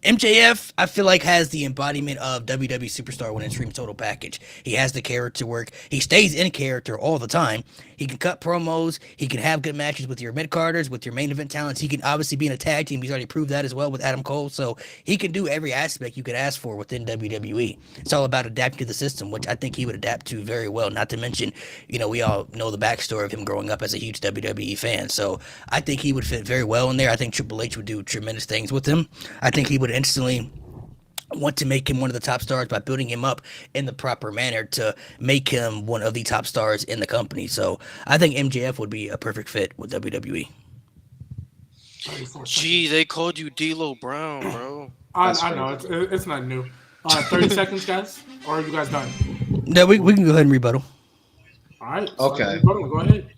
C: MJF, I feel like, has the embodiment of WWE superstar when it's Dream Total package. He has the character work. He stays in character all the time. He can cut promos. He can have good matches with your mid-carders, with your main event talents. He can obviously be in a tag team. He's already proved that as well with Adam Cole. So he can do every aspect you could ask for within WWE. It's all about adapting to the system, which I think he would adapt to very well. Not to mention, we all know the backstory of him growing up as a huge WWE fan. So I think he would fit very well in there. I think Triple H would do tremendous things with him. I think he would instantly want to make him one of the top stars by building him up in the proper manner to make him one of the top stars in the company. So I think MJF would be a perfect fit with WWE.
A: Gee, they called you D'Lo Brown, bro.
F: I know it's not new. 30 seconds, guys, or are you guys done?
C: No, we can go ahead and rebuttal.
F: All right.
D: Okay.
F: Go ahead.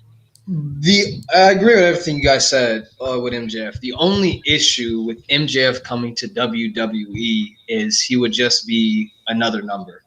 D: I agree with everything you guys said with MJF. The only issue with MJF coming to WWE is he would just be another number.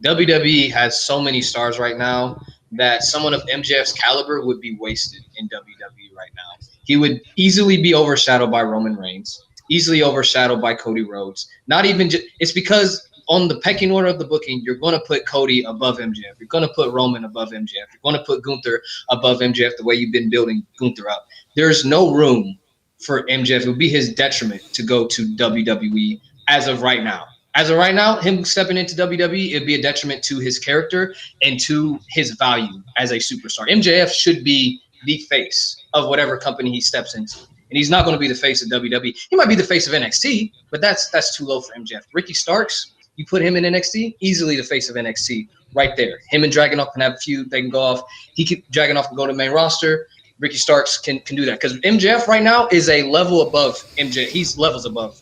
D: WWE has so many stars right now that someone of MJF's caliber would be wasted in WWE right now. He would easily be overshadowed by Roman Reigns, easily overshadowed by Cody Rhodes. Not even just, it's because on the pecking order of the booking, you're going to put Cody above MJF. You're going to put Roman above MJF. You're going to put Gunther above MJF the way you've been building Gunther up. There's no room for MJF. It would be his detriment to go to WWE as of right now. As of right now, him stepping into WWE, it'd be a detriment to his character and to his value as a superstar. MJF should be the face of whatever company he steps into. And he's not going to be the face of WWE. He might be the face of NXT, but that's too low for MJF. Ricky Starks, you put him in NXT, easily the face of NXT right there. Him and Dragunov can have a feud. They can go off. Dragunov can go to the main roster. Ricky Starks can do that because MJF right now is a level above MJ. He's levels above.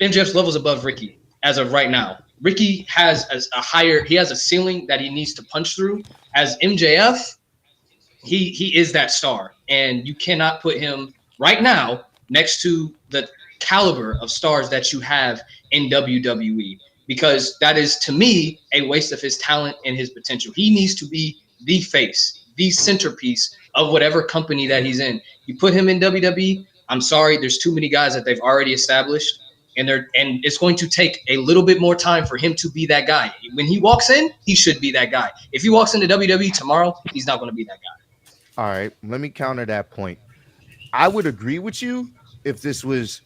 D: MJF's levels above Ricky as of right now. Ricky has he has a ceiling that he needs to punch through. As MJF, he is that star, and you cannot put him right now next to the caliber of stars that you have in WWE because that is to me a waste of his talent and his potential. He needs to be the face, the centerpiece of whatever company that he's in. You put him in WWE, I'm sorry, there's too many guys that they've already established, and it's going to take a little bit more time for him to be that guy. When he walks in, he should be that guy. If he walks into WWE tomorrow, he's not going to be that guy.
G: All right, let me counter that point. I would agree with you if this was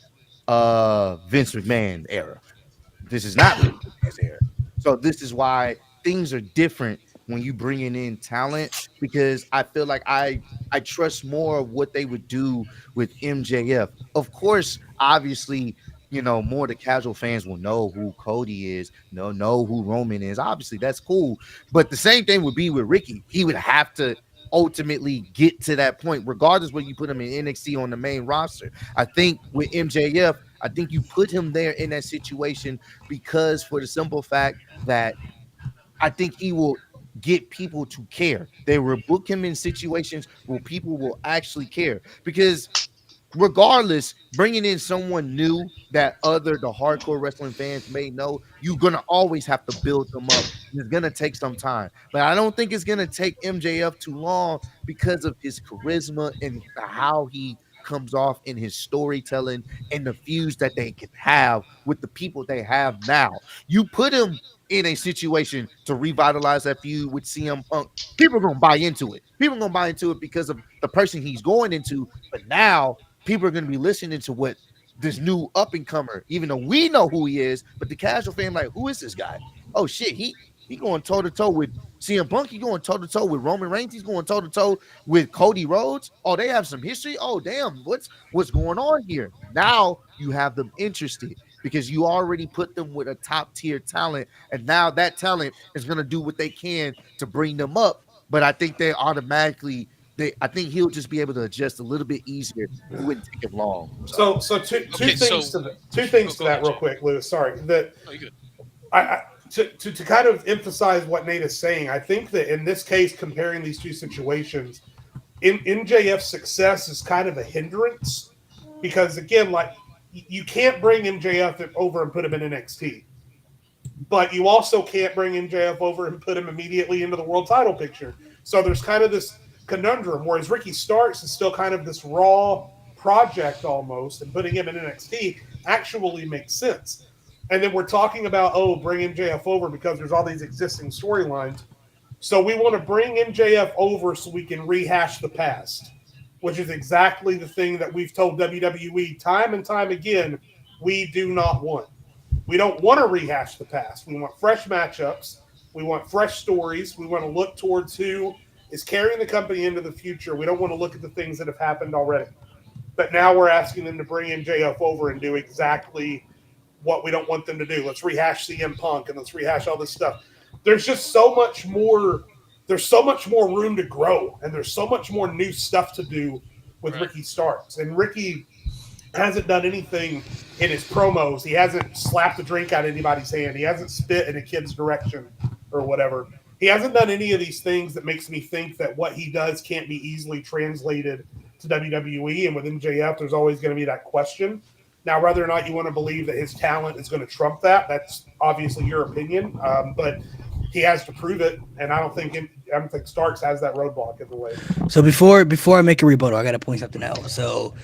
G: Vince McMahon era. This is not Vince McMahon's era. So this is why things are different when you bringing in talent, because I feel like I trust more of what they would do with MJF. Of course, obviously, you know, more the casual fans will know who Cody is, know who Roman is. Obviously, that's cool. But the same thing would be with Ricky. He would have to ultimately get to that point, regardless whether you put him in NXT on the main roster. I think with MJF, I think you put him there in that situation because for the simple fact that I think he will get people to care. They will book him in situations where people will actually care because regardless, bringing in someone new that the hardcore wrestling fans may know, you're gonna always have to build them up. It's gonna take some time, but I don't think it's gonna take MJF too long because of his charisma and how he comes off in his storytelling and the feuds that they can have with the people they have now. You put him in a situation to revitalize that feud with CM Punk, people are gonna buy into it. People are gonna buy into it because of the person he's going into, but now people are going to be listening to what this new up and comer, even though we know who he is, but the casual fan like, who is this guy? Oh shit, he going toe to toe with CM Punk. He going toe to toe with Roman Reigns. He's going toe to toe with Cody Rhodes. Oh, they have some history. Oh damn, what's going on here? Now you have them interested because you already put them with a top tier talent, and now that talent is going to do what they can to bring them up. But I think they automatically. I think he'll just be able to adjust a little bit easier. It wouldn't take him long.
B: So two things to that real quick, Lewis. Sorry, that to kind of emphasize what Nate is saying. I think that in this case, comparing these two situations, MJF's success is kind of a hindrance because again, like you can't bring MJF over and put him in NXT, but you also can't bring MJF over and put him immediately into the world title picture. So there's kind of this conundrum, whereas Ricky Starks is still kind of this raw project almost, and putting him in NXT actually makes sense. And then we're talking about, bring MJF over because there's all these existing storylines. So we want to bring MJF over so we can rehash the past, which is exactly the thing that we've told WWE time and time again we do not want. We don't want to rehash the past. We want fresh matchups. We want fresh stories. We want to look towards who is carrying the company into the future. We don't want to look at the things that have happened already. But now we're asking them to bring MJF over and do exactly what we don't want them to do. Let's rehash CM Punk and let's rehash all this stuff. There's just so much more. There's so much more room to grow, and there's so much more new stuff to do with Ricky Starks. And Ricky hasn't done anything in his promos. He hasn't slapped a drink out of anybody's hand. He hasn't spit in a kid's direction or whatever. He hasn't done any of these things that makes me think that what he does can't be easily translated to WWE. And with MJF, there's always going to be that question. Now, whether or not you want to believe that his talent is going to trump that, that's obviously your opinion. But he has to prove it, and I don't think Starks has that roadblock in the way.
C: So before I make a rebuttal, I got to point something out. So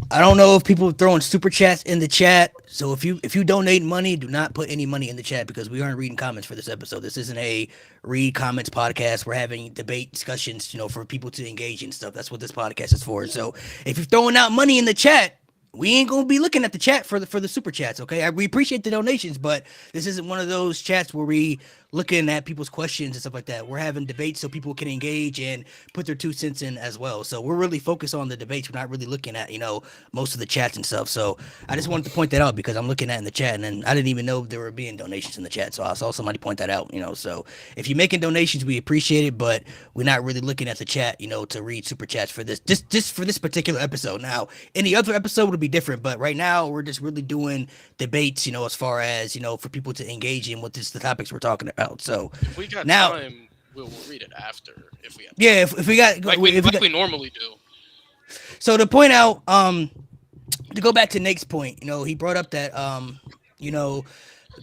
C: I don't know if people are throwing super chats in the chat. So if you donate money, do not put any money in the chat because we aren't reading comments for this episode. This isn't a read comments podcast. We're having debate discussions, for people to engage in stuff. That's what this podcast is for. So if you're throwing out money in the chat, we ain't gonna be looking at the chat for the super chats, okay? We appreciate the donations, but this isn't one of those chats where we looking at people's questions and stuff like that. We're having debates so people can engage and put their 2 cents in as well. So we're really focused on the debates. We're not really looking at, most of the chats and stuff. So I just wanted to point that out because I'm looking at in the chat and then I didn't even know there were being donations in the chat. So I saw somebody point that out, So if you're making donations, we appreciate it, but we're not really looking at the chat, to read super chats for this, just for this particular episode. Now, any other episode would be different, but right now we're just really doing debates, as far as, for people to engage in what the topics we're talking about. So
A: If we got
C: now,
A: time, we'll read it after if we have time.
C: yeah, if we got,
A: Like we normally do.
C: so to point out, to go back to Nate's point, he brought up that, you know,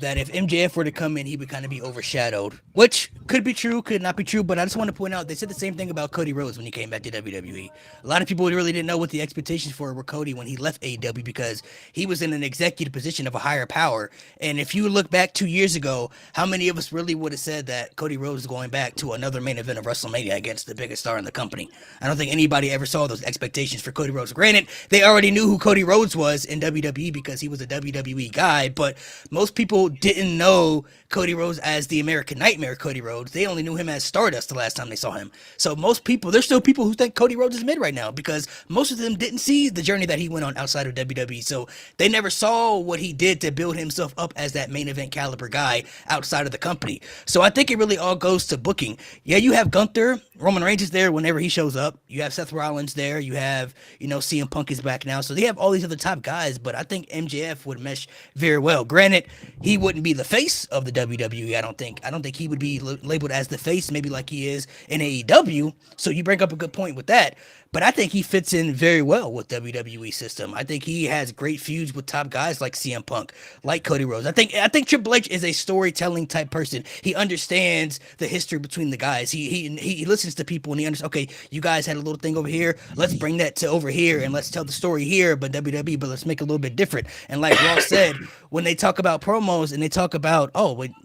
C: that if MJF were to come in, he would kind of be overshadowed, which could be true, could not be true. But I just want to point out they said the same thing about Cody Rhodes when he came back to WWE. A lot of people really didn't know what the expectations for were Cody when he left AEW because he was in an executive position of a higher power. And if you look back 2 years ago, how many of us really would have said that Cody Rhodes is going back to another main event of WrestleMania against the biggest star in the company? I don't think anybody ever saw those expectations for Cody Rhodes. Granted, they already knew who Cody Rhodes was in WWE because he was a WWE guy, but most people didn't know Cody Rhodes as the American Nightmare Cody Rhodes. They only knew him as Stardust the last time they saw him. So most people, there's still people who think Cody Rhodes is mid right now because most of them didn't see the journey that he went on outside of WWE. So they never saw what he did to build himself up as that main event caliber guy outside of the company. So I think it really all goes to booking. Yeah, you have Gunther, Roman Reigns is there whenever he shows up. You have Seth Rollins there. You have, CM Punk is back now. So they have all these other top guys, but I think MJF would mesh very well. Granted, he wouldn't be the face of the WWE. I don't think he would be labeled as the face, maybe like he is in AEW. So you bring up a good point with that. But I think he fits in very well with WWE system. I think he has great feuds with top guys like CM Punk, like Cody Rhodes. I think Triple H is a storytelling type person. He understands the history between the guys. He listens to people and he understands. Okay, you guys had a little thing over here. Let's bring that to over here and let's tell the story here. But WWE, but let's make it a little bit different. And like Ross said, when they talk about promos and they talk about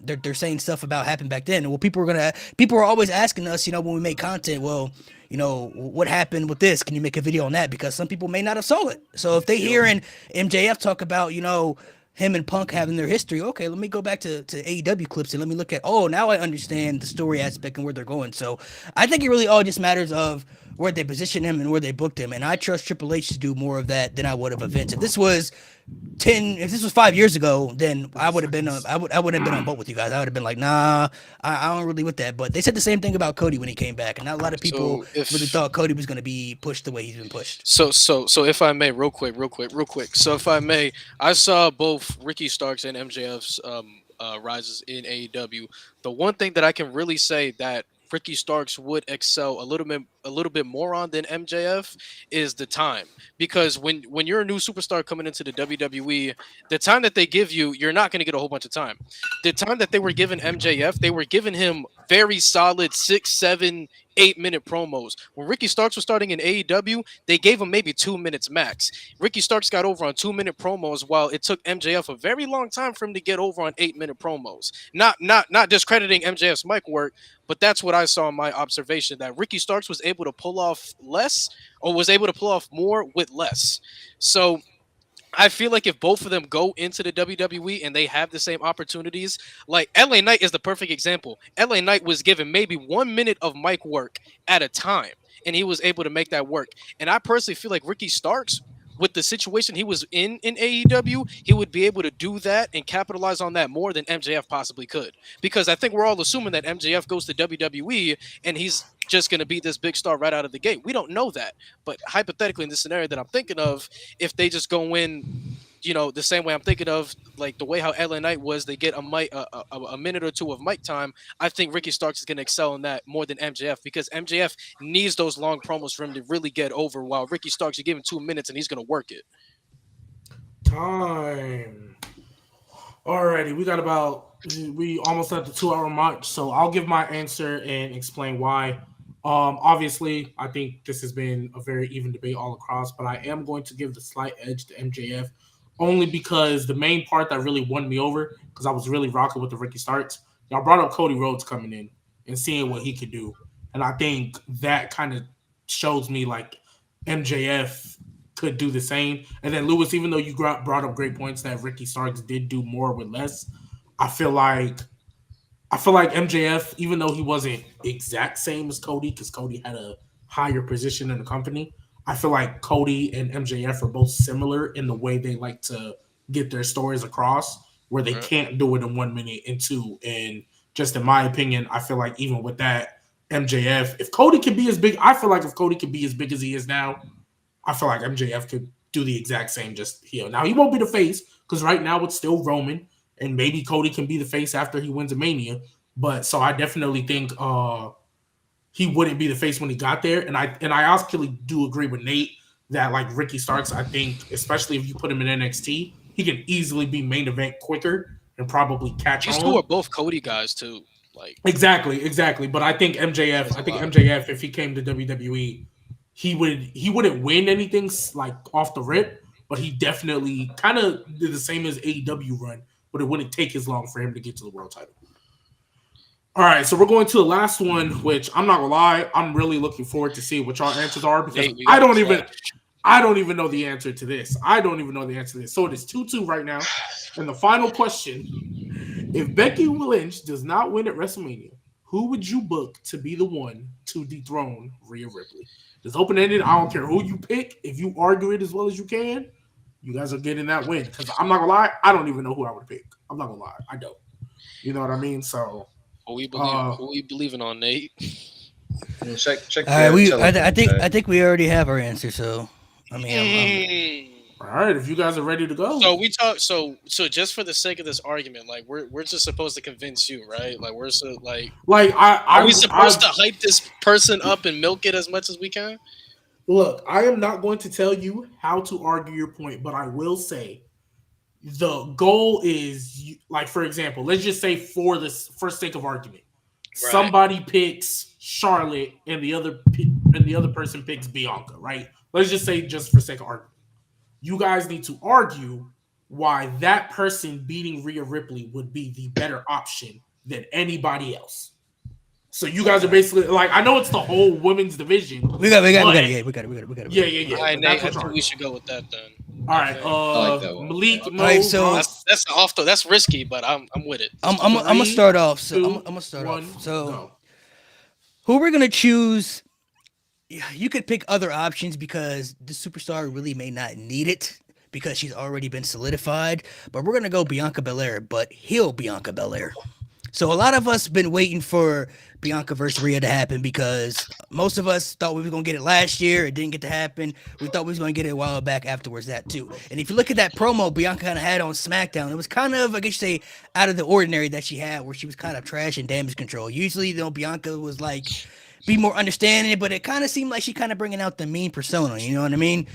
C: they're saying stuff about happened back then. Well, people are always asking us, when we make content. Well, what happened with this? Can you make a video on that? Because some people may not have saw it. So if they hearing MJF talk about, him and Punk having their history, okay, let me go back to AEW clips and let me look at, now I understand the story aspect and where they're going. So I think it really all just matters of where they position him and where they booked him. And I trust Triple H to do more of that than I would of Vince. If this was 5 years ago, then I would have been I wouldn't have been on boat with you guys. I would have been like, nah, I don't really with that. But they said the same thing about Cody when he came back, and not a lot of people really thought Cody was going to be pushed the way he's been pushed.
A: So if I may, real quick. So if I may, I saw both Ricky Starks and MJF's rises in AEW. The one thing that I can really say that Ricky Starks would excel a little bit more on than MJF is the time, because when you're a new superstar coming into the WWE, the time that they give you, you're not going to get a whole bunch of time. The time that they were giving MJF, they were giving him very solid 6, 7, 8-minute promos. When Ricky Starks was starting in AEW, they gave him maybe 2 minutes max. Ricky Starks got over on 2-minute promos, while it took MJF a very long time for him to get over on 8-minute promos. Not discrediting MJF's mic work, but that's what I saw in my observation, that Ricky Starks was able to pull off less, or was able to pull off more with less. So I feel like if both of them go into the WWE and they have the same opportunities, like LA Knight is the perfect example. LA Knight was given maybe 1 minute of mic work at a time, and he was able to make that work. And I personally feel like Ricky Starks, with the situation he was in AEW, he would be able to do that and capitalize on that more than MJF possibly could. Because I think we're all assuming that MJF goes to WWE and he's just going to be this big star right out of the gate. We don't know that. But hypothetically, in this scenario that I'm thinking of, if they just go in, the same way I'm thinking of, like the way how LA Knight was, they get a minute or two of mic time. I think Ricky Starks is going to excel in that more than MJF, because MJF needs those long promos for him to really get over, while Ricky Starks, you give him 2 minutes and he's going to work it.
F: Time. Alrighty, we almost at the 2-hour mark, so I'll give my answer and explain why. Obviously, I think this has been a very even debate all across, but I am going to give the slight edge to MJF, only because the main part that really won me over, because I was really rocking with the Ricky Starks, y'all brought up Cody Rhodes coming in and seeing what he could do. And I think that kind of shows me like MJF could do the same. And then Lewis, even though you brought up great points that Ricky Starks did do more with less, I feel like I feel like MJF, even though he wasn't exact same as Cody, because Cody had a higher position in the company, I feel like Cody and MJF are both similar in the way they like to get their stories across, where they can't do it in 1 minute and two. And just in my opinion, I feel like even with that, MJF, if Cody can be as big, I feel like if Cody can be as big as he is now, I feel like MJF could do the exact same, just heel. Now he won't be the face because right now it's still Roman, and maybe Cody can be the face after he wins a Mania. But so I definitely think he wouldn't be the face when he got there. And I actually do agree with Nate that like Ricky Starks, I think, especially if you put him in NXT, he can easily be main event quicker and probably catch
A: These
F: on.
A: two are both Cody guys too. Like
F: exactly. But I think MJF, if he came to WWE, he wouldn't win anything like off the rip, but he definitely kind of did the same as AEW run, but it wouldn't take as long for him to get to the world title. All right, so we're going to the last one, which I'm not gonna lie, I'm really looking forward to see what y'all answers are because I don't even know the answer to this. So it is 2-2 right now. And the final question: if Becky Lynch does not win at WrestleMania, who would you book to be the one to dethrone Rhea Ripley? It's open-ended. I don't care who you pick. If you argue it as well as you can, you guys are getting that win. Because I'm not gonna lie, I don't even know who I would pick. I'm not gonna lie, I don't. You know what I mean? So
A: who we believing on, Nate?
D: Check.
C: All right, I think we already have our answer. So I mean,
F: all right, if you guys are ready to go.
A: So we talk. So just for the sake of this argument, like we're just supposed to convince you, right? Like we're so are we supposed to hype this person up and milk it as much as we can?
F: Look, I am not going to tell you how to argue your point, but I will say the goal is like, for example, let's just say for sake of argument, somebody picks Charlotte and the other person picks Bianca, right? Let's just say just for sake of argument. You guys need to argue why that person beating Rhea Ripley would be the better option than anybody else. So you guys are basically like, I know it's the whole women's division.
C: We got it.
F: Yeah.
C: All right,
A: Nate, I think we should go with that then.
F: All right,
D: I like that one.
F: Malik.
C: All right, so
A: that's risky, but I'm with it.
C: I'm gonna start off. So I'm gonna start off. So who we're gonna choose? You could pick other options because the superstar really may not need it because she's already been solidified. But we're gonna go Bianca Belair, but heel Bianca Belair. So a lot of us been waiting for Bianca versus Rhea to happen because most of us thought we were going to get it last year. It didn't get to happen. We thought we was going to get it a while back afterwards, that too. And if you look at that promo Bianca kind of had on SmackDown, it was kind of, I guess you say, out of the ordinary that she had where she was kind of trash and damage control. Usually, you know, Bianca was like, be more understanding, but it kind of seemed like she kind of bringing out the mean persona, you know what I mean?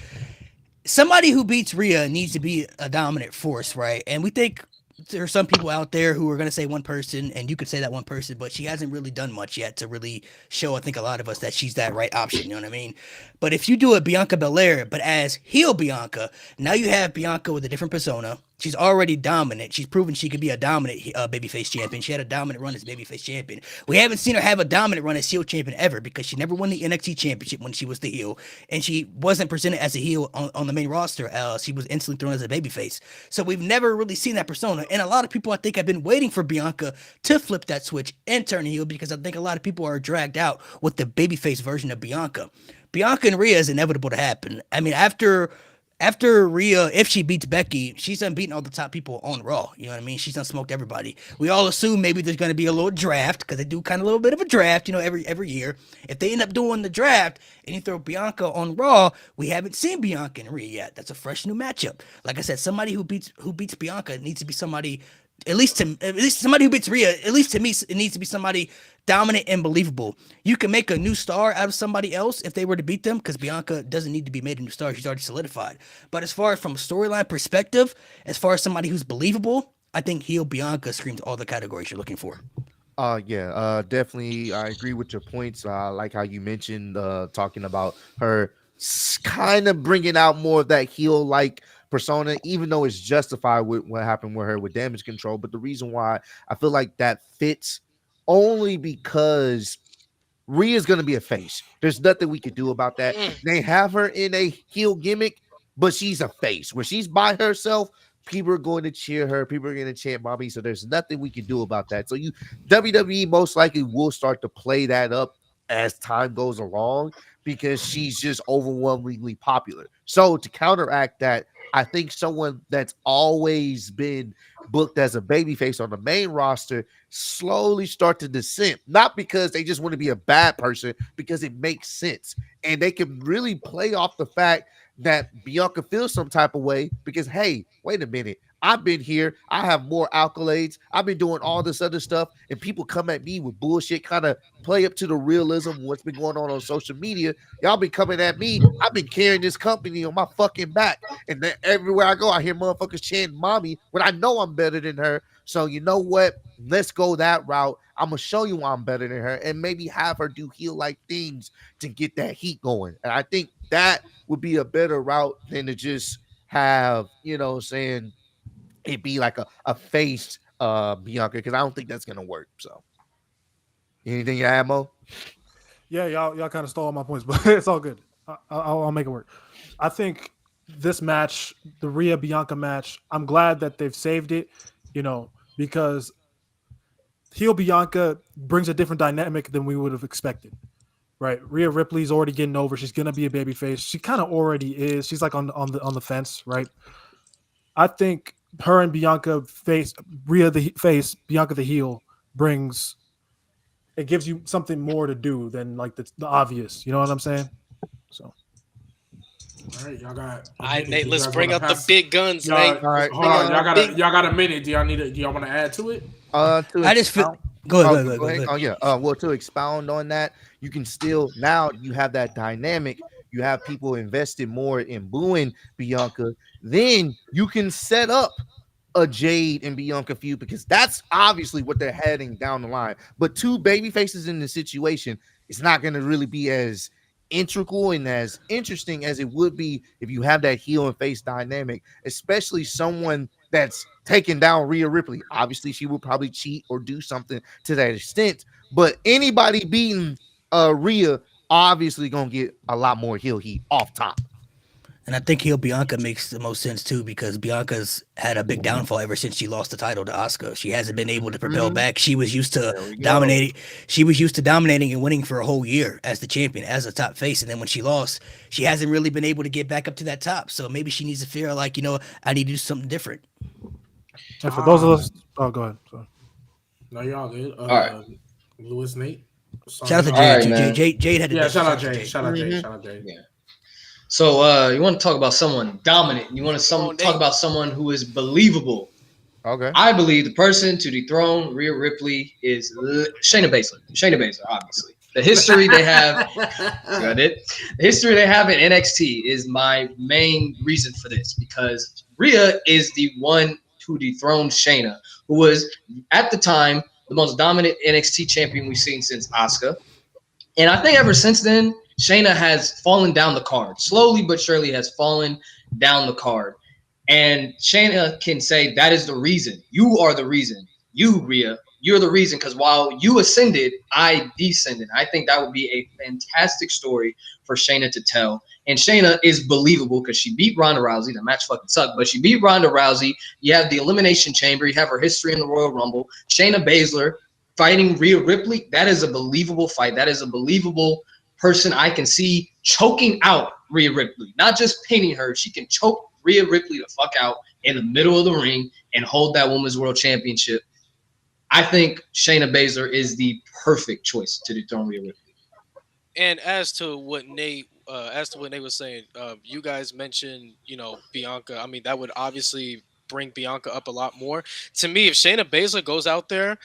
C: Somebody who beats Rhea needs to be a dominant force, right? And we think there are some people out there who are going to say one person, and you could say that one person, but she hasn't really done much yet to really show, I think, a lot of us that she's that right option, you know what I mean? But if you do it Bianca Belair, but as heel Bianca, now you have Bianca with a different persona. She's already dominant. She's proven she could be a dominant babyface champion. She had a dominant run as babyface champion. We haven't seen her have a dominant run as heel champion ever because she never won the NXT championship when she was the heel, and she wasn't presented as a heel on the main roster. She was instantly thrown as a babyface. So we've never really seen that persona, and a lot of people I think have been waiting for Bianca to flip that switch and turn heel because I think a lot of people are dragged out with the babyface version of Bianca. Bianca and Rhea is inevitable to happen. I mean, after Rhea, if she beats Becky, she's done beating all the top people on Raw. You know what I mean? She's done smoked everybody. We all assume maybe there's going to be a little draft because they do kind of a little bit of a draft, you know, every year. If they end up doing the draft and you throw Bianca on Raw, we haven't seen Bianca and Rhea yet. That's a fresh new matchup. Like I said, somebody who beats Bianca needs to be somebody. At least somebody who beats Rhea, at least to me, it needs to be somebody dominant and believable. You can make a new star out of somebody else if they were to beat them, because Bianca doesn't need to be made a new star. She's already solidified. But as far as from a storyline perspective, as far as somebody who's believable, I think heel Bianca screams all the categories you're looking for.
G: Definitely. I agree with your points. I like how you mentioned talking about her kind of bringing out more of that heel-like persona, even though it's justified with what happened with her with damage control. But the reason why I feel like that fits only because Rhea's going to be a face. There's nothing we could do about that. They have her in a heel gimmick, but she's a face. Where she's by herself, People are going to cheer her. People are going to chant mommy. So there's nothing we can do about that. So WWE most likely will start to play that up as time goes along because she's just overwhelmingly popular. So to counteract that, I think someone that's always been booked as a babyface on the main roster slowly start to descend, not because they just want to be a bad person, because it makes sense. And they can really play off the fact that Bianca feels some type of way because, hey, wait a minute. I've been here. I have more accolades. I've been doing all this other stuff, and people come at me with bullshit, kind of play up to the realism of what's been going on social media. Y'all been coming at me. I've been carrying this company on my fucking back, and then everywhere I go, I hear motherfuckers chanting "mommy" when I know I'm better than her. So you know what? Let's go that route. I'm gonna show you why I'm better than her, and maybe have her do heel like things to get that heat going. And I think that would be a better route than to just have, saying it be like a face Bianca, because I don't think that's gonna work. So anything you add, Mo?
E: Yeah, y'all kind of stole all my points, but it's all good. I'll make it work. I think this match, the Rhea Bianca match, I'm glad that they've saved it, because heel Bianca brings a different dynamic than we would have expected. Right, Rhea Ripley's already getting over. She's gonna be a babyface. She kind of already is. She's like on the fence, right? I think her and Bianca face, Rhea the face, Bianca the heel, brings it, gives you something more to do than like the obvious. You know what I'm saying? So,
F: All right, y'all got.
A: All right,
F: Do
A: Nate,
F: you
A: let's
F: guys
A: bring
F: wanna
A: up the
F: pass?
A: big guns,
F: Y'all,
A: Nate.
G: All right.
F: hold on,
A: Big-
F: y'all got a minute. Do y'all want to add to it?
G: To
C: I just feel.
G: expound.
C: Go
G: Oh,
C: ahead, go ahead,
G: go
C: go ahead,
G: ahead.
C: go
G: Oh,
C: ahead.
G: yeah. Well, to expound on that, you can still now you have that dynamic. You have people invested more in booing Bianca. Then you can set up a Jade and Bianca feud because that's obviously what they're heading down the line. But two baby faces in the situation, it's not going to really be as integral and as interesting as it would be if you have that heel and face dynamic, especially someone that's taking down Rhea Ripley. Obviously, she will probably cheat or do something to that extent, but anybody beating Rhea obviously gonna get a lot more heel heat off top.
C: And I think heel Bianca makes the most sense too because Bianca's had a big downfall ever since she lost the title to Asuka. She hasn't been able to propel back. She was used to
G: There we go.
C: dominating. She was used to dominating and winning for a whole year as the champion, as a top face. And then when she lost, she hasn't really been able to get back up to that top. So maybe she needs to feel like, I need to do something different.
E: and for those of us, oh, go ahead. Sorry.
F: No, y'all good.
D: All right.
F: Lewis, Nate.
C: Shout out to
D: All
C: Jade
D: right,
C: too.
D: man.
C: Jade had a
F: Yeah, shout out
C: to
F: Jay. Shout out Jay. Shout out Jay.
D: Yeah. So you want to talk about someone dominant? You want to
A: Come on,
D: talk
A: Nate.
D: about someone who is believable?
G: Okay.
D: I believe the person to dethrone Rhea Ripley is Shayna Baszler. Shayna Baszler, obviously. The history they have, got it. The history they have in NXT is my main reason for this because Rhea is the one to dethrone Shayna, who was at the time the most dominant NXT champion we've seen since Asuka. And I think ever since then, Shayna has fallen down the card. Slowly but surely has fallen down the card. And Shayna can say, that is the reason. You are the reason. You, Rhea, you're the reason. Because while you ascended, I descended. I think that would be a fantastic story for Shayna to tell. And Shayna is believable because she beat Ronda Rousey. The match fucking sucked, but she beat Ronda Rousey. You have the Elimination Chamber. You have her history in the Royal Rumble. Shayna Baszler fighting Rhea Ripley. That is a believable fight. That is a believable person I can see choking out Rhea Ripley. Not just pinning her. She can choke Rhea Ripley the fuck out in the middle of the ring and hold that women's world championship. I think Shayna Baszler is the perfect choice to dethrone Rhea Ripley.
A: And as to what Nate was saying, you guys mentioned, Bianca. I mean, that would obviously bring Bianca up a lot more. To me, if Shayna Baszler goes out there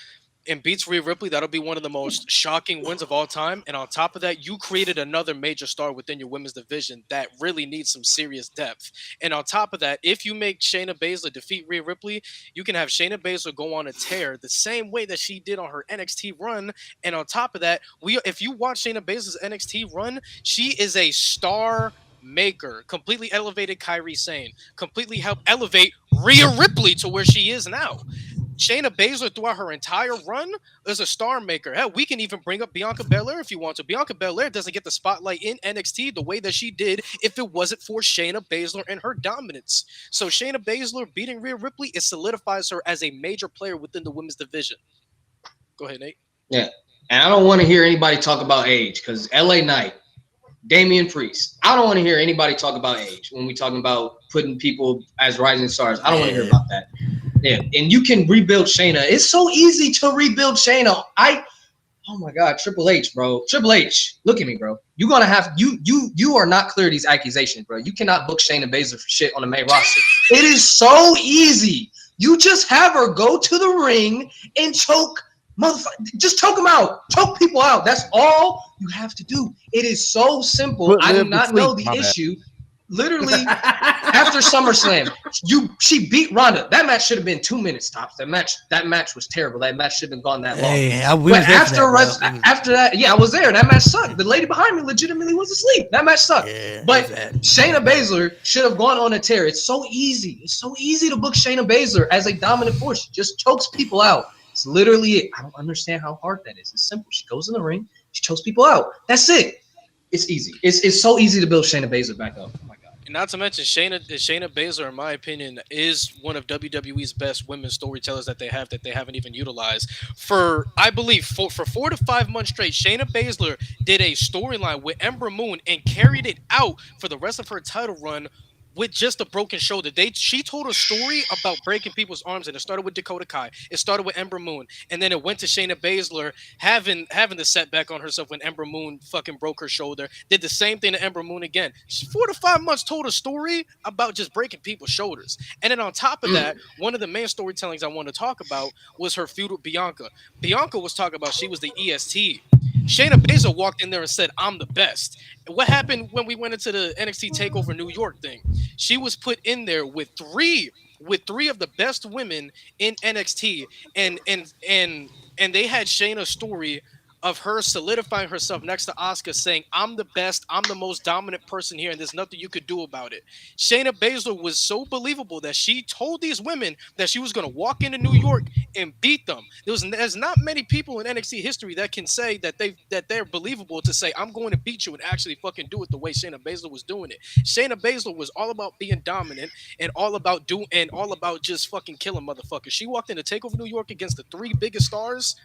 A: and beats Rhea Ripley, that'll be one of the most shocking wins of all time. And on top of that, you created another major star within your women's division that really needs some serious depth. And on top of that, if you make Shayna Baszler defeat Rhea Ripley, you can have Shayna Baszler go on a tear the same way that she did on her NXT run. And on top of that, if you watch Shayna Baszler's NXT run, she is a star maker, completely elevated Kairi Sane, completely helped elevate Rhea Ripley to where she is now. Shayna Baszler throughout her entire run is a star maker. Hell, we can even bring up Bianca Belair if you want to. Bianca Belair doesn't get the spotlight in NXT the way that she did if it wasn't for Shayna Baszler and her dominance. So Shayna Baszler beating Rhea Ripley, it solidifies her as a major player within the women's division. Go ahead, Nate.
D: Yeah. And I don't want to hear anybody talk about age because LA Knight, Damian Priest. I don't want to hear anybody talk about age when we talking about putting people as rising stars. I don't want to hear about that. Yeah. And you can rebuild Shayna. It's so easy to rebuild Shayna. Oh my God, Triple H, bro. Triple H, look at me, bro. You're gonna have you are not clear of these accusations, bro. You cannot book Shayna Baszler for shit on the main roster. It is so easy. You just have her go to the ring and choke. Just choke them out. Choke people out. That's all you have to do. It is so simple. I do not know the issue. Literally, after SummerSlam, she beat Ronda. That match should have been 2 minutes tops. That match was terrible. That match should have gone that long.
C: Hey,
D: but after that, yeah, I was there. That match sucked. The lady behind me legitimately was asleep. That match sucked.
C: Yeah,
D: but Shayna Baszler should have gone on a tear. It's so easy. It's so easy to book Shayna Baszler as a dominant force. She just chokes people out. It's literally it. I don't understand how hard that is. It's simple. She goes in the ring. She chokes people out. That's it. It's easy. It's so easy to build Shayna Baszler back up. Oh my God.
A: And not to mention, Shayna Baszler, in my opinion, is one of WWE's best women storytellers that they haven't even utilized. For I believe for 4 to 5 months straight, Shayna Baszler did a storyline with Ember Moon and carried it out for the rest of her title run with just a broken shoulder. She told a story about breaking people's arms, and it started with Dakota Kai. It started with Ember Moon, and then it went to Shayna Baszler having the setback on herself when Ember Moon fucking broke her shoulder. Did the same thing to Ember Moon again. She 4 to 5 months told a story about just breaking people's shoulders. And then on top of that, one of the main storytellings I want to talk about was her feud with Bianca. Bianca was talking about she was the EST. Shayna Baszler walked in there and said, "I'm the best." What happened when we went into the NXT Takeover New York thing? She was put in there with three of the best women in NXT, and they had Shayna's story of her solidifying herself next to Asuka, saying, "I'm the best, I'm the most dominant person here, and there's nothing you could do about it." Shayna Baszler was so believable that she told these women that she was going to walk into New York and beat them. There's not many people in NXT history that can say that they're believable to say, "I'm going to beat you," and actually fucking do it the way Shayna Baszler was doing it. Shayna Baszler was all about being dominant and all about just fucking killing motherfuckers. She walked into Takeover New York against the 3 biggest stars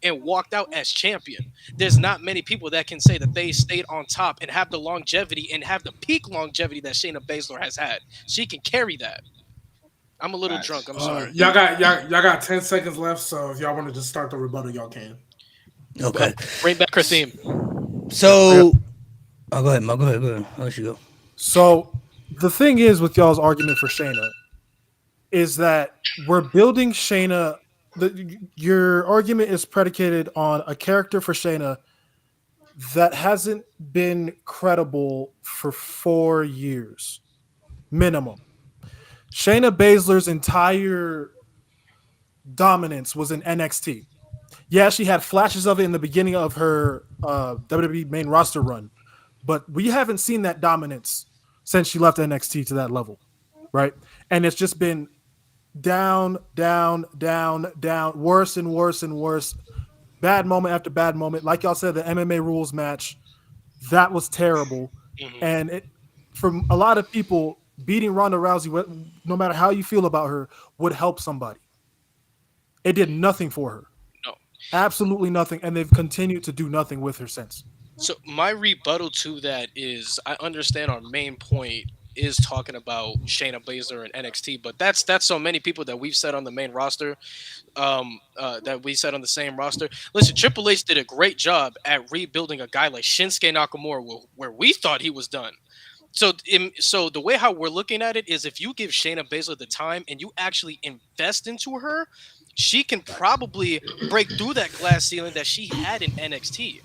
A: and walked out as champion. There's not many people that can say that they stayed on top and have the longevity and have the peak longevity that Shayna Baszler has had. She can carry that. I'm a little drunk. I'm sorry.
F: Y'all got 10 seconds left, so if y'all want to just start the rebuttal, y'all can.
C: Okay.
A: Bring back her theme.
C: So, go ahead, Mo. Go ahead. I'll let you go.
E: So the thing is with y'all's argument for Shayna is that we're building Shayna. Your argument is predicated on a character for Shayna that hasn't been credible for 4 years minimum. Shayna Baszler's entire dominance was in NXT. Yeah, she had flashes of it in the beginning of her WWE main roster run, but we haven't seen that dominance since she left NXT to that level, right? And it's just been down, worse and worse and worse. Bad moment after bad moment. Like y'all said, the MMA rules match, that was terrible. Mm-hmm. And for a lot of people, beating Ronda Rousey, no matter how you feel about her, would help somebody. It did nothing for her.
A: No.
E: Absolutely nothing. And they've continued to do nothing with her since.
A: So my rebuttal to that is, I understand our main point is talking about Shayna Baszler and NXT, but that's so many people that we've said on the main roster, that we said on the same roster. Listen, Triple H did a great job at rebuilding a guy like Shinsuke Nakamura where we thought he was done. So the way how we're looking at it is, if you give Shayna Baszler the time and you actually invest into her, she can probably break through that glass ceiling that she had in NXT.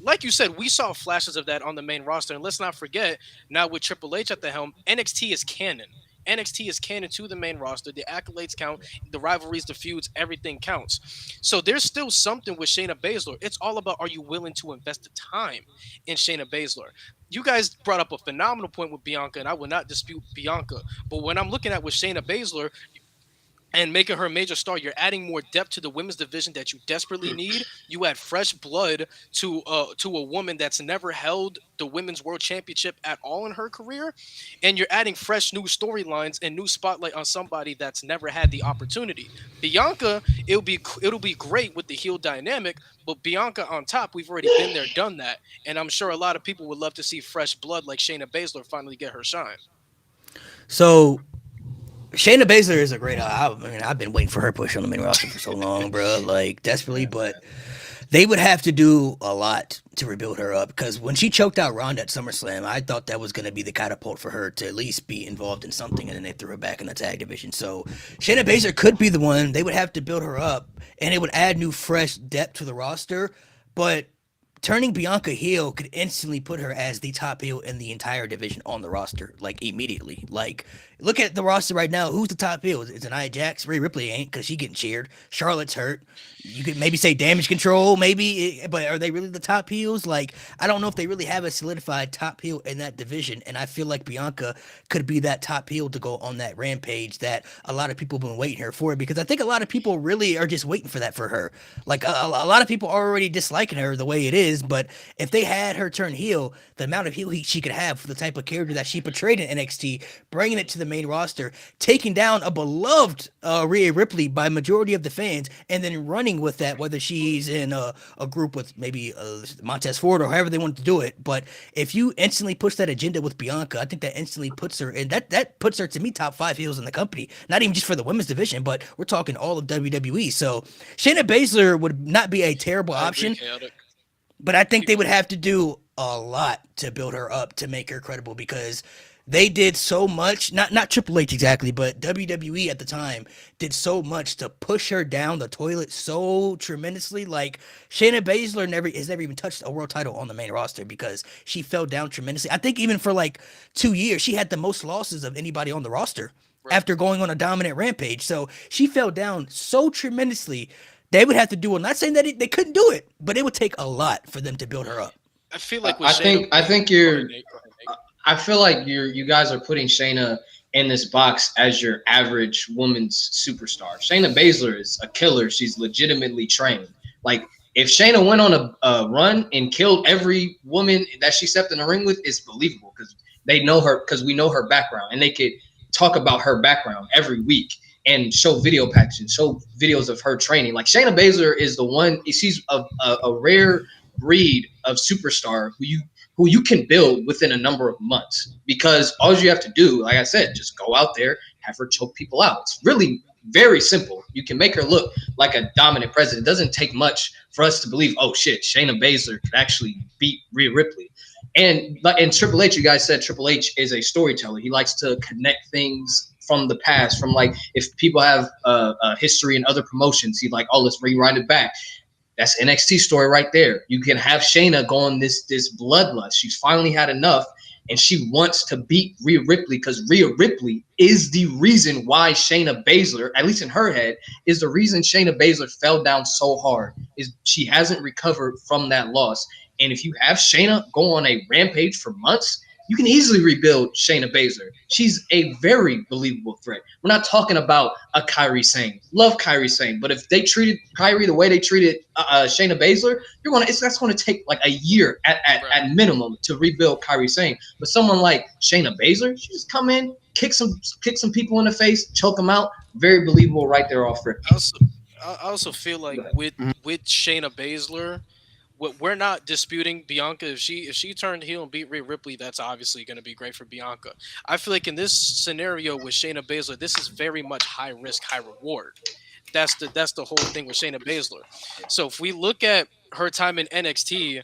A: Like you said, we saw flashes of that on the main roster. And let's not forget, now with Triple H at the helm, NXT is canon. NXT is canon to the main roster. The accolades count, the rivalries, the feuds, everything counts. So there's still something with Shayna Baszler. It's all about, are you willing to invest the time in Shayna Baszler? You guys brought up a phenomenal point with Bianca, and I will not dispute Bianca. But when I'm looking at with Shayna Baszler, and making her a major star. You're adding more depth to the women's division that you desperately need. You add fresh blood to a woman that's never held the women's world championship at all in her career, and you're adding fresh new storylines and new spotlight on somebody that's never had the opportunity. Bianca, it'll be great with the heel dynamic, but Bianca on top, we've already been there, done that, and I'm sure a lot of people would love to see fresh blood like Shayna Baszler finally get her shine.
C: So Shayna Baszler is a great. I mean, I've been waiting for her push on the main roster for so long, bro. Like desperately, but they would have to do a lot to rebuild her up because when she choked out Ronda at SummerSlam, I thought that was going to be the catapult for her to at least be involved in something, and then they threw her back in the tag division. So Shayna Baszler could be the one. They would have to build her up, and it would add new, fresh depth to the roster. But turning Bianca heel could instantly put her as the top heel in the entire division on the roster, like immediately. Like, look at the roster right now. Who's the top heel? Is it Nia Jax? Rhea Ripley ain't because she getting cheered. Charlotte's hurt. You could maybe say Damage Control, maybe, but are they really the top heels? Like, I don't know if they really have a solidified top heel in that division, and I feel like Bianca could be that top heel to go on that rampage that a lot of people have been waiting her for because I think a lot of people really are just waiting for that for her. Like, a lot of people are already disliking her the way it is, but if they had her turn heel, the amount of heel heat she could have for the type of character that she portrayed in NXT, bringing it to the main roster, taking down a beloved Rhea Ripley by majority of the fans, and then running with that, whether she's in a group with maybe Montez Ford or however they want to do it. But if you instantly push that agenda with Bianca, I think that instantly puts her in that puts her to me top 5 heels in the company. Not even just for the women's division, but we're talking all of WWE. So Shayna Baszler would not be a terrible
A: I agree,
C: option,
A: chaotic.
C: but I think they would have to do a lot to build her up to make her credible because they did so much, not Triple H exactly, but WWE at the time did so much to push her down the toilet so tremendously. Like Shayna Baszler never even touched a world title on the main roster because she fell down tremendously. I think even for like 2 years, she had the most losses of anybody on the roster
A: Right.
C: after going on a dominant rampage. So she fell down so tremendously. They would have to do. I'm not saying that they couldn't do it, but it would take a lot for them to build her up.
A: I feel like with
D: I
A: Shayna.
D: think I think
A: Go ahead,
D: you're
A: Nate. Go ahead, Nate.
D: I feel like you guys are putting Shayna in this box as your average woman's superstar. Shayna Baszler is a killer. She's legitimately trained. Like if Shayna went on a run and killed every woman that she stepped in the ring with, it's believable because they know her because we know her background and they could talk about her background every week and show video packages, show videos of her training. Like Shayna Baszler is the one. She's a rare breed of superstar who you can build within a number of months because all you have to do, like I said, just go out there, have her choke people out. It's really very simple. You can make her look like a dominant president. It doesn't take much for us to believe, oh shit, Shayna Baszler could actually beat Rhea Ripley. And Triple H, you guys said Triple H is a storyteller. He likes to connect things from the past, from like if people have a history in other promotions, he's like, oh, let's rewind it back. That's NXT story right there. You can have Shayna go on this bloodlust. She's finally had enough, and she wants to beat Rhea Ripley because Rhea Ripley is the reason why Shayna Baszler, at least in her head, is the reason Shayna Baszler fell down so hard. Is she hasn't recovered from that loss. And if you have Shayna go on a rampage for months, you can easily rebuild Shayna Baszler. She's a very believable threat. We're not talking about a Kairi Sane. Love Kairi Sane, but if they treated Kairi the way they treated Shayna Baszler, that's going to take like a year at minimum to rebuild Kairi Sane. But someone like Shayna Baszler, she just come in, kick some people in the face, choke them out. Very believable right there off rip.
A: I also feel like with Shayna Baszler, we're not disputing Bianca. If she turned heel and beat Rhea Ripley, that's obviously going to be great for Bianca. I feel like in this scenario with Shayna Baszler, this is very much high risk, high reward. That's the whole thing with Shayna Baszler. So if we look at her time in NXT,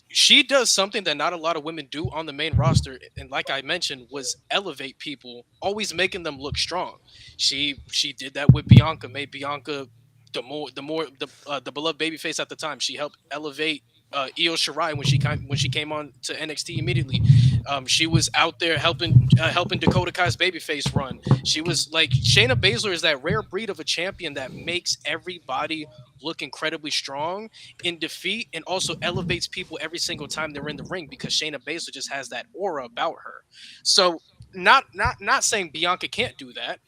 A: she does something that not a lot of women do on the main roster, and like I mentioned, was elevate people, always making them look strong. She did that with Bianca, made Bianca the beloved babyface at the time. She helped elevate Io Shirai when she came on to NXT immediately. She was out there helping Dakota Kai's babyface run. She was like Shayna Baszler is that rare breed of a champion that makes everybody look incredibly strong in defeat and also elevates people every single time they're in the ring because Shayna Baszler just has that aura about her. So not saying Bianca can't do that,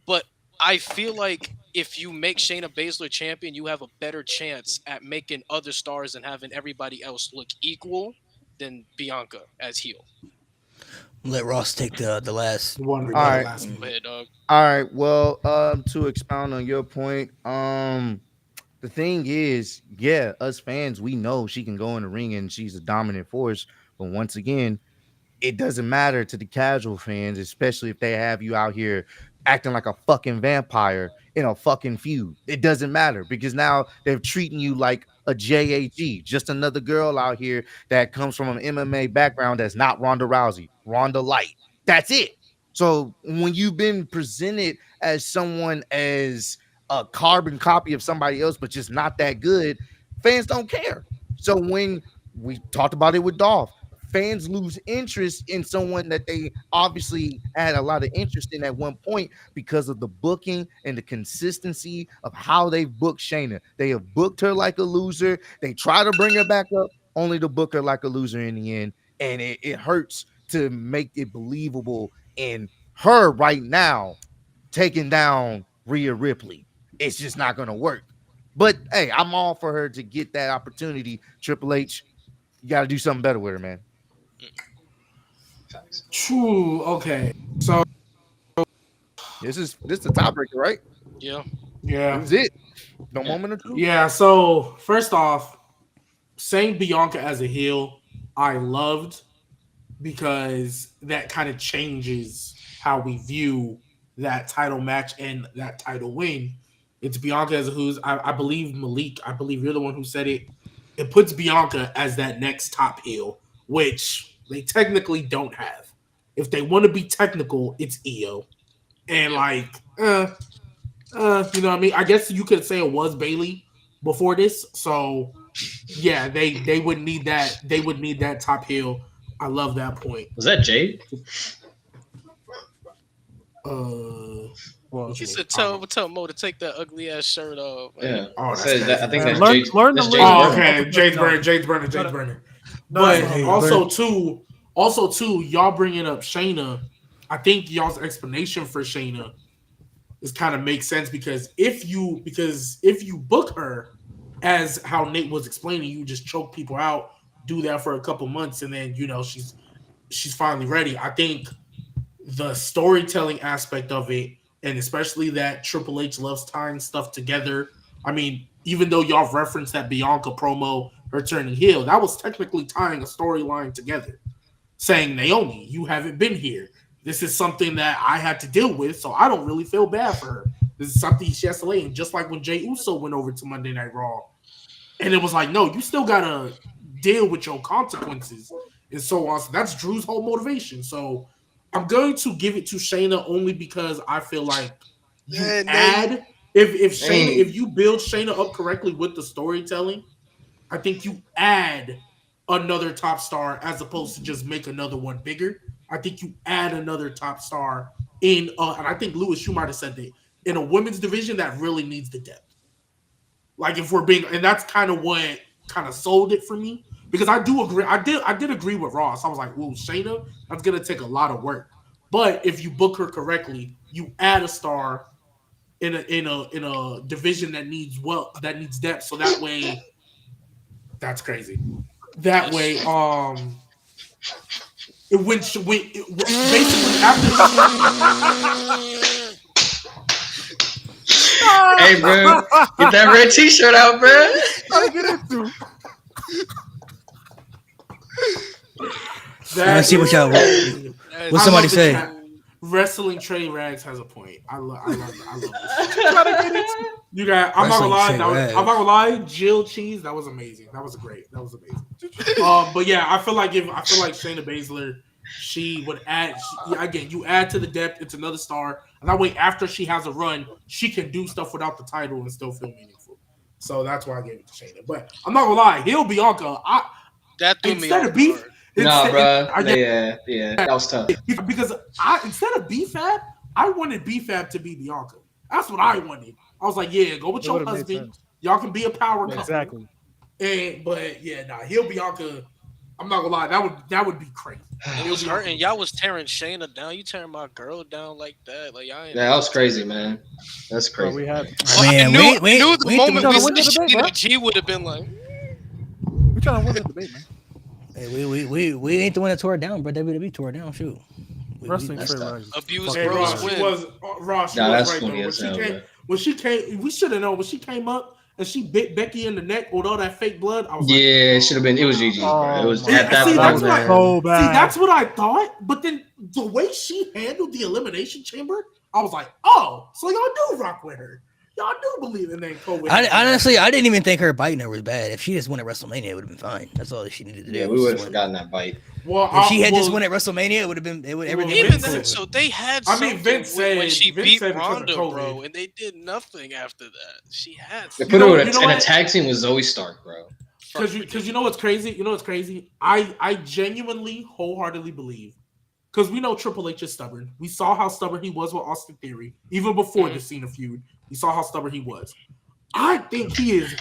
A: but I feel like if you make Shayna Baszler champion, you have a better chance at making other stars and having everybody else look equal than Bianca as heel.
C: Let Ross take the last
F: The one
G: All
F: the
C: rebuttal.
G: right.
F: last
A: Go
F: minute.
A: ahead, dog.
G: All right. Well, to expound on your point, the thing is, yeah, us fans, we know she can go in the ring and she's a dominant force. But once again, it doesn't matter to the casual fans, especially if they have you out here acting like a fucking vampire in a fucking feud. It doesn't matter because now they're treating you like a JAG, just another girl out here that comes from an MMA background that's not Ronda Rousey, Ronda Light. That's it. So when you've been presented as someone as a carbon copy of somebody else, but just not that good, fans don't care. So when we talked about it with Dolph, fans lose interest in someone that they obviously had a lot of interest in at one point because of the booking and the consistency of how they've booked Shayna. They have booked her like a loser. They try to bring her back up, only to book her like a loser in the end. And it hurts to make it believable in her right now taking down Rhea Ripley. It's just not going to work. But hey, I'm all for her to get that opportunity. Triple H, you got to do something better with her, man.
F: True. Okay. So
G: This is the tiebreaker, right?
A: Yeah.
F: yeah.
G: This is it. No
D: Yeah.
G: moment of truth.
F: Yeah. So first off, saying Bianca as a heel, I loved because that kind of changes how we view that title match and that title win. It's Bianca as a who's I believe Malik, I believe you're the one who said it. It puts Bianca as that next top heel, which they technically don't have. If they want to be technical, it's Io. And
A: Yeah.
F: like, you know what I mean? I guess you could say it was Bailey before this. So yeah, they would need that. They would need that top heel. I love that point.
D: Was that Jade?
E: Well,
A: He said, tell Mo to take that ugly ass shirt off. Man.
D: Yeah.
F: Oh,
D: I
F: that's
D: said that, I
F: crazy.
D: think
E: Man,
D: that's
E: learn-
D: Jade.
E: learn
D: That's
E: the
D: Jade
E: lingo.
F: Oh,
D: Burner.
F: okay. Jade's burner. Jade's burner. Jade's
E: No,
F: burner.
E: no,
F: But
E: that's fine.
F: also too, y'all bringing up Shayna. I think y'all's explanation for Shayna is kind of makes sense because if you book her as how Nate was explaining, you just choke people out, do that for a couple months, and then she's finally ready. I think the storytelling aspect of it, and especially that Triple H loves tying stuff together. I mean, even though y'all referenced that Bianca promo, her turning heel, that was technically tying a storyline together, saying, Naomi, you haven't been here. This is something that I had to deal with, so I don't really feel bad for her. This is something she has to lay in, just like when Jey Uso went over to Monday Night Raw. And it was like, no, you still got to deal with your consequences and so on. So that's Drew's whole motivation. So I'm going to give it to Shayna only because I feel like you add if you build Shayna up correctly with the storytelling, I think you add another top star as opposed to just make another one bigger. I think you add another top star in, and I think Lewis, you might have said that in a women's division that really needs the depth. Like if we're being, and that's kind of what kind of sold it for me because I do agree. I did agree with Ross. I was like, "Ooh, Shayna, that's gonna take a lot of work." But if you book her correctly, you add a star in a division that needs depth. So that way, that's crazy. That way, it went basically after.
D: Hey, bro, get that red T-shirt out, bro.
E: Gotta get into.
C: Let's see what y'all. What somebody say?
F: Wrestling Trey Rags has a point. I love this. You got. I'm not gonna lie. Jill Cheese. That was amazing. That was amazing. But yeah, I feel like Shayna Baszler, she would add. Again, you add to the depth. It's another star, and that way, after she has a run, she can do stuff without the title and still feel meaningful. So that's why I gave it to Shayna. But I'm not gonna lie. Heel Bianca.
A: That threw me
F: Instead
A: off
F: of beef.
A: guard.
D: Nah, bro. Yeah, that was tough.
F: Because instead of BFAB, I wanted BFAB to be Bianca. That's what I wanted. I was like, yeah, go with
E: It
F: your
E: would've made
F: husband.
E: sense.
F: Y'all can be a power couple.
E: Exactly.
F: But yeah, heel Bianca. I'm not gonna lie, that would be crazy.
A: It was hurting. Y'all was tearing Shayna down. You tearing my girl down like that. Like y'all ain't.
D: Yeah, that was crazy, man. That's
E: Bro,
D: crazy.
E: we had
A: I knew the
E: we
A: moment
E: trying
A: we
E: to win
A: said
E: the debate, bro.
A: Shayna, G would have been like,
E: we trying to win the debate, man.
C: Hey, we ain't the one that tore it down, but WWE tore it down. Shoot.
E: Wrestling
D: that's
E: straight
D: tough.
E: rights.
A: abuse
F: Hey,
A: bros
F: Ross, she
A: win.
F: was Ross. She
D: Nah,
F: was
D: that's
F: right
D: funny
F: though.
D: as hell, man.
F: When she came, we should have known. When she came up and she bit Becky in the neck with all that fake blood, I was like,
D: Yeah, it should have been. It was GG's, bro. It was
E: my
D: at that
F: See,
D: point,
F: that's
D: man.
E: so
F: See,
E: bad.
F: that's what I thought. But then the way she handled the Elimination Chamber, I was like, oh, so y'all do rock with her. Y'all do believe in that COVID.
C: Honestly, I didn't even think her biting her was bad. If she just won at WrestleMania, it would have been fine. That's all she needed to do.
D: Yeah, we would have forgotten that bite.
F: Well,
C: If she had just won at WrestleMania, it would have been. Everything
A: Even
C: would have
A: then,
C: been
A: so they had
F: I mean,
A: something
F: Vince
A: when
F: said-
A: she
F: Vince
A: beat
F: said because of
A: Ronda,
F: COVID.
A: bro, and they did nothing after that. She had
D: They
A: something.
D: put her
F: you know
D: in a
F: what?
D: tag team with Zoe Stark, bro.
F: Because you know what's crazy? You know what's crazy? I genuinely, wholeheartedly believe, because we know Triple H is stubborn. We saw how stubborn he was with Austin Theory. Even before the Cena feud, we saw how stubborn he was. I think he is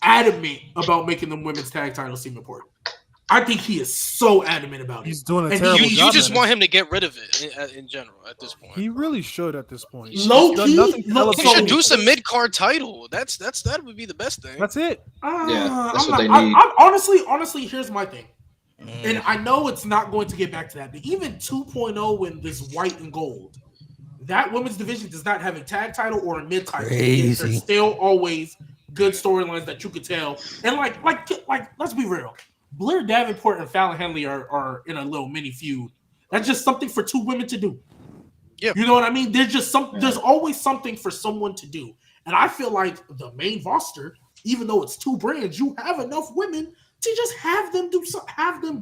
F: adamant about making them women's tag titles seem important. I think he is so adamant about
E: He's
F: it.
E: doing a
F: And
E: terrible
A: You
E: job.
A: just
E: at
A: want
E: it.
A: him to get rid of it in general at this point.
E: He really should at this point. He's
F: Low
E: done
F: key,
E: nothing to
F: low-
E: elevate
A: He should
E: anything.
A: do some mid card title. That would be the best thing.
E: That's it.
D: Yeah, that's
F: I'm
D: what they
F: not-
D: need.
F: I'm honestly, here's my thing. And I know it's not going to get back to that, but even 2.0 in this white and gold, that women's division does not have a tag title or a mid title.
C: Crazy.
F: There's still always good storylines that you could tell. And like, let's be real. Blair Davenport and Fallon Henley are in a little mini feud. That's just something for two women to do.
A: Yeah.
F: You know what I mean? There's always something for someone to do. And I feel like the main roster, even though it's two brands, you have enough women to just have them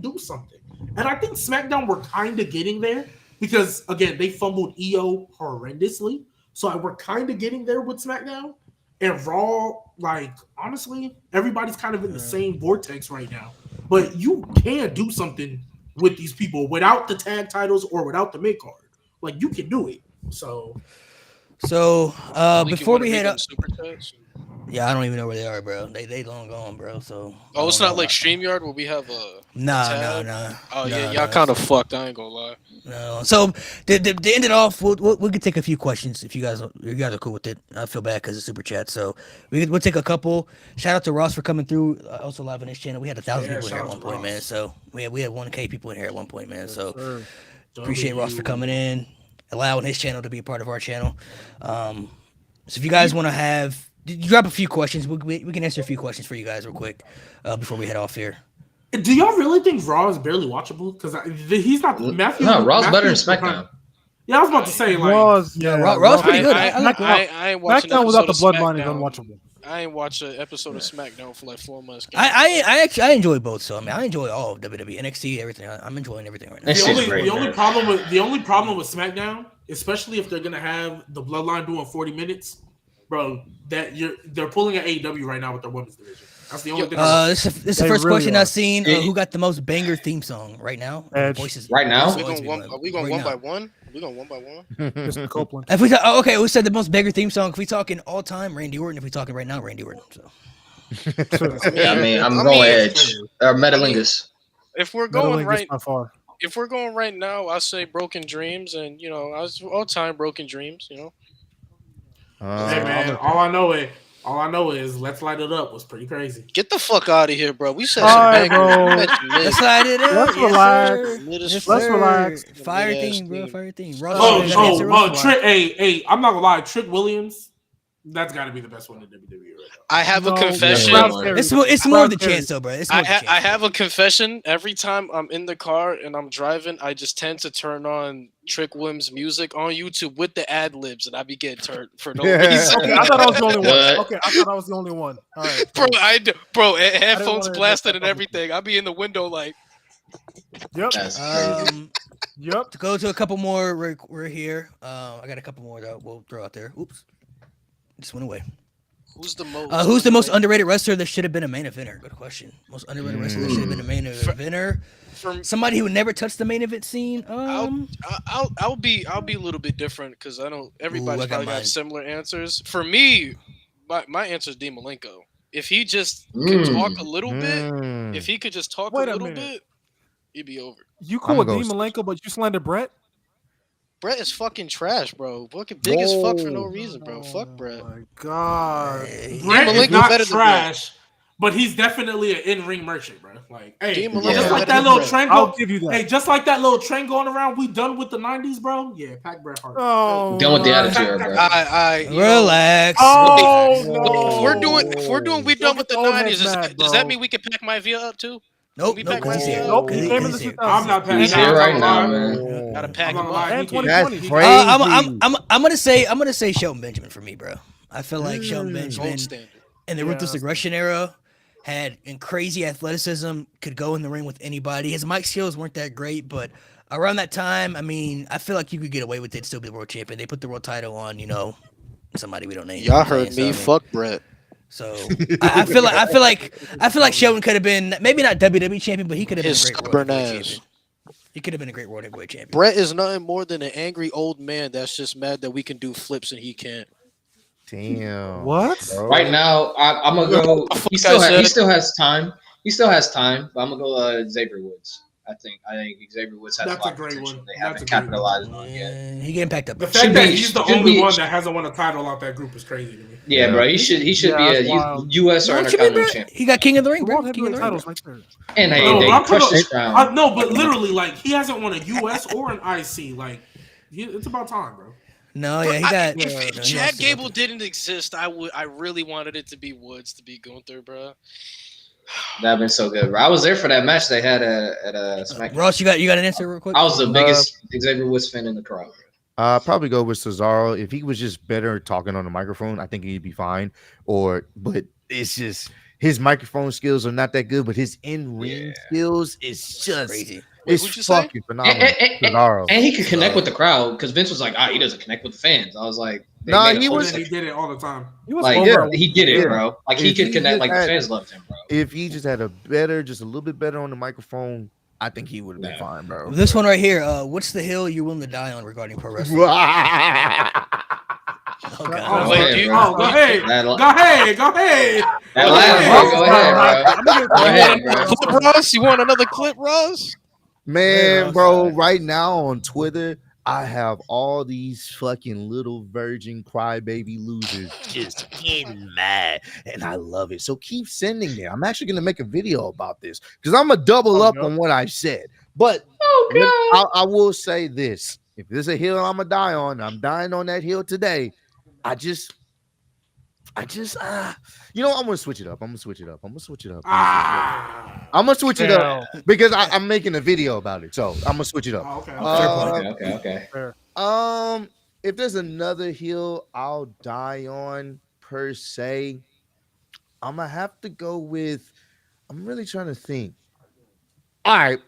F: do something. And I think SmackDown were kind of getting there because again they fumbled EO horrendously, so we're kind of getting there with SmackDown. And Raw, like honestly, everybody's kind of in the same vortex right now. But you can do something with these people without the tag titles or without the mid card. Like you can do it. So
C: Before we head up,
A: Super chats?
C: yeah, I don't even know where they are, bro. They long gone, bro. So
A: Oh, it's not like StreamYard where we have a.
C: no.
A: Oh yeah, y'all kind of fucked. I ain't gonna lie.
C: No. So to end it off, we could take a few questions if you guys are cool with it. I feel bad because it's super chat, so we'll take a couple. Shout out to Ross for coming through. Also live on his channel. We had 1,000 people in here at one point, man. So we had 1K people in here at one point, man. So appreciate Ross for coming in, allowing his channel to be a part of our channel. So if you guys want to have. Drop a few questions. We can answer a few questions for you guys real quick before we head off here.
F: do y'all really think Raw is barely watchable? Because he's not Matthew.
D: No, Raw's better than
F: Matthew's
D: SmackDown.
F: behind. Yeah, I was about to say like
E: Raw's
C: Raw's pretty good.
A: I ain't watching
E: SmackDown without the
A: episode of
E: bloodline is
A: SmackDown.
E: unwatchable.
A: I ain't watched an episode of SmackDown for like 4 months.
C: I enjoy both. So I mean, I enjoy all of WWE, NXT, everything. I'm enjoing everything right now.
D: That shit's great,
F: the only
D: man.
F: problem with SmackDown, especially if they're gonna have the Bloodline doing 40 minutes, bro, they're pulling an AEW right now with their women's division. That's the only thing.
C: This is the
E: They
C: first
E: really
C: question
E: are.
C: I've seen.
D: Yeah.
C: Who got the most banger theme song right now?
E: Edge.
C: Voices.
D: Right now?
A: Are we going one by one? We going one by one?
E: Mr. Copeland.
C: If we we said the most banger theme song. If we talking all time, Randy Orton. If we talking right now, Randy Orton. So.
D: Yeah, I mean, I'm
A: I
D: going
A: mean,
D: Edge or Metalingus.
A: If we're going
E: Metalingus
A: right,
E: by far.
A: if we're going right now, I say Broken Dreams, and I was all time Broken Dreams.
F: Hey man, all I know is Let's Light It Up was pretty crazy.
A: Get the fuck out of here, bro. We said
E: All
A: some
E: right,
A: bangers.
E: bro.
A: You mentioned mid.
C: Let's light it up.
E: Let's relax.
A: Mid as
C: Yes,
A: fuck.
E: Let's
C: sir.
E: relax.
C: Fire
A: Mid-ass
C: theme, bro.
A: theme.
C: Fire theme.
F: Trick. Hey, I'm not gonna lie. Trick Williams, that's got to be the best one in WWE right now.
A: I have a
E: No,
A: confession.
D: yeah.
C: It's more the
E: Terry.
C: chance though, bro. It's
A: I,
C: more the
A: ha-
C: chance.
A: I have a confession. Every time I'm in the car and I'm driving, I just tend to turn on Trick Williams music on YouTube with the ad libs, and I be getting turned for no
G: Yeah.
A: reason.
E: Okay, I thought I was the only one.
D: What?
E: Okay, I thought I was the only one. All right.
A: Bro, headphones
E: wanna admit
A: blasted
E: that
A: and everything. I be in the window like,
E: Yep.
D: That's crazy.
E: Yep.
C: To go to a couple more, we're here. I got a couple more that we'll throw out there. Oops, just went away.
A: who's the most?
C: Who's the most underrated wrestler that should have been a main eventer? Good question. Most underrated wrestler that should have been a main eventer.
A: From
C: Somebody who never touched the main event scene.
A: I'll be a little bit different because I don't. Everybody's
C: I got
A: probably
C: mine.
A: have similar answers. For me, my answer is Dean Malenko. If he just could talk a little bit,
G: Mm.
A: if he could just talk
E: Wait
A: a
E: a
A: little
E: minute.
A: bit, he'd be over.
E: You cool with
G: I'ma
E: Dean
G: go
E: Malenko, but you slander Brett?
A: Brett is fucking trash, bro. Fucking big as fuck for no
G: Whoa.
A: reason, bro. Fuck Brett.
E: Oh my god.
F: Brett
A: Malenko
F: is not
A: better than
F: trash, but he's definitely an in-ring merchant, bro. Like, hey,
A: Dean
D: Malenko
F: just like
A: better
F: that
A: than
F: little
A: Brett.
F: trend.
E: I'll give you that.
F: Hey, just like that little trend going around. We done with the '90s, bro. Yeah, pack Bret Hart.
E: Oh,
D: Done with the
E: my-
D: attitude era, bro.
C: Relax.
E: Oh
A: Look,
E: no!
A: if we're doing, we
E: Don't
A: done with
E: get
A: the
E: the old heads
A: '90s.
E: mad,
A: Does that
E: bro.
A: mean we can pack my Via up too?
C: Nope,
A: We
C: nope,
A: pack
C: 'cause he's
A: my
C: here.
A: Via
E: Nope, he
C: Cause
E: came in
C: he's
E: the
C: here.
E: 2000s.
F: I'm not packing.
D: He's
F: I'm
D: here
F: not
D: right
F: gonna
D: now,
F: lie.
D: man.
A: Gotta pack
F: I'm not
A: him
F: gonna lie.
A: up.
E: And
F: He can-
E: 2020.
G: That's
F: he-
G: crazy.
C: I'm gonna say Shelton Benjamin for me, bro. I feel like Shelton Benjamin
A: Gold standard.
C: in the
E: Yeah,
C: ruthless
E: that's-
C: aggression era had crazy athleticism, could go in the ring with anybody. His mic skills weren't that great, but around that time, I mean, I feel like you could get away with it, still be the world champion. They put the world title on, somebody we don't name.
A: Y'all
C: You know what I'm
A: heard
C: saying?
A: me.
C: So, I mean,
A: Fuck Brett.
C: So I feel like Shelton could have been maybe not WWE champion, but he could have been
A: His
C: a great world
A: stubborn
C: heavyweight
A: ass.
C: champion. He could have been a great world heavyweight champion.
A: Brett is nothing more than an angry old man that's just mad that we can do flips and he can't.
G: Damn.
E: What?
G: bro.
D: Right now, I'm gonna go. He still has time. He still has time. But I'm gonna go Xavier Woods. I think Xavier Woods has
F: That's
D: a lot
F: a
D: of
F: great
D: potential.
F: one.
D: They
F: That's
D: haven't
F: a great one.
D: capitalized on yet.
C: He getting packed up.
F: The
C: bro.
F: fact
D: Should
F: that
D: be-
F: he's the
D: should
F: only
D: be-
F: one that hasn't won a title out that group is crazy to me.
D: Yeah, bro. He should
E: Yeah,
D: be
E: that's
D: a
E: wild.
D: U.S. or
C: What you mean,
D: Intercontinental
C: bro?
D: champion.
C: He got King of the Ring,
E: The
C: bro.
E: world
C: King of
E: heavyweight
C: the Ring.
E: titles right there.
D: And
F: No,
D: they
F: but I'm
D: crushed
F: talking-
D: his crown.
F: No, but literally, like, he hasn't won a US or an IC. Like, it's about time, bro.
C: No, yeah, he got.
A: If
C: no, he
A: Chad
C: lost to
A: Gable
C: Gunther.
A: didn't exist, I really wanted it to be Woods to be Gunther, bro.
D: That'd been so good, bro. I was there for that match they had at SmackDown.
C: Ross, you got an answer real quick?
D: I was the biggest Xavier Woods fan in the crowd.
G: Probably go with Cesaro. If he was just better talking on the microphone, I think he'd be fine. But it's just his microphone skills are not that good, but his in-ring skills is just
C: Crazy.
A: Wait,
G: it's
A: what'd you say?
G: fucking phenomenal. Cesaro.
D: And he could connect with the crowd because Vince was like, he doesn't connect with the fans. I was like, they
G: Nah,
D: made a
G: he
D: whole
G: was-
F: And he
D: section.
F: did it all the time.
E: He was
D: Like,
E: over.
D: he did it,
G: Yeah.
D: bro. Like,
G: If
D: he could
G: he
D: connect.
G: just
D: Like, the
G: had-
D: fans loved him, bro.
G: If he just had just a little bit better on the microphone, I think he would have been fine, bro.
C: This one right here. What's the hill you're willing to die on regarding pro wrestling?
G: Bro.
C: Oh,
F: Oh,
C: God.
A: wait,
F: wait,
A: do you-
F: go ahead.
D: That,
F: Go ahead. Go ahead.
D: that last one, go ahead, bro.
E: I'm gonna
D: Go ahead, bro.
A: Clip, Ross? You want another clip, Ross?
G: Man,
C: Yeah,
G: bro,
C: outside.
G: right now on Twitter, I have all these fucking little virgin crybaby losers just getting mad, and I love it. So keep sending it. I'm actually gonna make a video about this because I'm gonna double up on what I said. But I will say this: if there's a hill I'm gonna die on, I'm dying on that hill today. I'm gonna switch it up. I'm gonna switch it up. I'm gonna switch it up because I'm making a video about it. So I'm gonna switch it up.
F: Oh, okay.
D: Okay.
G: If there's another hill I'll die on per se, I'm gonna have to go with. I'm really trying to think. All right,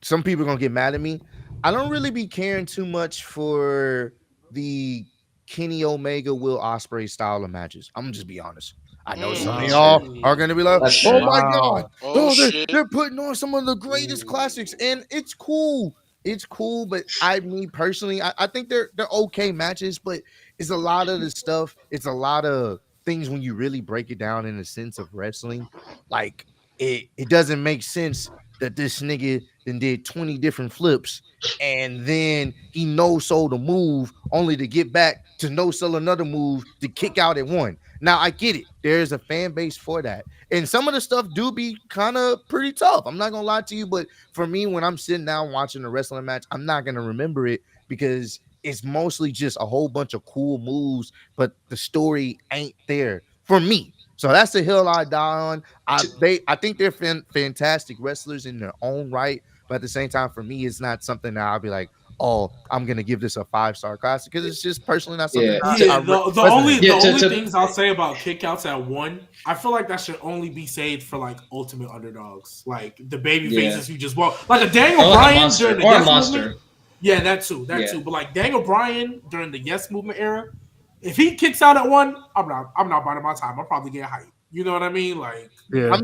G: some people are gonna get mad at me. I don't really be caring too much for the Kenny Omega, Will Ospreay style of matches. I'm gonna just be honest. I know some of
A: Mm.
G: y'all are gonna be like,
D: That's
G: "Oh
D: true.
G: my god,
A: Oh, shit.
G: they're putting on some of the greatest classics," and it's cool. It's cool, but me personally, I think they're okay matches, but it's a lot of the stuff. It's a lot of things when you really break it down in the sense of wrestling. Like it doesn't make sense that this nigga then did 20 different flips and then he no-sold a move only to get back to no-sell another move to kick out at one. Now I get it. There's a fan base for that. And some of the stuff do be kind of pretty tough. I'm not gonna lie to you, but for me, when I'm sitting down watching a wrestling match, I'm not gonna remember it because it's mostly just a whole bunch of cool moves, but the story ain't there for me. So that's the hill I die on. I think they're fantastic wrestlers in their own right, but at the same time, for me, it's not something that I'll be like, oh, I'm gonna give this a 5-star classic because it's just personally not something.
F: The only
D: to-
F: things I'll say about kickouts at one, I feel like that should only be saved for like ultimate underdogs, like the baby faces who just walk, like a Daniel Bryan during the Yes movement. Yeah, that too. But like Daniel Bryan during the Yes movement era, if he kicks out at one, I'm not buying my time. I'll probably get hyped. You know what I mean? Like,
E: Yeah.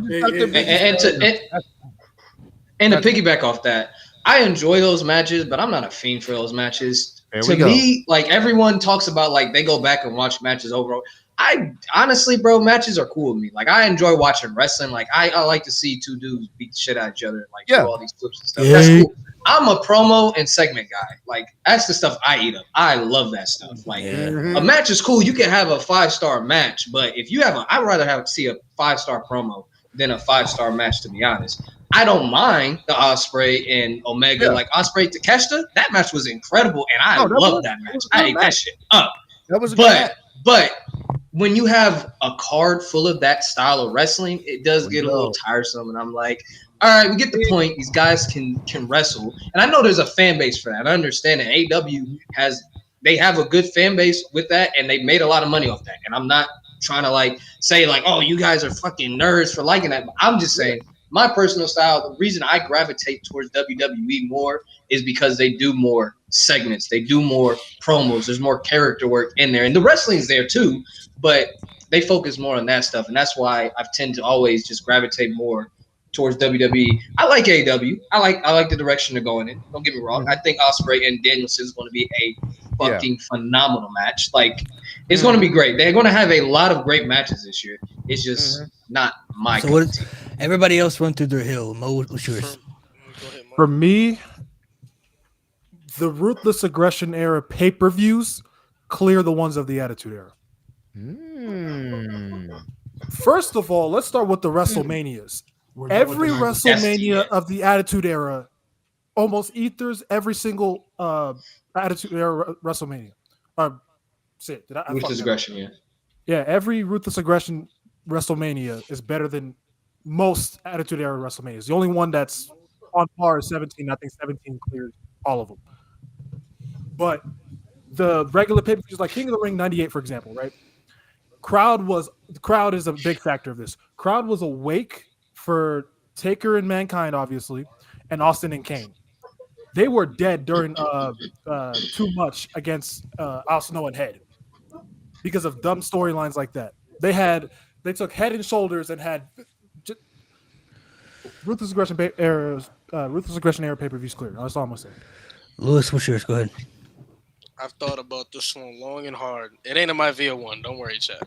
D: And to piggyback off that, I enjoy those matches, but I'm not a fiend for those matches.
G: There
D: To
G: we go.
D: me, like everyone talks about, like they go back and watch matches over. I honestly, bro, matches are cool with me. Like, I enjoy watching wrestling. Like, I like to see two dudes beat the shit out of each other and like do all these flips and stuff. That's cool. I'm a promo and segment guy. Like, that's the stuff I eat up. I love that stuff. Like, a match is cool. You can have a 5-star match, but if you have I'd rather see a 5-star promo than a 5-star match, to be honest. I don't mind the Ospreay and Omega, like Ospreay Takeshita. That match was incredible, and I love that match. I ate that shit up.
G: That was
D: but when you have a card full of that style of wrestling, it does get a little tiresome, and I'm like, all right, we get the point. These guys can wrestle, and I know there's a fan base for that. I understand that AEW they have a good fan base with that, and they made a lot of money off that. And I'm not trying to like say like, oh, you guys are fucking nerds for liking that. But I'm just saying my personal style. The reason I gravitate towards WWE more is because they do more segments, they do more promos. There's more character work in there, and the wrestling's there too. But they focus more on that stuff, and that's why I tend to always just gravitate more towards WWE. I like AEW. I like the direction they're going in. Don't get me wrong. I think Ospreay and Danielson is going to be a fucking phenomenal match. Like, it's going to be great. They're going to have a lot of great matches this year. It's just not my.
C: So what? Everybody else run through their hill. Mo, what's yours?
E: For me, the Ruthless Aggression era pay-per-views clear the ones of the Attitude era. First of all, let's start with the WrestleManias. Every WrestleMania of the Attitude Era almost ethers every single Attitude Era WrestleMania.
D: Ruthless Aggression, yeah.
E: Yeah, every Ruthless Aggression WrestleMania is better than most Attitude Era WrestleManias. The only one that's on par is 17. I think 17 clears all of them. But the regular pay-per-views, like King of the Ring 98, for example, right? The crowd is a big factor of this. Crowd was awake for Taker and Mankind, obviously, and Austin and Kane. They were dead during Too Much against Al Snow and Head because of dumb storylines like that. They took Head and Shoulders and had Ruthless Aggression era pay-per-views cleared. That's all I'm gonna say.
C: Lewis, what's yours? Go ahead.
A: I've thought about this one long and hard. It ain't in my VO1. Don't worry, chat.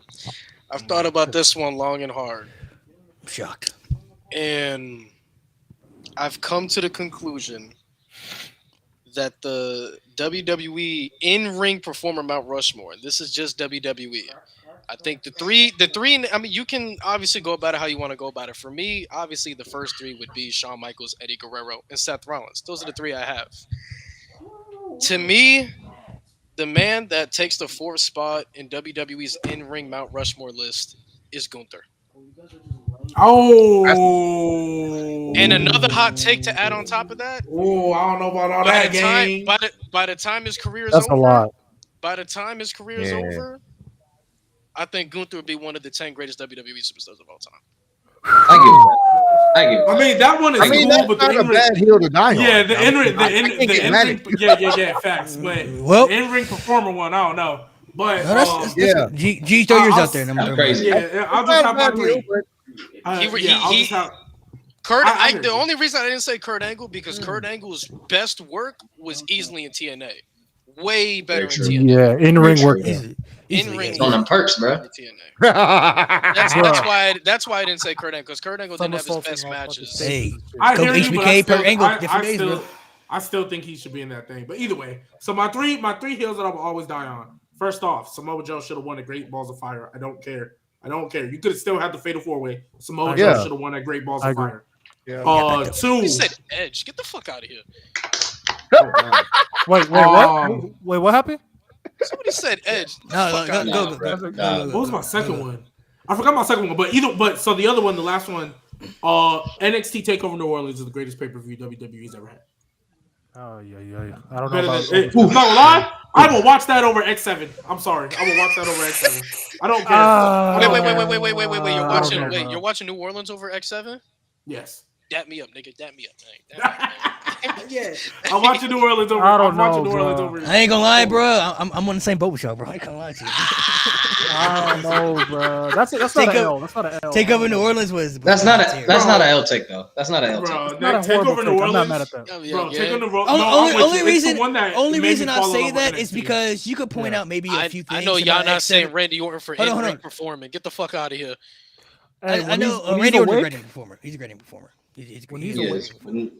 A: I've thought about this one long and hard.
C: I'm shocked.
A: And I've come to the conclusion that the WWE in-ring performer Mount Rushmore, this is just WWE. I think the three, I mean, you can obviously go about it how you want to go about it. For me, obviously, the first three would be Shawn Michaels, Eddie Guerrero, and Seth Rollins. Those are the three I have. To me, the man that takes the fourth spot in WWE's in-ring Mount Rushmore list is Gunther.
F: Oh,
A: and another hot take to add on top of that.
F: Oh, I don't know about all that, gang.
A: By the time his career is
E: That's
A: over,
E: a lot.
A: By the time his career is over, I think Gunther would be one of the 10 greatest WWE superstars of all time.
D: I get that.
F: I mean, that one is cool, but
G: not a bad hill to die on.
F: Yeah, the in-ring, yeah, facts. But the in-ring performer one, I don't know. But
C: G, throw yours out there.
D: Crazy.
F: Yeah, I'll just have my three.
A: The only reason I didn't say Kurt Angle because Kurt Angle's best work was easily in TNA. Way better in TNA.
E: Yeah, in-ring work.
A: In-ring
D: on them perks, bro.
A: That's why I didn't say Kurt Angle because Kurt Angle didn't have his best matches.
C: Hey,
F: I hear you,
C: HBK per Angle,
F: I still think he should be in that thing. But either way, so my three hills that I will always die on. First off, Samoa Joe should have won a Great Balls of Fire. I don't care. You could have still had the Fatal 4-Way. Samoa Joe should have won that Great Balls of Fire.
A: Yeah.
F: Two.
A: You said Edge. Get the fuck out of here.
E: Wait, what? Wait, what happened?
A: Somebody said Edge.
C: No, go.
F: What was my second one? I forgot my second one. But so the other one, the last one, NXT Takeover New Orleans is the greatest pay-per-view WWE's ever had.
E: Oh yeah. I don't know.
F: I'm not gonna lie. I will watch that over X7. I'm sorry. I will watch that over X7. I don't care.
A: Wait. You're watching New Orleans over X7?
F: Yes.
A: Dap me up, nigga. Dap me up.
F: Yeah, I'm watching New Orleans over.
E: I don't
F: I'm watching
E: know,
F: New Orleans
E: bro.
F: over.
C: I ain't gonna lie, bro. I'm on the same boat with y'all, bro. I ain't gonna lie to you.
E: I don't know, bro. That's not
C: Take
E: an
C: up-
E: L. That's not an L.
C: Take over New Orleans was
D: That's not
C: top
D: a
C: tier.
D: that's
F: Bro.
D: not an L take though. That's not an L take.
F: Bro,
E: Not a
F: take
E: horrible
F: over
E: take.
F: New
E: I'm not
F: Orleans.
E: mad at that.
F: Bro, take over New Orleans.
C: Only,
F: No,
C: only,
F: I'm with
C: only
F: you. It's the
C: reason,
F: one that
C: only
F: made
C: reason
F: me
C: I
F: fall in
C: say
F: love with
C: that is
F: NXT.
C: because you could point
E: Yeah.
C: out maybe a few things.
A: I know y'all
C: about
A: not saying
C: X7.
A: Randy Orton for
C: Hold on, hold
A: in-ring
C: on.
A: performing. Get the fuck out of here.
E: Hey,
C: I
E: when
C: know
E: he's- when he's
C: Randy Orton's a
E: awake-
C: great performer. He's a great performer. He's
E: When
C: great.
E: he's
D: He
E: awake.
D: is.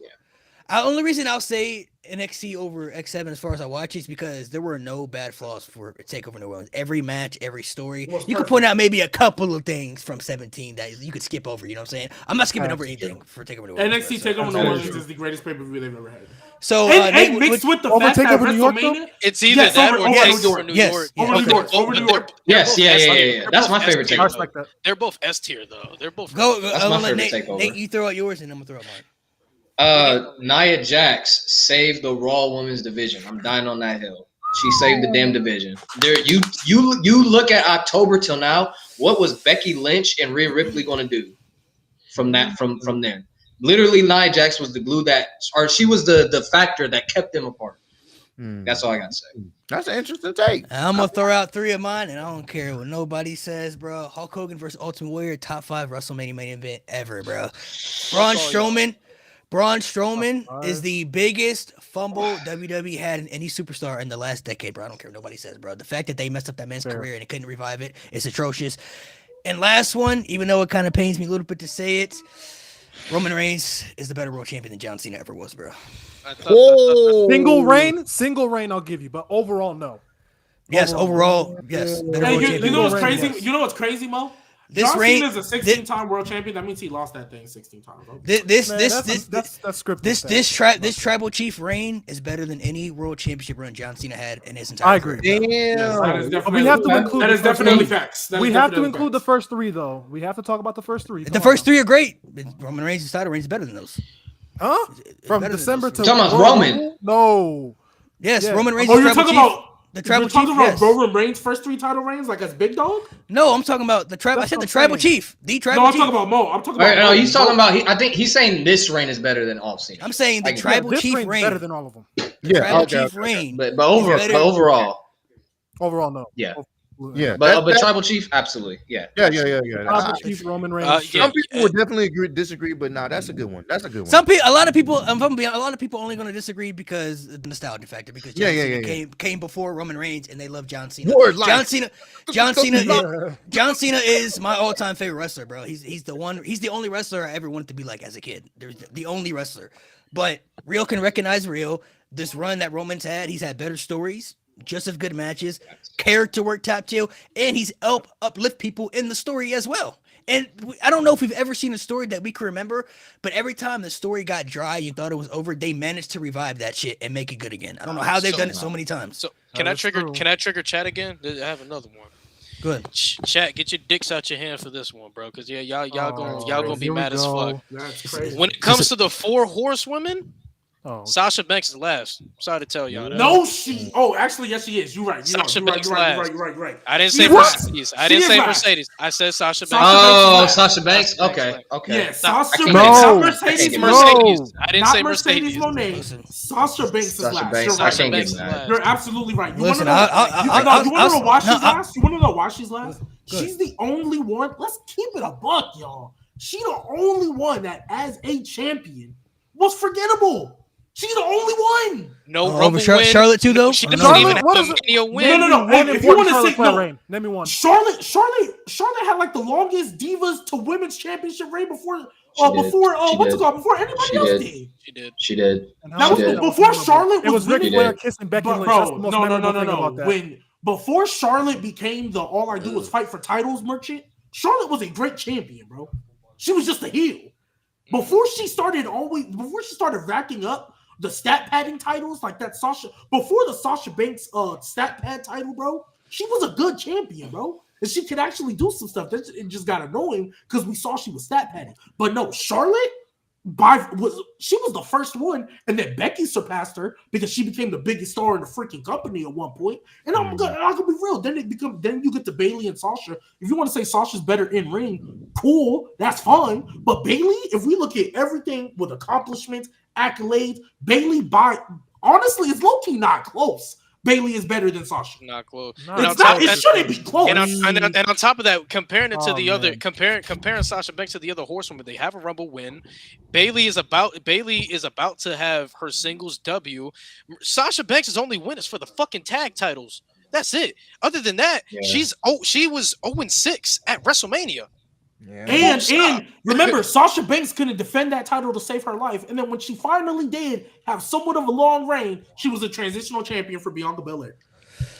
C: Only reason I'll say NXT over X7 as far as I watch is because there were no bad flaws for Takeover New Orleans. Every match, every story.
F: Was
C: You could point out maybe a couple of things from 17 that you could skip over. You know what I'm saying? I'm not skipping over anything for Takeover New Orleans.
F: NXT
C: bro, so-
F: Takeover New Orleans is the greatest pay-per-view they've ever had.
C: So,
F: And
C: Nate,
F: mixed with the
E: over
F: fact that
E: Takeover New York,
F: WrestleMania,
A: It's either
F: Yes,
A: that
F: over-
A: or
F: over
A: Takeover
F: New York.
A: New
C: Yes,
A: York.
C: yes.
F: over New
C: Okay.
F: York, over New York.
D: Yes,
A: both
D: yeah,
A: S
D: yeah,
A: tier.
D: yeah, yeah.
A: They're
D: That's
A: both
D: my favorite
A: S tier,
E: I
D: takeover.
A: though.
E: respect that.
A: They're both S tier though. They're both.
C: Go.
D: That's
C: I'm
D: my
C: gonna let
D: favorite
C: Nate,
D: takeover.
C: Nate, you throw out yours and I'm gonna throw out mine.
D: Nia Jax saved the Raw Women's division. I'm dying on that hill. She saved the damn division. There, you look at October till now. What was Becky Lynch and Rhea Ripley going to do from there? Literally, Nia Jax was the glue she was the factor that kept them apart. That's all I gotta say.
G: That's an interesting take.
C: I'm gonna throw out 3 of mine, and I don't care what nobody says, bro. Hulk Hogan versus Ultimate Warrior, top 5 WrestleMania main event ever, bro. Braun Strowman is the biggest fumble WWE had in any superstar in the last decade, bro. I don't care what nobody says, bro. The fact that they messed up that man's career and they couldn't revive it is atrocious. And last one, even though it kind of pains me a little bit to say it, Roman Reigns is the better world champion than John Cena ever was, bro.
E: Single reign, I'll give you, but overall, no.
C: Yes, overall, yes. Better
F: Hey,
C: world
F: you
C: champion.
F: know what's
E: Reigns
F: crazy?
E: was.
F: You know what's crazy, Mo?
C: This
F: John
C: reign-
F: Cena's a 16-time world champion. That means he lost that thing 16 times. bro.
C: This
E: Man, that's scripted.
C: This tribal chief reign is better than any world championship run John Cena had in his entire
E: I agree.
C: career.
F: That is
G: Damn.
F: definitely,
E: We have to include
F: that
E: the
F: is
E: first
F: definitely
E: three.
F: facts. That is
E: We have to
F: definitely
E: include the
F: facts.
E: first 3, though. We have to talk about the first 3.
C: The first 3 are great. Roman Reigns' title reign is better than those.
E: Huh? From
C: better than
E: December
C: those
E: to
C: three.
D: Talking about
E: Royal
D: Roman.
E: Rumble? No.
C: Yes,
E: Yeah.
C: Roman Reigns.
F: Oh,
C: is
F: you're
C: tribal
F: talking
C: chief.
F: about
C: The tribal
F: you're talking
C: chief.
F: about
C: Yes.
F: Roman Reigns' first 3 title reigns, like as big dog.
C: No, I'm talking about the tribal. I
E: That's
C: said
E: what
C: the
E: I'm
C: tribal
E: saying.
C: chief. The tribal
F: No, I'm
C: chief.
F: talking about Mo. I'm talking
D: All right,
F: about.
D: no,
F: Mo.
D: he's talking about. I think he's saying this reign is better than all Cena.
C: I'm saying the
D: I get it.
C: tribal
E: this
C: chief
E: reign's
C: reign.
E: better than all of them.
C: Tribal
G: okay,
C: chief reign.
D: But
C: better.
D: overall,
E: Overall, no.
D: yeah.
G: Yeah,
D: But
G: that-
D: tribal chief, absolutely, yeah.
G: yeah.
E: Tribal Chief Roman Reigns.
A: yeah.
G: Some people would definitely disagree, but nah, that's a good one. That's a good one.
C: Some people, a lot of people, if I'm being, a lot of people only going to disagree because of the nostalgia factor. Because John Cena came before Roman Reigns, and they love John Cena.
G: Word life.
C: John Cena is my all-time favorite wrestler, bro. He's the one. He's the only wrestler I ever wanted to be like as a kid. There's the only wrestler. But Real can recognize Real. This run that Roman's had, he's had better stories, just as good matches, character work top tier, and he's uplift people in the story as well. And I don't know if we've ever seen a story that we can remember, but every time the story got dry, you thought it was over, they managed to revive that shit and make it good again. I don't know how they've done it so many times.
A: So can I trigger chat again? I have another one.
C: Good.
A: Chat, get your dicks out your hand for this one, bro. Because y'all gonna be
E: here we
A: mad as
E: go.
A: fuck.
F: That's crazy.
A: When it comes to the 4 horsewomen,
E: Oh,
A: Sasha Banks is last. Sorry to tell y'all that.
F: No, she. Oh, actually, yes, she is. You're right. You're
A: Sasha
F: right.
A: Banks
F: You're right.
A: last.
F: You're right. You're right.
A: I didn't
F: She's
A: say
F: last.
A: Mercedes. I
F: She
A: didn't
F: is
A: say
F: last.
A: Mercedes. I said Sasha Banks.
F: Sasha
D: Oh,
F: Banks is
D: Sasha Banks.
A: Sasha Banks
D: Okay,
A: last.
D: okay.
F: Yeah, Sasha
D: can't
F: Banks.
E: No.
F: Not
A: I
F: Mercedes.
A: didn't say
E: No.
A: Mercedes. I didn't
F: Not
A: say
F: Mercedes
A: Mercedes.
F: Monet.
C: Listen.
F: Sasha Banks is
D: Sasha
F: last.
D: Banks.
F: You're
D: I
F: right.
D: can't
A: Banks
D: get
A: is
D: mad.
A: last.
F: You're absolutely right. You
C: Listen,
F: want to know why she's
C: no,
F: last? You want to know why she's last?
C: Good.
F: She's the only one. Let's keep it a buck, y'all. She's the only one that, as a champion, was forgettable. She's the only one.
A: No
C: over
A: Rumble win.
C: Charlotte too, though.
A: She
C: Or
A: doesn't
C: no?
A: even have
E: What
A: a
E: is it?
A: Mania win.
F: No. Hey, if you want to say no,
E: name me one.
F: Charlotte had like the longest Divas to Women's Championship reign before
D: did.
F: before anybody
D: She
F: else
D: did.
F: did.
A: She did.
D: She did.
E: And
F: That
E: how
F: was
D: She did.
F: before Charlotte
E: It was Ric
F: winning.
E: Flair kissing Becky Lynch. That's the most memorable thing about that.
F: When before Charlotte became the all I do is fight for titles merchant, Charlotte was a great champion, bro. She was just a heel. Before she started racking up the stat padding titles like that before the Sasha Banks stat pad title, bro, she was a good champion, bro. And she could actually do some stuff. It just got annoying because we saw she was stat padding. But no, Charlotte was the first one, and then Becky surpassed her because she became the biggest star in the freaking company at one point. And I'm gonna be real. Then you get to Bayley and Sasha. If you want to say Sasha's better in ring, cool, that's fine. But Bayley, if we look at everything with accomplishments accolades. Bailey, honestly, it's low-key not close. Bailey is better than Sasha.
A: Not close.
F: It shouldn't be close.
A: And on top of that, comparing it to the other,
E: man.
A: comparing Sasha Banks to the other horsewomen, they have a Rumble win. Bailey is about to have her singles W. Sasha Banks' only win is for the fucking tag titles. That's it. Other than that, she was 0-6 at WrestleMania.
G: Yeah.
F: And remember, Sasha Banks couldn't defend that title to save her life. And then when she finally did have somewhat of a long reign, she was a transitional champion for Bianca Belair.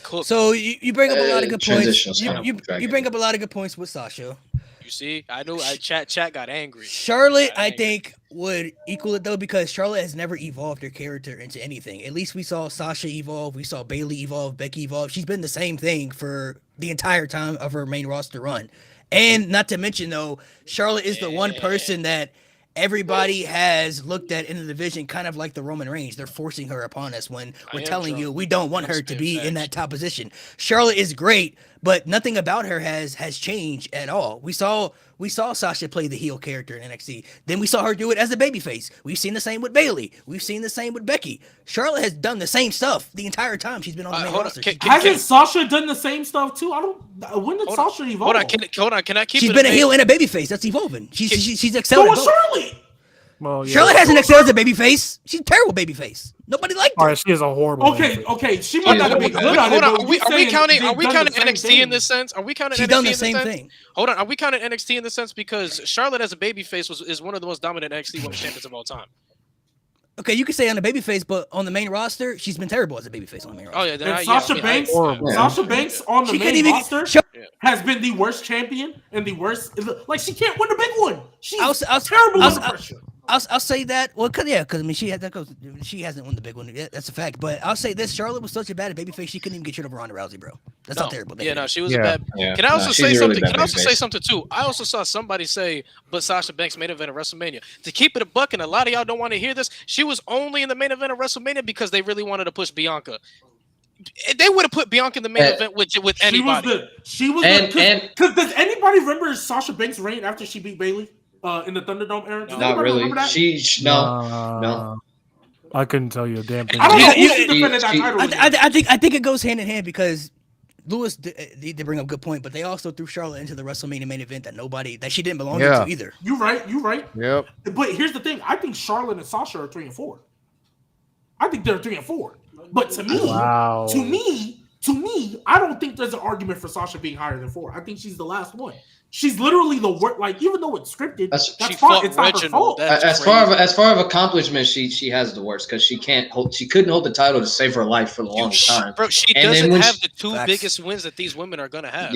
A: Cool.
C: So you bring up a lot of good points.
D: Transitional's
C: You bring up a lot of good points with Sasha.
A: You see, I knew chat got angry.
C: Charlotte, I think, would equal it though, because Charlotte has never evolved her character into anything. At least we saw Sasha evolve, we saw Bailey evolve, Becky evolve. She's been the same thing for the entire time of her main roster run. And not to mention though, Charlotte is the one person that everybody has looked at in the division kind of like the Roman Reigns. They're forcing her upon us when we're telling you we don't want her to be in that top position. Charlotte is great, but nothing about her has changed at all. We saw Sasha play the heel character in NXT. Then we saw her do it as a babyface. We've seen the same with Bailey. We've seen the same with Becky. Charlotte has done the same stuff the entire time she's been on the main roster.
F: Hasn't Sasha done the same stuff too? When did Sasha evolve?
A: Hold on. Can I keep
C: She's
A: it
C: been a heel and a babyface. That's evolving. She's excelled.
F: So was Charlotte.
E: Well, yeah.
C: Charlotte hasn't excelled as a babyface. She's a terrible babyface. Nobody liked her.
E: All right, she is a horrible.
F: Okay. She might not be good at it.
A: Are we counting NXT in this sense? Are we counting
C: She's
A: NXT
C: done the
A: in
C: same
A: this sense?
C: thing.
A: Hold on. Are we counting NXT in the sense because Charlotte as a babyface is one of the most dominant NXT women's champions of all time?
C: Okay, you could say on the babyface, but on the main roster, she's been terrible as a babyface on the main roster.
A: Oh yeah,
F: And Sasha Banks on the main roster has been the worst champion and the worst. Like she can't win the big one. She's terrible under pressure.
C: I'll say that. Well, because I mean, she hasn't won the big one. Yeah, that's a fact. But I'll say this: Charlotte was such a bad babyface, she couldn't even get rid of Ronda Rousey, bro. That's how terrible.
A: Yeah, no, she was a bad.
D: Yeah.
A: Can I also
D: she's
A: say
D: a really
A: something?
D: bad
A: Can I also
D: babyface.
A: say something too? I also saw somebody say, "But Sasha Banks main event of WrestleMania." To keep it a buck, and a lot of y'all don't want to hear this. She was only in the main event of WrestleMania because they really wanted to push Bianca. They would have put Bianca in the main event with anybody.
F: She was because does anybody remember Sasha Banks' reign after she beat Bailey in the Thunderdome era? Does
D: Not really.
F: No.
E: I couldn't tell you a damn thing.
F: I don't know who she defended that title against.
C: I think it goes hand in hand because Lewis did bring up a good point, but they also threw Charlotte into the WrestleMania main event that she didn't belong into either.
F: You're right.
G: Yep.
F: But here's the thing: I think Charlotte and Sasha are 3 and 4. I think they're 3 and 4. But to me, I don't think there's an argument for Sasha being higher than 4. I think she's the last one. She's literally the worst. Like, even though it's scripted, that's fine. It's not her fault.
D: As far as accomplishment, she has the worst because she couldn't hold the title to save her life for the longest time.
A: Bro, she doesn't have the two biggest wins that these women are gonna have.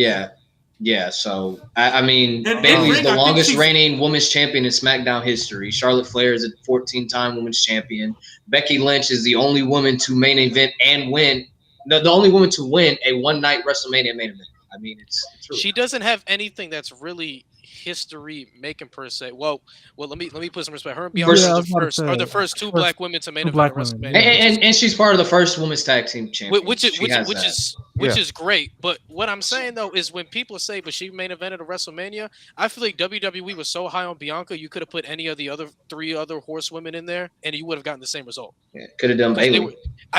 D: Yeah. So I mean, Bayley's the longest reigning women's champion in SmackDown history. Charlotte Flair is a 14-time women's champion. Becky Lynch is the only woman to main event and win. The only woman to win a one-night WrestleMania main event. I mean, it's really
A: she doesn't have anything that's really history making per se. Well, let me put some respect. Her and Bianca are the first two black women to main event WrestleMania,
D: and she's part of the first women's tag team champion,
A: which is great. But what I'm saying though is when people say, "But she main evented a WrestleMania," I feel like WWE was so high on Bianca, you could have put any of the other 3 other horsewomen in there, and you would have gotten the same result.
D: Yeah, could have done Bayley.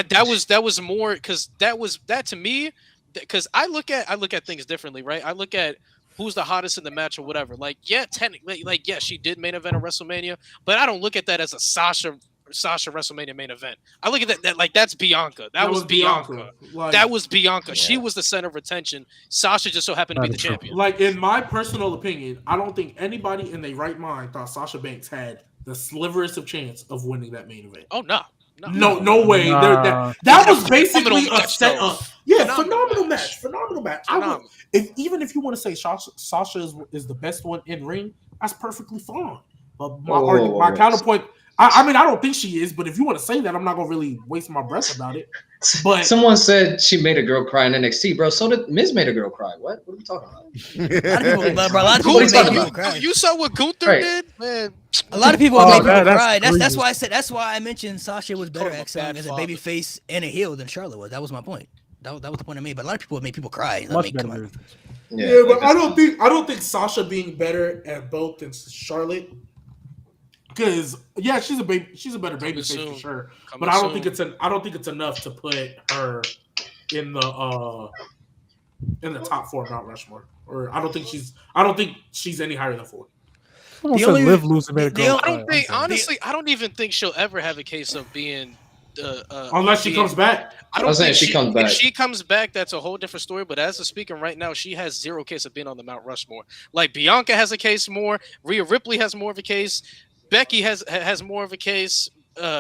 A: That was more because that to me. Because I look at things differently, right? I look at who's the hottest in the match or whatever. Like, technically, she did main event at WrestleMania, but I don't look at that as a Sasha WrestleMania main event. I look at that like that's Bianca. That was Bianca. That was Bianca. Yeah. She was the center of attention. Sasha just so happened to be the champion.
F: Like, in my personal opinion, I don't think anybody in their right mind thought Sasha Banks had the sliverest of chance of winning that main event.
A: Oh no.
F: No way. That was basically a set up. Yeah, phenomenal match. Even if you want to say Sasha is the best one in ring, that's perfectly fine. But my counterpoint, I mean, I don't think she is, but if you want to say that, I'm not gonna really waste my breath about it. But
D: someone said she made a girl cry in NXT, bro. So did Miz made a girl cry. What are we talking about?
C: A lot of people made people cry.
A: You saw what Gunther did, man.
C: A lot of people made people cry. That's why I said. That's why I mentioned Sasha was better at selling as a babyface and a heel than Charlotte was. That was my point. That was the point I made. But a lot of people made people cry. I mean, come on.
F: Yeah, but I don't think Sasha being better at both than Charlotte because yeah, she's a better
A: Coming
F: babyface for
A: soon.
F: sure.
A: Coming
F: But I don't
A: soon.
F: think it's enough to put her in the top 4 of Mount Rushmore. Or I don't think she's any higher than 4.
E: Someone
C: The
E: said
C: only-
E: Liv losing made it
C: the-
E: go.
C: the-
A: I don't think,
E: I'm sorry.
A: honestly, I don't even think she'll ever have a case of being.
F: Unless she comes back.
A: I
D: I
A: don't
D: was saying
A: think
D: she comes back.
A: If she comes back, that's a whole different story. But as of speaking right now, she has zero case of being on the Mount Rushmore. Like Bianca has a case more. Rhea Ripley has more of a case. Becky has more of a case.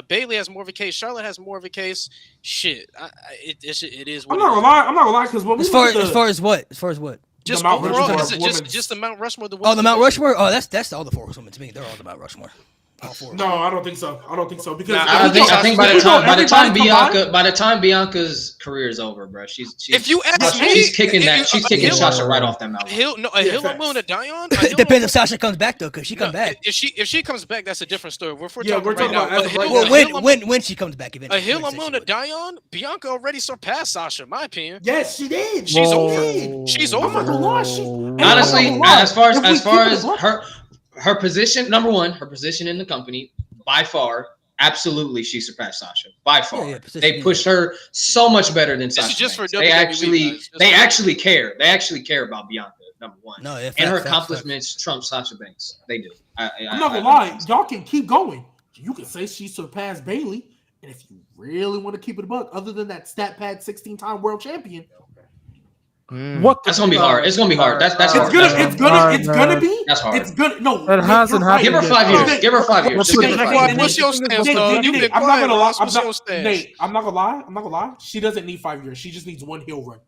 A: Bailey has more of a case. Charlotte has more of a case. Shit, it is.
F: I'm not gonna lie, because when we
C: As
F: look at
C: as far as what?
A: Just
F: Mount
A: overall,
F: Rushmore
A: is it
F: women's-
A: just the Mount Rushmore?
C: Oh, the Mount Rushmore. Oh, that's all the 4 women to me. They're all the Mount Rushmore. All 4.
F: No, I don't think so. Because
A: Nah,
D: I think by the time Bianca's career is over, bro, she's
A: If you ask me,
D: she's kicking
A: Hill-
D: Sasha right off that mountain.
A: Hill Moon and Dion.
C: It depends if Sasha comes back though, because she comes back.
A: If she comes back, that's a different story. We're
F: Yeah, we're talking about as of right
C: Well,
F: now.
C: when she comes back eventually.
A: A Hill
C: Like I said,
A: Moon
C: she
A: and
C: would.
A: Dion, Bianca already surpassed Sasha, in my opinion.
F: Yes, she did.
A: She's
E: Whoa.
A: over. She's
F: I'm not
A: over.
F: gonna lie.
D: Honestly,
F: I'm not gonna lie.
D: as far
F: If we
D: as
F: keep it a buck-
D: her position, number one, her position in the company, by far, absolutely, she surpassed Sasha by far.
C: Yeah, position,
D: they
C: yeah.
D: pushed her so much better than
A: This is
D: Sasha.
A: just for
D: Banks.
A: WWE guys.
D: They actually care. They actually care about Bianca. Number one,
C: No, yeah,
D: and her
C: facts.
D: accomplishments trump Sasha Banks. They do.
F: I'm not gonna lie. Y'all can keep going. You can say she surpassed Bailey, and if you really want to keep it a buck, other than that stat pad 16-time world champion,
E: What?
D: That's gonna be hard. It's gonna be hard. That's
F: it's
D: hard.
F: gonna
D: That's hard.
F: be.
D: That's hard.
F: It's gonna no.
E: It hasn't
F: you're right.
D: Give her 5 years.
F: Nate,
D: Give her 5 years. Just give her 5 years.
A: What's your stance,
F: Nate,
A: dog? You've been
F: I'm not
A: quiet,
F: gonna lie.
A: Ross. What's your stance?
F: Nate, I'm not gonna lie. She doesn't need 5 years. She just needs one heel run.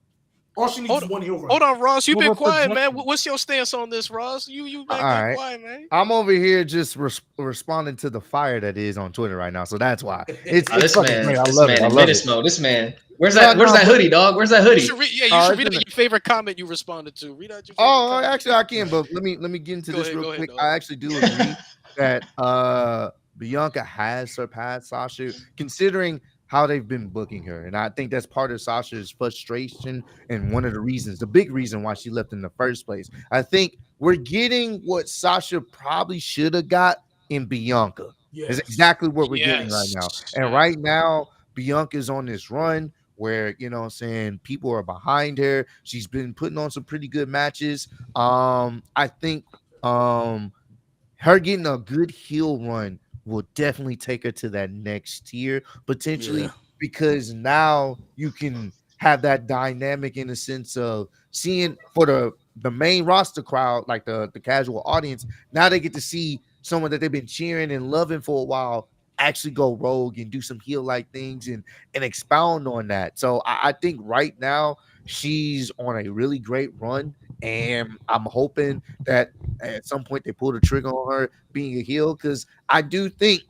F: All she needs is one heel run.
A: Hold on, Ross. You've been
E: What about
A: quiet,
E: the
A: man. What's your stance on this, Ross? You been
G: All right.
A: quiet, man.
G: I'm over here just responding to the fire that is on Twitter right now, so that's why. It's
D: This
G: fucking
D: man,
G: great. I
D: this
G: love
D: man
G: it. I
D: in
G: love
D: menace
G: it.
D: mode. This man. Where's
G: No,
D: that
G: no,
D: hoodie, dog? Where's that
A: You
D: hoodie?
A: should read, you
G: Oh,
A: should
G: it's
A: read
G: in
A: your favorite comment you responded to. Read out your favorite
G: Oh,
A: comment.
G: actually, I can, but let me get into
A: Go
G: this
A: ahead,
G: real
A: go ahead,
G: quick.
A: dog.
G: I actually do agree that Bianca has surpassed Sasha, considering how they've been booking her, and I think that's part of Sasha's frustration and one of the reasons, the big reason why she left in the first place. I think we're getting what Sasha probably should have got in Bianca.
F: Yes.
G: Is exactly what we're getting right now.
A: Yes.
G: And right now, Bianca's on this run where, you know what I'm saying, people are behind her. She's been putting on some pretty good matches. I think her getting a good heel run will definitely take her to that next tier, potentially,
C: Yeah.
G: because now you can have that dynamic in the sense of seeing for the main roster crowd, like the casual audience. Now they get to see someone that they've been cheering and loving for a while actually go rogue and do some heel like things and expound on that. So I think right now she's on a really great run, and I'm hoping that at some point they pull the trigger on her being a heel, because I do think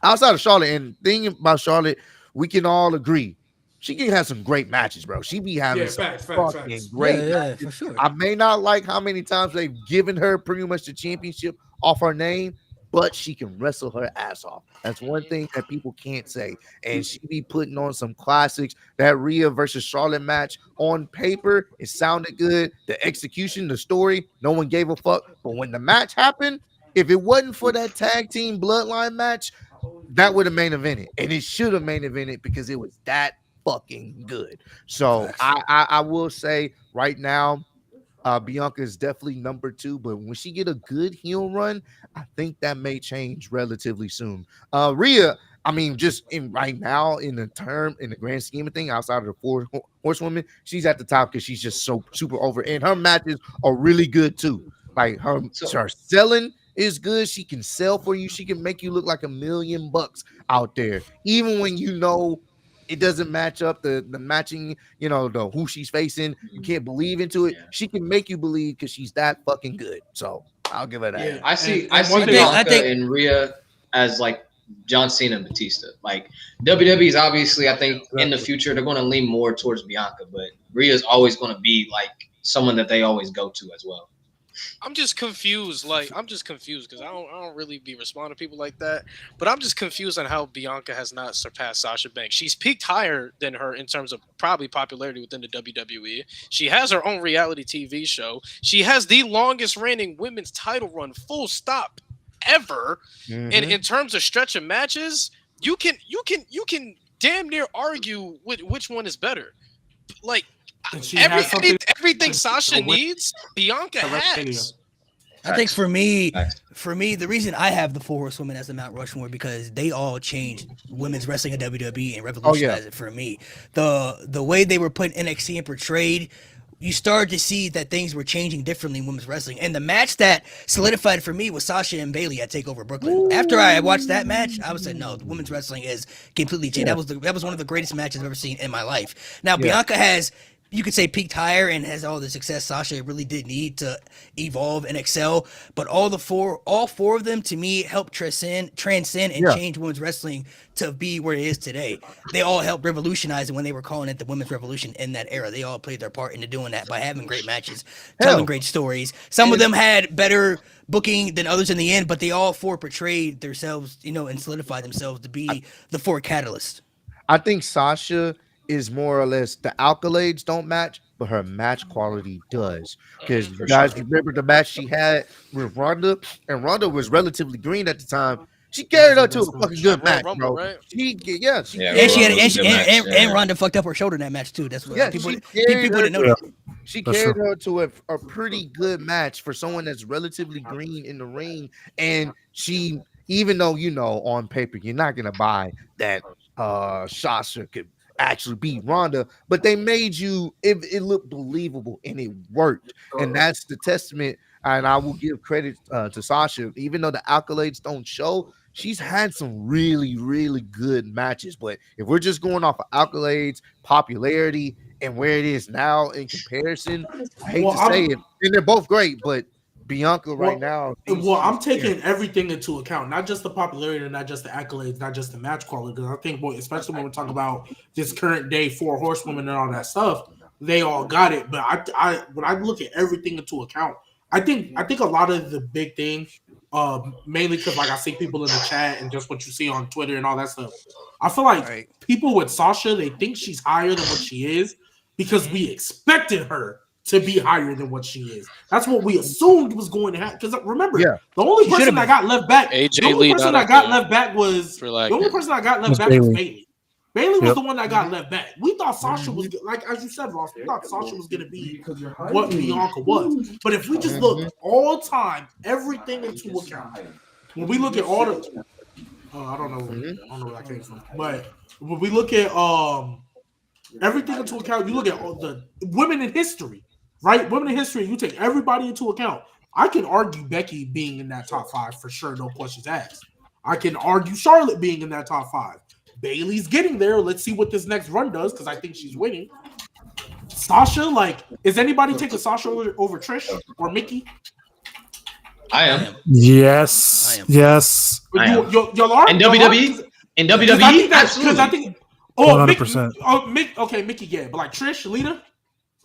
G: outside of Charlotte, and thing about Charlotte, we can all agree she can have some great matches, bro. She be having
F: Yeah,
G: some
F: facts.
G: fucking great
C: Yeah,
G: matches.
C: for sure.
G: I may not like how many times they've given her pretty much the championship off her name, but she can wrestle her ass off. That's one thing that people can't say. And she be putting on some classics. That Rhea versus Charlotte match on paper, it sounded good. The execution, the story, no one gave a fuck. But when the match happened, if it wasn't for that tag team bloodline match, that would have main evented. And it should have main evented because it was that fucking good. So I will say right now, Bianca is definitely number 2, but when she get a good heel run, I think that may change relatively soon. Rhea, I mean, just in right now in the grand scheme of things, outside of the 4 horsewomen, she's at the top because she's just so super over, and her matches are really good too. Like her selling is good. She can sell for you. She can make you look like $1 million out there, even when you know it doesn't match up the matching, you know, the who she's facing. You can't believe into it.
D: Yeah.
G: She can make you believe because she's that fucking good. So I'll give her that.
F: Yeah.
D: I see
F: one thing-
D: Bianca and Rhea as like John Cena and Batista. Like WWE is obviously, I think in the future they're going to lean more towards Bianca, but Rhea is always going to be like someone that they always go to as well.
A: I'm just confused. Like, I'm just confused because I don't really be responding to people like that. But I'm just confused on how Bianca has not surpassed Sasha Banks. She's peaked higher than her in terms of probably popularity within the WWE. She has her own reality TV show. She has the longest reigning women's title run, full stop, ever. And
G: Mhm.
A: in terms of stretch of matches, you can damn near argue which one is better. Like
F: And she has something
A: everything Sasha
F: win
A: needs, Bianca
F: at WrestleMania.
A: has.
C: I think
D: Facts.
C: for me,
D: Facts.
C: the reason I have the 4 horsewomen as the Mount Rushmore because they all changed women's wrestling in WWE and revolutionized it for me. The way they were put in NXT and portrayed, you started to see that things were changing differently in women's wrestling. And the match that solidified for me was Sasha and Bayley at TakeOver Brooklyn. After I watched that match, I was like, no, women's wrestling is completely changed. That was one of the greatest matches I've ever seen in my life. Now Bianca has, you could say, peaked higher and has all the success Sasha really did need to evolve and excel. But all four of them, to me, helped transcend and change women's wrestling to be where it is today. They all helped revolutionize it when they were calling it the women's revolution in that era. They all played their part into doing that by having great matches, telling great stories. Some of them had better booking than others in the end, but they all 4 portrayed themselves, and solidified themselves to be the 4 catalysts.
G: I think Sasha is more or less the accolades don't match, but her match quality does. Because you guys remember the match she had with Ronda, and Ronda was relatively green at the time. She carried her to a fucking good match, bro.
A: Right?
C: And Ronda fucked up her shoulder in that match too. That's what people didn't know.
G: She carried her to a pretty good match for someone that's relatively green in the ring, and she, even though on paper you're not gonna buy that Sasha could actually beat Ronda, but they made it looked believable and it worked, and that's the testament. And I will give credit to Sasha, even though the accolades don't show. She's had some really, really good matches, but if we're just going off of accolades, popularity, and where it is now in comparison, I hate to say it, and they're both great, but Bianca right now.
F: I'm taking everything into account, not just the popularity, not just the accolades, not just the match quality. Because I think, especially when we talk about this current day 4 horsewomen and all that stuff, they all got it. But when I look at everything into account, I think a lot of the big thing, mainly because like I see people in the chat and just what you see on Twitter and all that stuff, I feel like people with Sasha, they think she's higher than what she is because we expected her to be higher than what she is. That's what we assumed was going to happen. Because remember, the only person that got left back, was Bayley. Bayley was the one that got left back. We thought Sasha was, like as you said, Ross, we thought Sasha was going to be what Bianca was. But if we just look all time, everything into account, when we look at all the, I don't know where that came from, but when we look at everything into account, you look at all the women in history. Right, women in history, you take everybody into account. I can argue Becky being in that top 5 for sure, no questions asked. I can argue Charlotte being in that top 5. Bayley's getting there. Let's see what this next run does because I think she's winning. Sasha, is anybody taking Sasha over Trish or Mickey?
D: I am.
E: Yes. Yes.
F: Y'all are?
D: In WWE? In WWE? Absolutely. I think.
E: 100%.
F: Okay, Mickey, yeah. But Trish, Lita?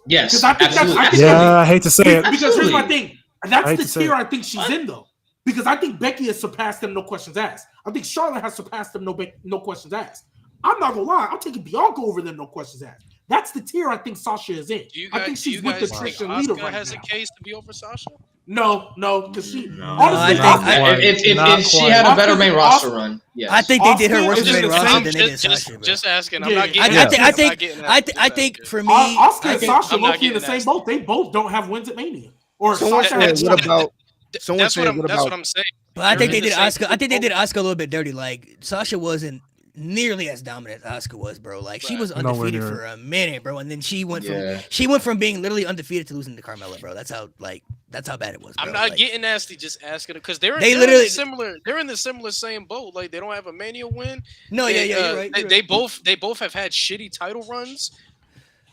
D: Yes.
F: Because I think
D: absolutely.
E: I hate to say it.
F: Because here's my thing. That's the tier I think she's in, though. Because I think Becky has surpassed them, no questions asked. I think Charlotte has surpassed them, no questions asked. I'm not going to lie. I'm taking Bianca over them, no questions asked. That's the tier I think Sasha is in.
A: I think
F: she's with the Trish and Lita right now.
A: Has a case to be over Sasha?
F: No, because she.
C: Honestly,
D: if she had a better main roster run, yes.
C: I think they did her worse main roster than they did Sasha.
A: Just asking. I'm not getting.
C: I think for me,
F: Oscar and Sasha look in the same boat. They both don't have wins at Mania. Or Sasha.
A: That's what I'm saying.
C: But I think they did Oscar. I think they did Oscar a little bit dirty. Sasha wasn't nearly as dominant as Asuka was, bro. She was undefeated for a minute, bro, and then she went from being literally undefeated to losing to Carmella, bro. That's how bad it was, bro.
A: I'm not getting nasty, just asking because they're in the similar same boat. They don't have a Mania win.
C: No, you're right.
A: They both have had shitty title runs.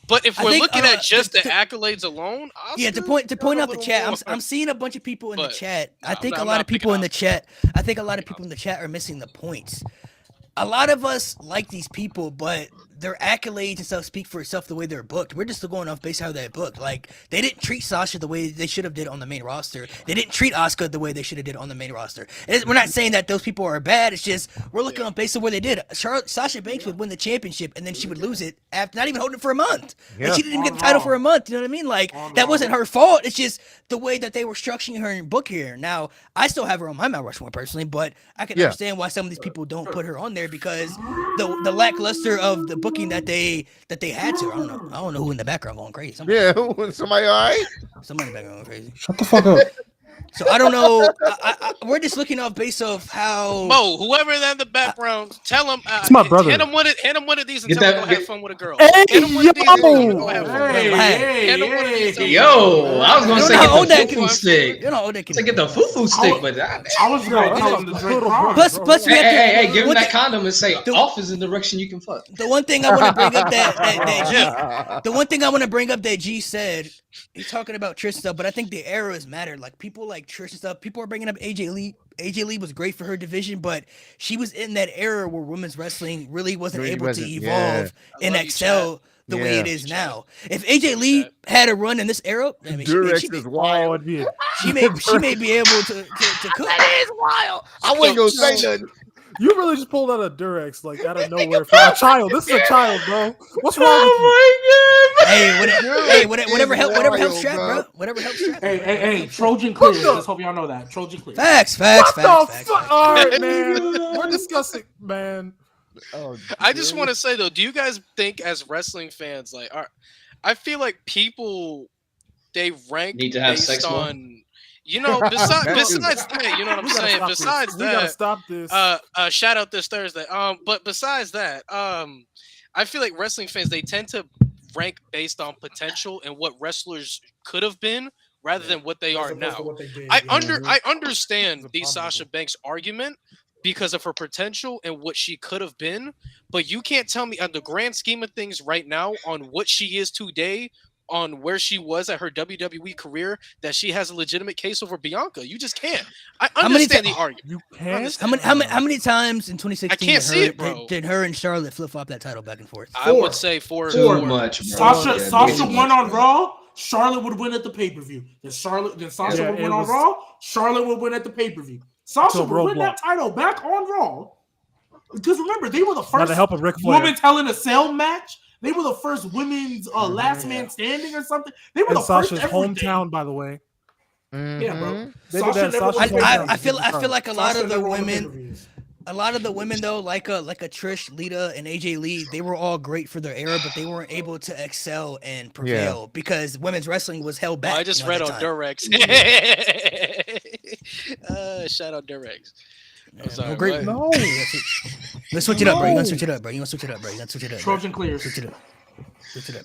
A: But if we're looking at just the accolades alone, Oscar,
C: to point out the chat, I'm seeing a bunch of people in the chat. I think a lot of people in the chat are missing the points. A lot of us like these people, but their accolades and stuff speak for itself the way they're booked. We're just going off based on how they're booked. Like, they didn't treat Sasha the way they should have did on the main roster. They didn't treat Asuka the way they should have did on the main roster. We're not saying that those people are bad. It's just we're looking on based on where they did. Sasha Banks would win the championship and then she would lose it after not even holding it for a month. And she didn't even get the title for a month. You know what I mean? Like, that wasn't her fault. It's just the way that they were structuring her in book here. Now, I still have her on my Mount Rushmore personally, but I can understand why some of these people don't put her on there because the lackluster of the booking that they had to. I don't know who in the background going crazy.
G: Somebody all right?
C: Somebody in the background going crazy.
E: Shut the fuck up.
C: So I don't know. We're just looking off based off how
A: Mo, whoever in the background, tell him.
E: It's my brother.
A: Hand him one of these and
D: Get
A: tell him
D: that-
A: to go have fun with a girl.
E: Hey,
A: Hand him one of these and tell him to go have fun. Hand him one of these.
D: Yo, I was gonna say
C: how old
D: get
C: that
D: the foo-foo stick.
C: you know old that kid.
D: To get the foo-foo stick, but
F: I was going to tell him to drink wrong.
C: Plus we have to,
D: hey, give him
C: what
D: that
C: the-
D: condom and say off is the direction you can fuck.
C: The one thing I want to bring up that G, the one thing I want to bring up that G said, he's talking about Trish stuff, but I think the eras matter. Like people like Trish and stuff. People are bringing up AJ Lee. AJ Lee was great for her division, but she was in that era where women's wrestling really wasn't able to evolve and excel the way it is now. If AJ Lee had a run in this era, I mean,
G: Durex is wild.
C: she may be able to cook.
G: That is wild. I wasn't gonna say nothing.
E: You really just pulled out a Durex like out of nowhere for a child. This is a child, bro. What's wrong with you?
C: Hey, whatever helps strap, bro. Whatever helps strap.
F: Hey, Trojan clear. Just hope y'all know that. Trojan clear.
C: Facts.
E: What the fuck? All right, man. We're discussing, man.
A: I just want to say though, do you guys think as wrestling fans, like, I feel like people they rank
D: Need to have
A: based
D: sex more?
A: on, you know, besides that, you know what I'm saying. Besides
E: We gotta
A: that,
E: stop this.
A: shout out this Thursday. But besides that, I feel like wrestling fans they tend to rank based on potential and what wrestlers could have been rather than what they are now. I understand the Sasha Banks argument because of her potential and what she could have been, but you can't tell me on the grand scheme of things right now on what she is today, on where she was at her WWE career, that she has a legitimate case over Bianca. You just can't. I understand the argument.
E: You can't.
C: How many times in 2016
A: I can't see it, bro.
C: did her and Charlotte flip flop that title back and forth?
A: I would say four.
D: Too much, bro.
F: Sasha won on Raw. Charlotte would win at the pay-per-view. Then Sasha would win on Raw. Charlotte would win at the pay-per-view. Sasha would win that title back on Raw. Because remember, they were the first woman telling a cell match. They were the first women's last man standing or something. They were the
E: Sasha's
F: first
E: hometown, by the way.
F: Yeah, bro.
C: I feel like a lot of the women though, like a Trish, Lita, and AJ Lee, they were all great for their era, but they weren't able to excel and prevail because women's wrestling was held back.
A: I just read on Durex. Shout out Durex. I'm sorry.
C: Great. No. Let's switch it up, bro. You gonna switch it up, bro.
F: Trojan clear.
C: Switch it up,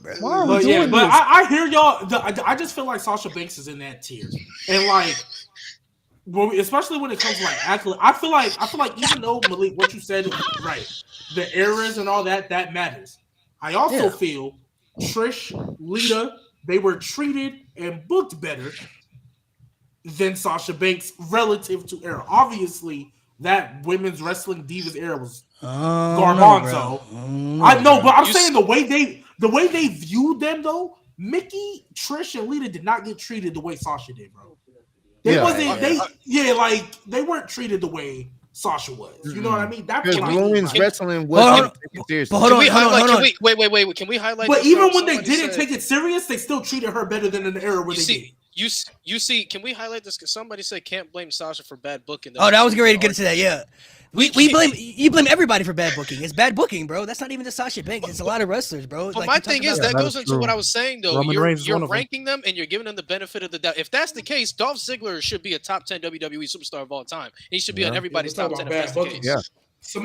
C: bro.
F: But I hear y'all. I just feel like Sasha Banks is in that tier, and like, especially when it comes to like accolade. I feel like even though Malik, what you said is right, the eras and all that matters. I also feel Trish, Lita, they were treated and booked better than Sasha Banks relative to era. Obviously, that women's wrestling divas era was garbanzo. I know, but I'm saying the way they viewed them though, Mickey, Trish, and Lita did not get treated the way Sasha did, bro. They weren't treated the way Sasha was. You know what I mean? That's
G: women's wrestling wasn't taken seriously.
C: Hold on.
A: Wait. Can we highlight?
F: But even when they didn't take it serious, they still treated her better than in the era where they did.
A: You see, can we highlight this? Because somebody said can't blame Sasha for bad booking.
C: Oh, that was getting ready to get into that. Yeah, you blame everybody for bad booking. It's bad booking, bro. That's not even the Sasha Banks. It's a lot of wrestlers, bro.
A: But my thing is that goes into what I was saying though. You're ranking them and you're giving them the benefit of the doubt. If that's the case, Dolph Ziggler should be a top 10 WWE superstar of all time. He should be on everybody's top 10 if that's the case.
G: Yeah.
C: If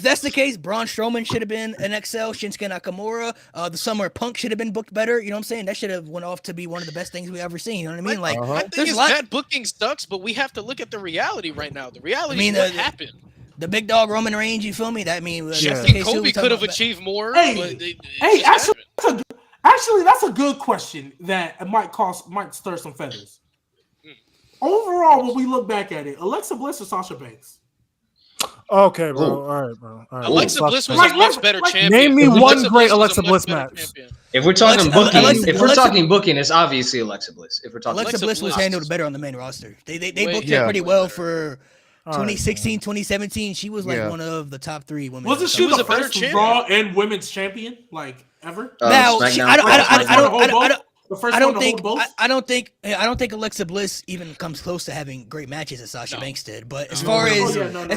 C: that's the case, Braun Strowman should have been an XL. Shinsuke Nakamura, the Summer Punk should have been booked better. You know what I'm saying? That should have went off to be one of the best things we ever seen. You know what I mean? Like,
A: I think bad booking sucks, but we have to look at the reality right now. The reality is what happened.
C: The big dog Roman Reigns, you feel me? That means
A: Kofi could have achieved more.
F: Actually, that's a good question that might stir some feathers. Overall, when we look back at it, Alexa Bliss or Sasha Banks?
E: Okay, bro.
D: Ooh.
E: All right, bro. All right.
A: Alexa
E: Fuck
A: Bliss
E: that.
A: was
F: Like,
A: a much better
F: like,
A: champion.
E: name me
A: Alexa
E: one great
A: Bliss was
E: Alexa
A: a much
E: Bliss
A: better
E: match.
A: champion.
D: If we're talking booking, if we're
C: Alexa-
D: talking booking, it's obviously Alexa Bliss. If we're talking
C: Alexa
A: Alexa
C: Bliss was
A: Bliss.
C: handled better on the main roster. They
A: Way-
C: booked
G: Yeah.
C: her pretty
A: way
C: well
A: better.
C: for
E: All right,
C: 2016, 2017. She was like
G: Yeah.
C: one of the top 3 women.
F: Wasn't
A: She
F: she
A: was
F: the
A: a better
F: first
A: champion.
F: Raw and women's champion, like ever?
C: Now,
D: SmackDown.
C: she, I don't,
F: Like,
C: I,
F: the
C: I, I don't, I don't, I don't,
F: The first
C: I
F: one
C: don't
F: to
C: think
F: hold both.
C: I don't think Alexa Bliss even comes close to having great matches as Sasha
A: No.
C: Banks did. But as
A: No.
C: far
F: Oh,
C: as
F: yeah, no, no.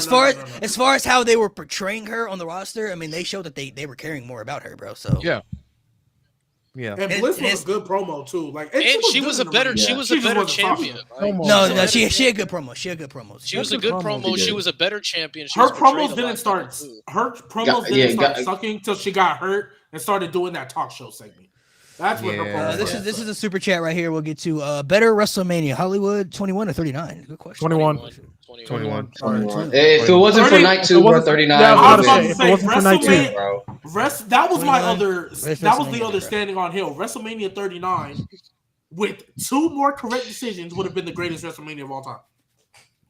C: as far as how they were portraying her on the roster, I mean, they showed that they were caring more about her, bro. So
G: Yeah.
F: And
C: It-
F: Bliss
C: it
F: was
C: is-
F: a good promo too. Like,
A: And she
F: good
A: was
F: in
A: a
F: the
A: better
F: ring.
A: she was
F: She
A: a
F: just
A: better
F: wasn't
A: champion.
F: Sasha.
A: Like,
C: no,
A: she
C: no,
A: was a
C: she
A: better
C: had good promos. She had good promos.
A: She was a
E: Good
A: good
E: promo.
A: promo.
D: She
A: She
D: did.
A: was a better champion. She
F: Her
A: was portrayed
F: promos
A: a
F: didn't
A: lot
F: start.
A: better, too.
F: Her promos
D: Got-
F: didn't
D: yeah,
F: start
D: got-
F: sucking till she got hurt and started doing that talk show segment. That's when her
G: Yeah.
F: promos.
C: This
F: started
C: is
F: sucking.
C: a super chat right here. We'll get to better WrestleMania, Hollywood 21 or 39. Good question.
E: 21.
G: 21.
E: All right.
C: 21.
D: If it wasn't for
F: 30
D: night
E: if
D: 2
E: it
D: or
E: wasn't-
D: 39,
E: yeah, I
F: I
E: was
F: was
E: about
F: about
E: to
F: to
E: say, if it
F: say
E: wasn't for night two.
F: WrestleMania.
D: bro.
F: That was my
C: 21.
F: other.
C: Where's
F: That was
C: WrestleMania,
F: the other
C: bro?
F: standing on Hill. WrestleMania 39 with 2 more correct decisions would have been the greatest WrestleMania of all time.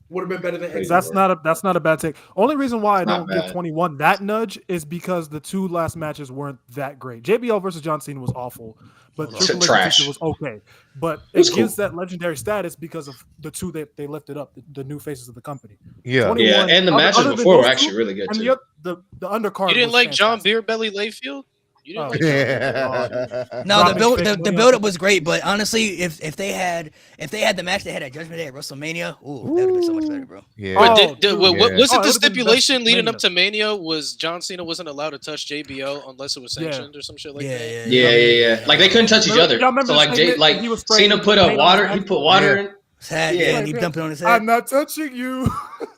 F: Would have been better than
D: Crazy.
F: X.
E: That's not a bad take. Only reason why I
D: Not
E: don't give
D: bad.
E: 21 that nudge is because the 2 last matches weren't that great. JBL versus John Cena was awful, but
C: Was
E: Triple H
D: trash.
E: was okay. But
D: It was
E: it
D: cool.
E: gives that legendary status because of the 2 that they lifted up, the new faces of the company.
G: Yeah.
E: 21
D: Yeah, and the
E: other
D: matches
E: than
D: before
E: those
D: were
E: two,
D: actually really good
E: and
D: too.
E: the undercard.
A: You didn't
E: was
A: like John
E: fantastic.
A: Beerbelly Layfield? You didn't
E: Oh,
A: like
G: Yeah.
C: No, the
E: Dropping
C: build
E: fake
C: the
E: money on
C: build up
E: people.
C: was great, but honestly, if they had the match they had at Judgment Day at WrestleMania, ooh, that would have been so much better, bro.
G: Yeah.
A: But
E: Oh,
A: did,
E: dude.
A: what
G: Yeah.
A: wasn't
E: Oh, it
A: the
E: would've been the best
A: stipulation leading
E: Mania.
A: up to Mania was John Cena wasn't allowed to touch JBL unless it was
E: Yeah.
A: sanctioned or some shit like
C: Yeah,
A: that?
D: Yeah. Like they couldn't touch each other.
E: Y'all remember
D: So like
E: the
D: Jay,
E: statement
D: like
E: he was spraying
D: Cena put
E: paint
D: a
E: on
D: water.
E: his
D: He
E: head?
D: put water
G: Yeah.
D: in.
C: His hat,
D: Yeah.
C: and he dumped it on his head.
E: I'm not touching you.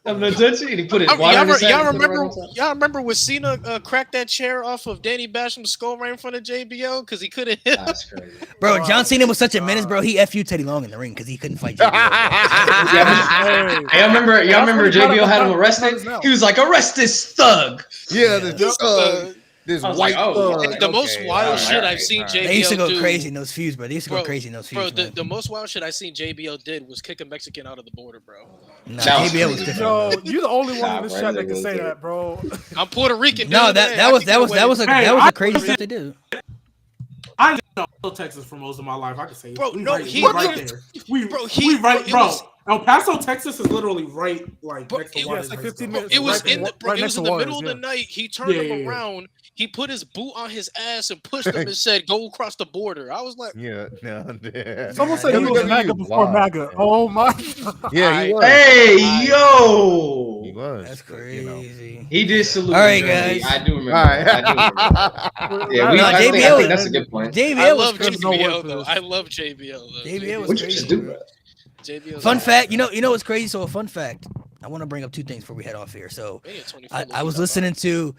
D: I'm not touching it. He put it water in his head.
A: Y'all
D: and put it
A: remember?
D: right on top.
A: Y'all remember when Cena cracked that chair off of Danny Basham's skull right in front of JBL because he couldn't hit?
D: That's crazy.
C: Bro, John Cena was such a menace, bro. He FU Teddy Long in the ring because he couldn't fight JBL.
E: Hey.
D: Y'all remember
E: what he
D: JBL
E: got
D: had him
E: up-
D: arrested?
E: his mouth.
D: He was like, arrest this thug.
G: Yeah, this
D: I was
G: white
D: like, oh,
G: thug.
A: The most
G: Okay,
A: wild
G: all
A: shit
G: right,
A: I've seen
G: all right.
A: JBL
C: They used to go
A: do.
C: crazy in those feuds, bro. They used to go
A: Bro,
C: crazy in those
A: Bro,
C: feuds, man.
A: the most wild shit I seen JBL did was kick a Mexican out of the border, bro.
C: Nah,
D: That was
C: JBL was
D: crazy.
C: different.
E: Yo,
C: bro.
E: you're the only one
D: Nah,
E: in this
D: bro,
E: chat
D: that
E: that can
D: was
E: say
D: good.
E: that, bro.
A: I'm Puerto Rican.
C: No,
A: dude,
C: that
A: man.
C: that
A: I
C: was
A: can
C: that
A: get
C: was
A: away
C: that
A: with
C: was a
A: it.
F: Hey,
C: that was
F: I-
C: the crazy stuff they do.
F: I lived in Texas for most of my life. I can say,
A: Bro,
F: we
A: no,
F: right,
A: he-
F: we right there. We right,
A: it
F: bro.
A: was-
F: El Paso, Texas is literally right, like
A: Bro,
F: next to
A: it
F: Juarez,
E: was like
F: Mexico.
E: 15 minutes.
A: It was
E: Right
A: in the
E: in- right
A: it
E: next
A: was
E: to
A: in the
E: Juarez,
A: middle of
E: yeah.
A: the night. He turned
F: Yeah,
A: him
F: yeah, yeah.
A: around. He put his boot on his ass and pushed him and said, "Go across the border." I was like,
G: Yeah, no, yeah.
E: Someone said he was
G: WWE
E: MAGA before
G: wild,
E: MAGA.
G: man.
E: Oh my god.
G: Yeah, he was.
D: Hey,
G: He
D: yo.
G: was.
C: That's
G: but, you know.
C: crazy.
D: He did salute.
C: All right,
D: Germany.
C: guys.
D: I do remember.
G: All right.
D: I do remember. Yeah,
C: No,
D: I think
C: JBL
D: that's a good point.
C: JBL
A: I
C: was
A: love
C: crazy.
E: no word
A: JBL
E: for
A: though.
E: this.
A: I love JBL though.
C: JBL was
D: What you
C: crazy,
D: just do,
C: bro.
D: bro?
A: JBL.
C: Fun fact, you know what's crazy? So a fun fact. I want to bring up 2 things before we head off here. So I was listening to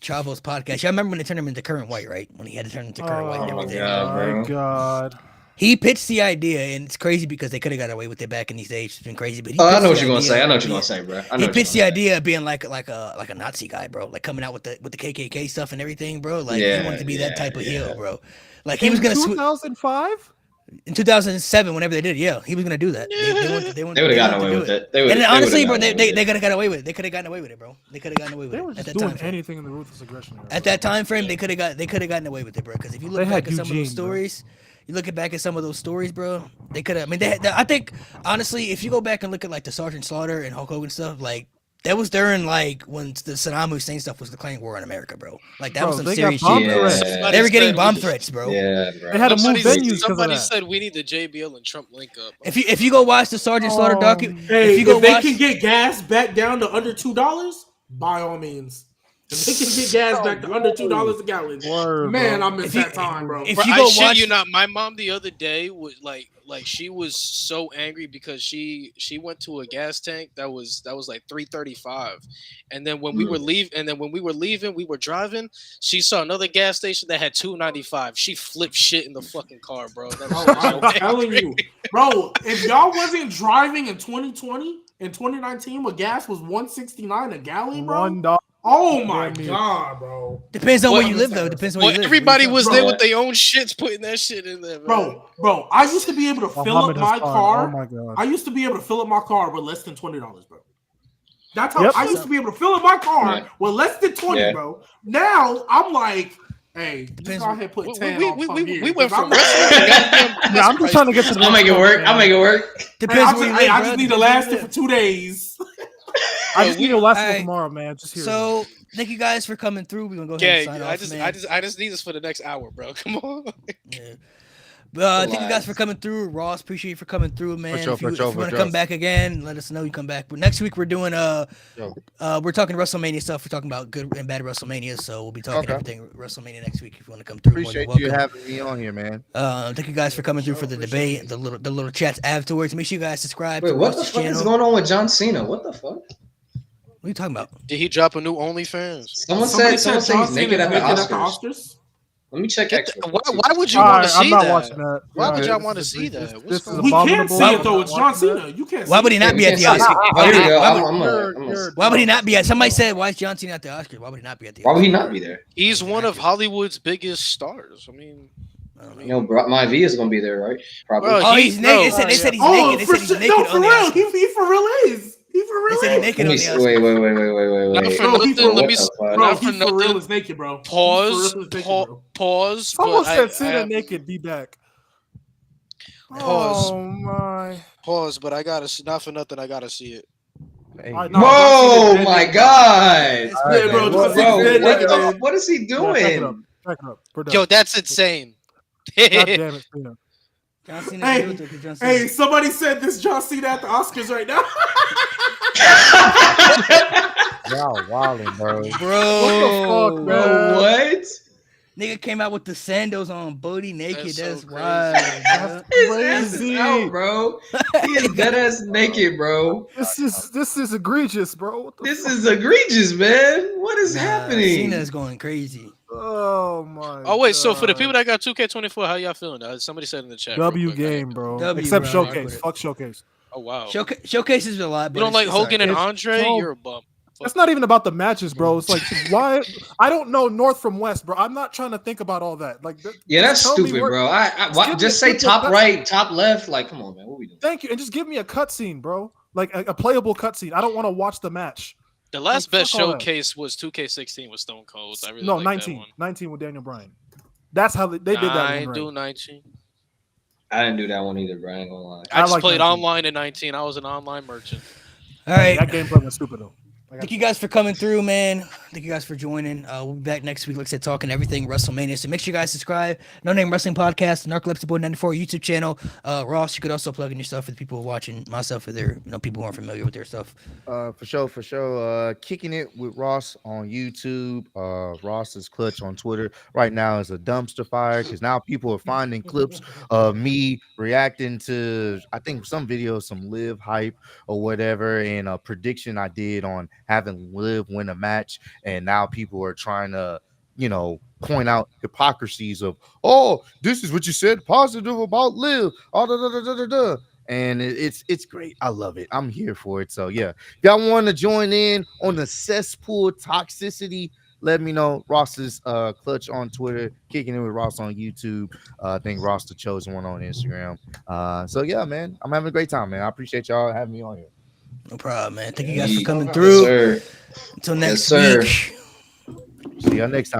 C: Chavo's podcast. Y'all remember when they turned him into Current White, right? When he had to turn into Current White and
D: my
C: everything.
D: God.
E: my
D: bro.
E: god.
C: He pitched the idea, and it's crazy because they could have got away with it back in these days. It's been crazy, but he
D: Oh, I
C: pitched
D: know
C: the
D: what you're gonna
C: idea
D: say. I know what
C: of
D: you're gonna
C: being-
D: say, bro. I know
C: He
D: what you're
C: pitched the
D: gonna
C: idea of being like a Nazi guy, bro. Like coming out with the KKK stuff and everything, bro. Like he
D: Yeah,
C: wanted to be that type of
D: yeah.
C: heel, bro. Like he was
E: In
C: gonna
E: 2005?
C: in 2007, whenever they did it, yeah, he was gonna do that.
D: They would have gotten away with it. They would've-
C: And
D: they
C: honestly,
D: would've
C: bro,
D: gotten
C: they
D: away with
C: could have got away with it. They could have gotten away with it, bro. They could have gotten away with
E: They
C: it
E: were
C: at
E: just
C: that
E: doing
C: time frame.
E: anything in the ruthless aggression era.
C: At that time frame, they could have gotten away with it, bro. Because if you look
E: They
C: back
E: had
C: at some of those
E: Eugene, bro.
C: stories, you look back at some of those stories, bro. They could have. I mean, I think honestly, if you go back and look at like the Sergeant Slaughter and Hulk Hogan stuff, like that was during like when the Saddam Hussein stuff was declaring war on America, bro. Like that
E: Bro,
C: was some
E: they got
C: serious
E: bomb
C: shit. Bro.
E: threats.
C: They were getting bomb threats, bro.
D: Yeah, bro.
E: They had to move
A: Somebody,
E: venues because of
A: somebody
E: that.
A: said we need the JBL and Trump link up.
C: If you go watch the Sergeant Slaughter docu,
F: Hey,
C: if you go
F: if they
C: watch,
F: can get gas back down to under $2, by all means. If they can get gas back to under $2 a gallon,
E: Word,
F: man,
E: bro.
F: I miss
C: If you-
F: that time, bro.
C: if
A: Bro,
C: you
A: I
C: go
A: shit
C: watch,
A: you not, my mom the other day was like she was so angry because she went to a gas tank that was like $3.35, and then when we were leaving, we were driving. She saw another gas station that had $2.95. She flipped shit in the fucking car, bro. That was
F: Bro,
A: so
F: I'm telling
A: angry.
F: you, bro, if y'all wasn't driving in 2020 and 2019 when gas was $1.69 a gallon, bro.
E: $1.
F: Oh my
E: Damn near.
F: god, bro.
C: depends on
A: Well,
C: where you live, though. Depends on where
A: Well,
C: you live.
A: everybody was
F: Bro.
A: there with their own shits putting that shit in there, man.
F: Bro, I used to be able to fill up
E: Muhammad
F: my
E: Hassan.
F: car.
E: Oh my god.
F: I used to be able to fill up my car with less than $20, bro. That's how
E: Yep.
F: I used to be able to fill in my car
D: Yeah.
F: with less than 20,
D: Yeah.
F: bro. Now I'm like, hey, just
C: Depends-
F: go ahead and put
A: We,
F: 10
A: we,
F: on
A: we,
F: from
A: we,
F: here,
A: we went
F: 'cause
A: from
F: I'm-
A: wrestling to goddamn.
E: Yeah, I'm just trying to get to the
D: I'll
E: next
D: make it
E: month,
D: work.
E: man.
D: I'll make it work.
F: Hey,
C: Depends
F: I
C: where
F: just,
C: you
F: hey,
C: live,
F: I
C: bro.
F: just need to
C: Depends where
F: last
C: you
F: it for
C: live.
F: 2 days.
E: I just need to last till
C: Alright.
E: tomorrow, man. Just here.
C: So thank you guys for coming through. We're gonna go ahead and sign
A: Yeah,
C: off, man.
A: I just need this for the next hour, bro. Come on.
C: Yeah. Thank you guys for coming through. Ross, appreciate you for coming through, man.
G: sure,
C: if you,
G: for sure,
C: if you
G: for
C: want to
G: sure.
C: come back again, let us know you come back. But next week we're doing
G: Yo.
C: we're talking WrestleMania stuff. We're talking about good and bad WrestleMania, so we'll be talking
G: Okay.
C: everything WrestleMania next week. If you want to come through, more than
G: Appreciate you
C: welcome.
G: having me on here, man.
C: Thank you guys for coming through for the debate, the little chats afterwards. Make sure you guys subscribe
D: Wait,
C: to
D: what the
C: Ross's
D: fuck is
C: channel.
D: going on with John Cena? What the fuck?
C: What are you talking about?
A: Did he drop a new OnlyFans?
D: Someone
F: Somebody
D: said
F: John
D: he's
F: Cena
D: naked
F: is
D: at the
F: naked at the
D: Oscars.
F: Oscars.
D: Let me check
A: Get
D: extra.
A: the, why would you
E: All
A: want
E: right,
A: to see
E: I'm not
A: that?
E: watching that.
A: Why would
E: Yeah,
A: y'all
E: this
A: want to
E: is
A: see
E: egregious.
A: that? What's
E: This is
A: going on?
F: We can't
E: abominable.
F: see it
E: I'm
F: though.
E: not
F: It's John
E: watching that.
F: Cena. You can't.
C: Why
F: see
C: would he
F: it.
C: not
D: Yeah,
C: be
D: we
C: at the
D: can't see it.
C: Oscars?
D: Oh, here we go.
C: Why
D: I'm
C: would he not be at? Somebody said, "Why is John Cena at the Oscars?" Why would he not be at the Oscars?
D: Why would he not be there?
A: He's one of Hollywood's biggest stars. I mean,
D: You know, my V is gonna be there, right? Probably.
A: Bro,
C: Oh,
A: he-
C: he's naked.
A: bro.
C: They said he's
F: Oh,
C: naked. They
F: for
C: said he's
F: sure.
C: naked
F: No, for
C: on the
F: real.
C: Oscars.
F: He for real is. He for
C: They
F: real
C: said he's
F: is.
C: naked
D: Let
C: on
D: me
C: the
D: see.
C: Oscars.
D: Wait.
A: Not for
F: Bro, he
A: nothing.
F: for
A: Let
F: real.
A: me.
D: What the fuck?
F: Bro,
A: Not for
F: he for real
A: nothing.
F: is naked, bro. He for
A: Pause.
F: real is naked, bro.
A: Pause.
E: Someone
A: but I
E: said Cena
A: have-
E: naked. Be back.
A: Pause.
E: Oh my.
A: Pause. But I gotta. Not for nothing. I gotta see it.
G: Hey,
E: I know.
F: No,
D: Whoa,
F: John Cena's
D: my
F: dead naked,
D: God.
C: It's
F: Yeah, bro.
E: man,
F: John
E: what-
F: Cena's
D: Bro,
F: dead
D: what
F: naked,
D: the?
F: man.
D: What is he
E: Yeah, pack it up.
D: doing?
E: Pack it up. We're done.
A: Yo, that's insane.
E: God damn it, Cena.
C: John Cena.
F: Hey,
C: do it though, 'cause John Cena-
F: Hey, somebody said this John Cena at the Oscars right now.
G: y'all wilding, bro.
C: bro,
E: fuck,
D: Bro,
E: man?
D: what?
C: nigga came out with the sandals on, booty naked.
A: That's
C: That's,
A: so
C: wild.
A: crazy.
C: bro.
D: His ass is
E: Crazy.
D: out, bro. He is dead ass naked, bro.
E: This is egregious, bro. What the
D: This
E: fuck?
D: is egregious, man. What is
C: Nah,
D: happening?
C: Cena's going crazy.
E: Oh my.
A: Oh wait. So for the
E: God.
A: people that got 2K24, how y'all feeling? Somebody said in the chat. real
E: W
A: quick. I didn't-
E: game, bro.
C: W,
E: Except
C: bro.
E: showcase. Fuck showcase.
A: Oh wow.
C: Showcases a lot. But
A: You don't like
C: it's
A: Hogan and
E: It's
A: Andre?
E: so-
A: You're a bum.
E: It's not even about the matches, bro. It's like why I don't know north from west, bro. I'm not trying to think about all that. Like,
D: Yeah, that's
E: just tell me
D: stupid,
E: where-
D: bro.
E: give me
D: Just
E: a
D: say
E: simple
D: top
E: cutscene.
D: right, top left. Like, come on, man. What we doing?
E: Thank you, and just give me a cutscene, bro. Like a playable cutscene. I don't want to watch the match.
A: The last
E: Like,
A: best
E: fuck all that.
A: showcase was 2K16 with Stone Cold. I really
E: No,
A: like
E: 19.
A: that one.
E: 19 with Daniel Bryan. That's how they did that
A: I
E: one
A: ain't
E: right.
A: do 19.
D: I didn't do that one either, bro. I ain't gonna lie.
A: I just
E: like
A: played
E: 19.
A: online in 19. I was an online merchant.
C: All right.
E: That gameplay was stupid though.
C: Thank you guys for coming through, man. Thank you guys for joining. We'll be back next week, like I said, talking everything WrestleMania. So make sure you guys subscribe. No Name Wrestling Podcast, Narcolepsy Boy 94 YouTube channel. Ross, you could also plug in your stuff for the people who are watching, myself, if they're people who aren't familiar with their stuff.
G: For sure. Kicking it with Ross on YouTube. Ross's Clutch on Twitter. Right now is a dumpster fire because now people are finding clips of me reacting to, I think, some videos, some Live hype or whatever, and a prediction I did on having Liv win a match. And now people are trying to, point out hypocrisies of, oh, this is what you said positive about Liv. Oh, da, da, da, da, da. And it's great. I love it. I'm here for it. So yeah, if y'all want to join in on the cesspool toxicity, let me know. Ross's Clutch on Twitter, Kicking It with Ross on YouTube. I think Ross the Chosen One on Instagram. So yeah, man, I'm having a great time, man. I appreciate y'all having me on here.
C: No problem, man. Thank you guys for
D: Yes,
C: coming through.
D: sir.
C: Until next
D: sir.
C: week.
G: See y'all next time.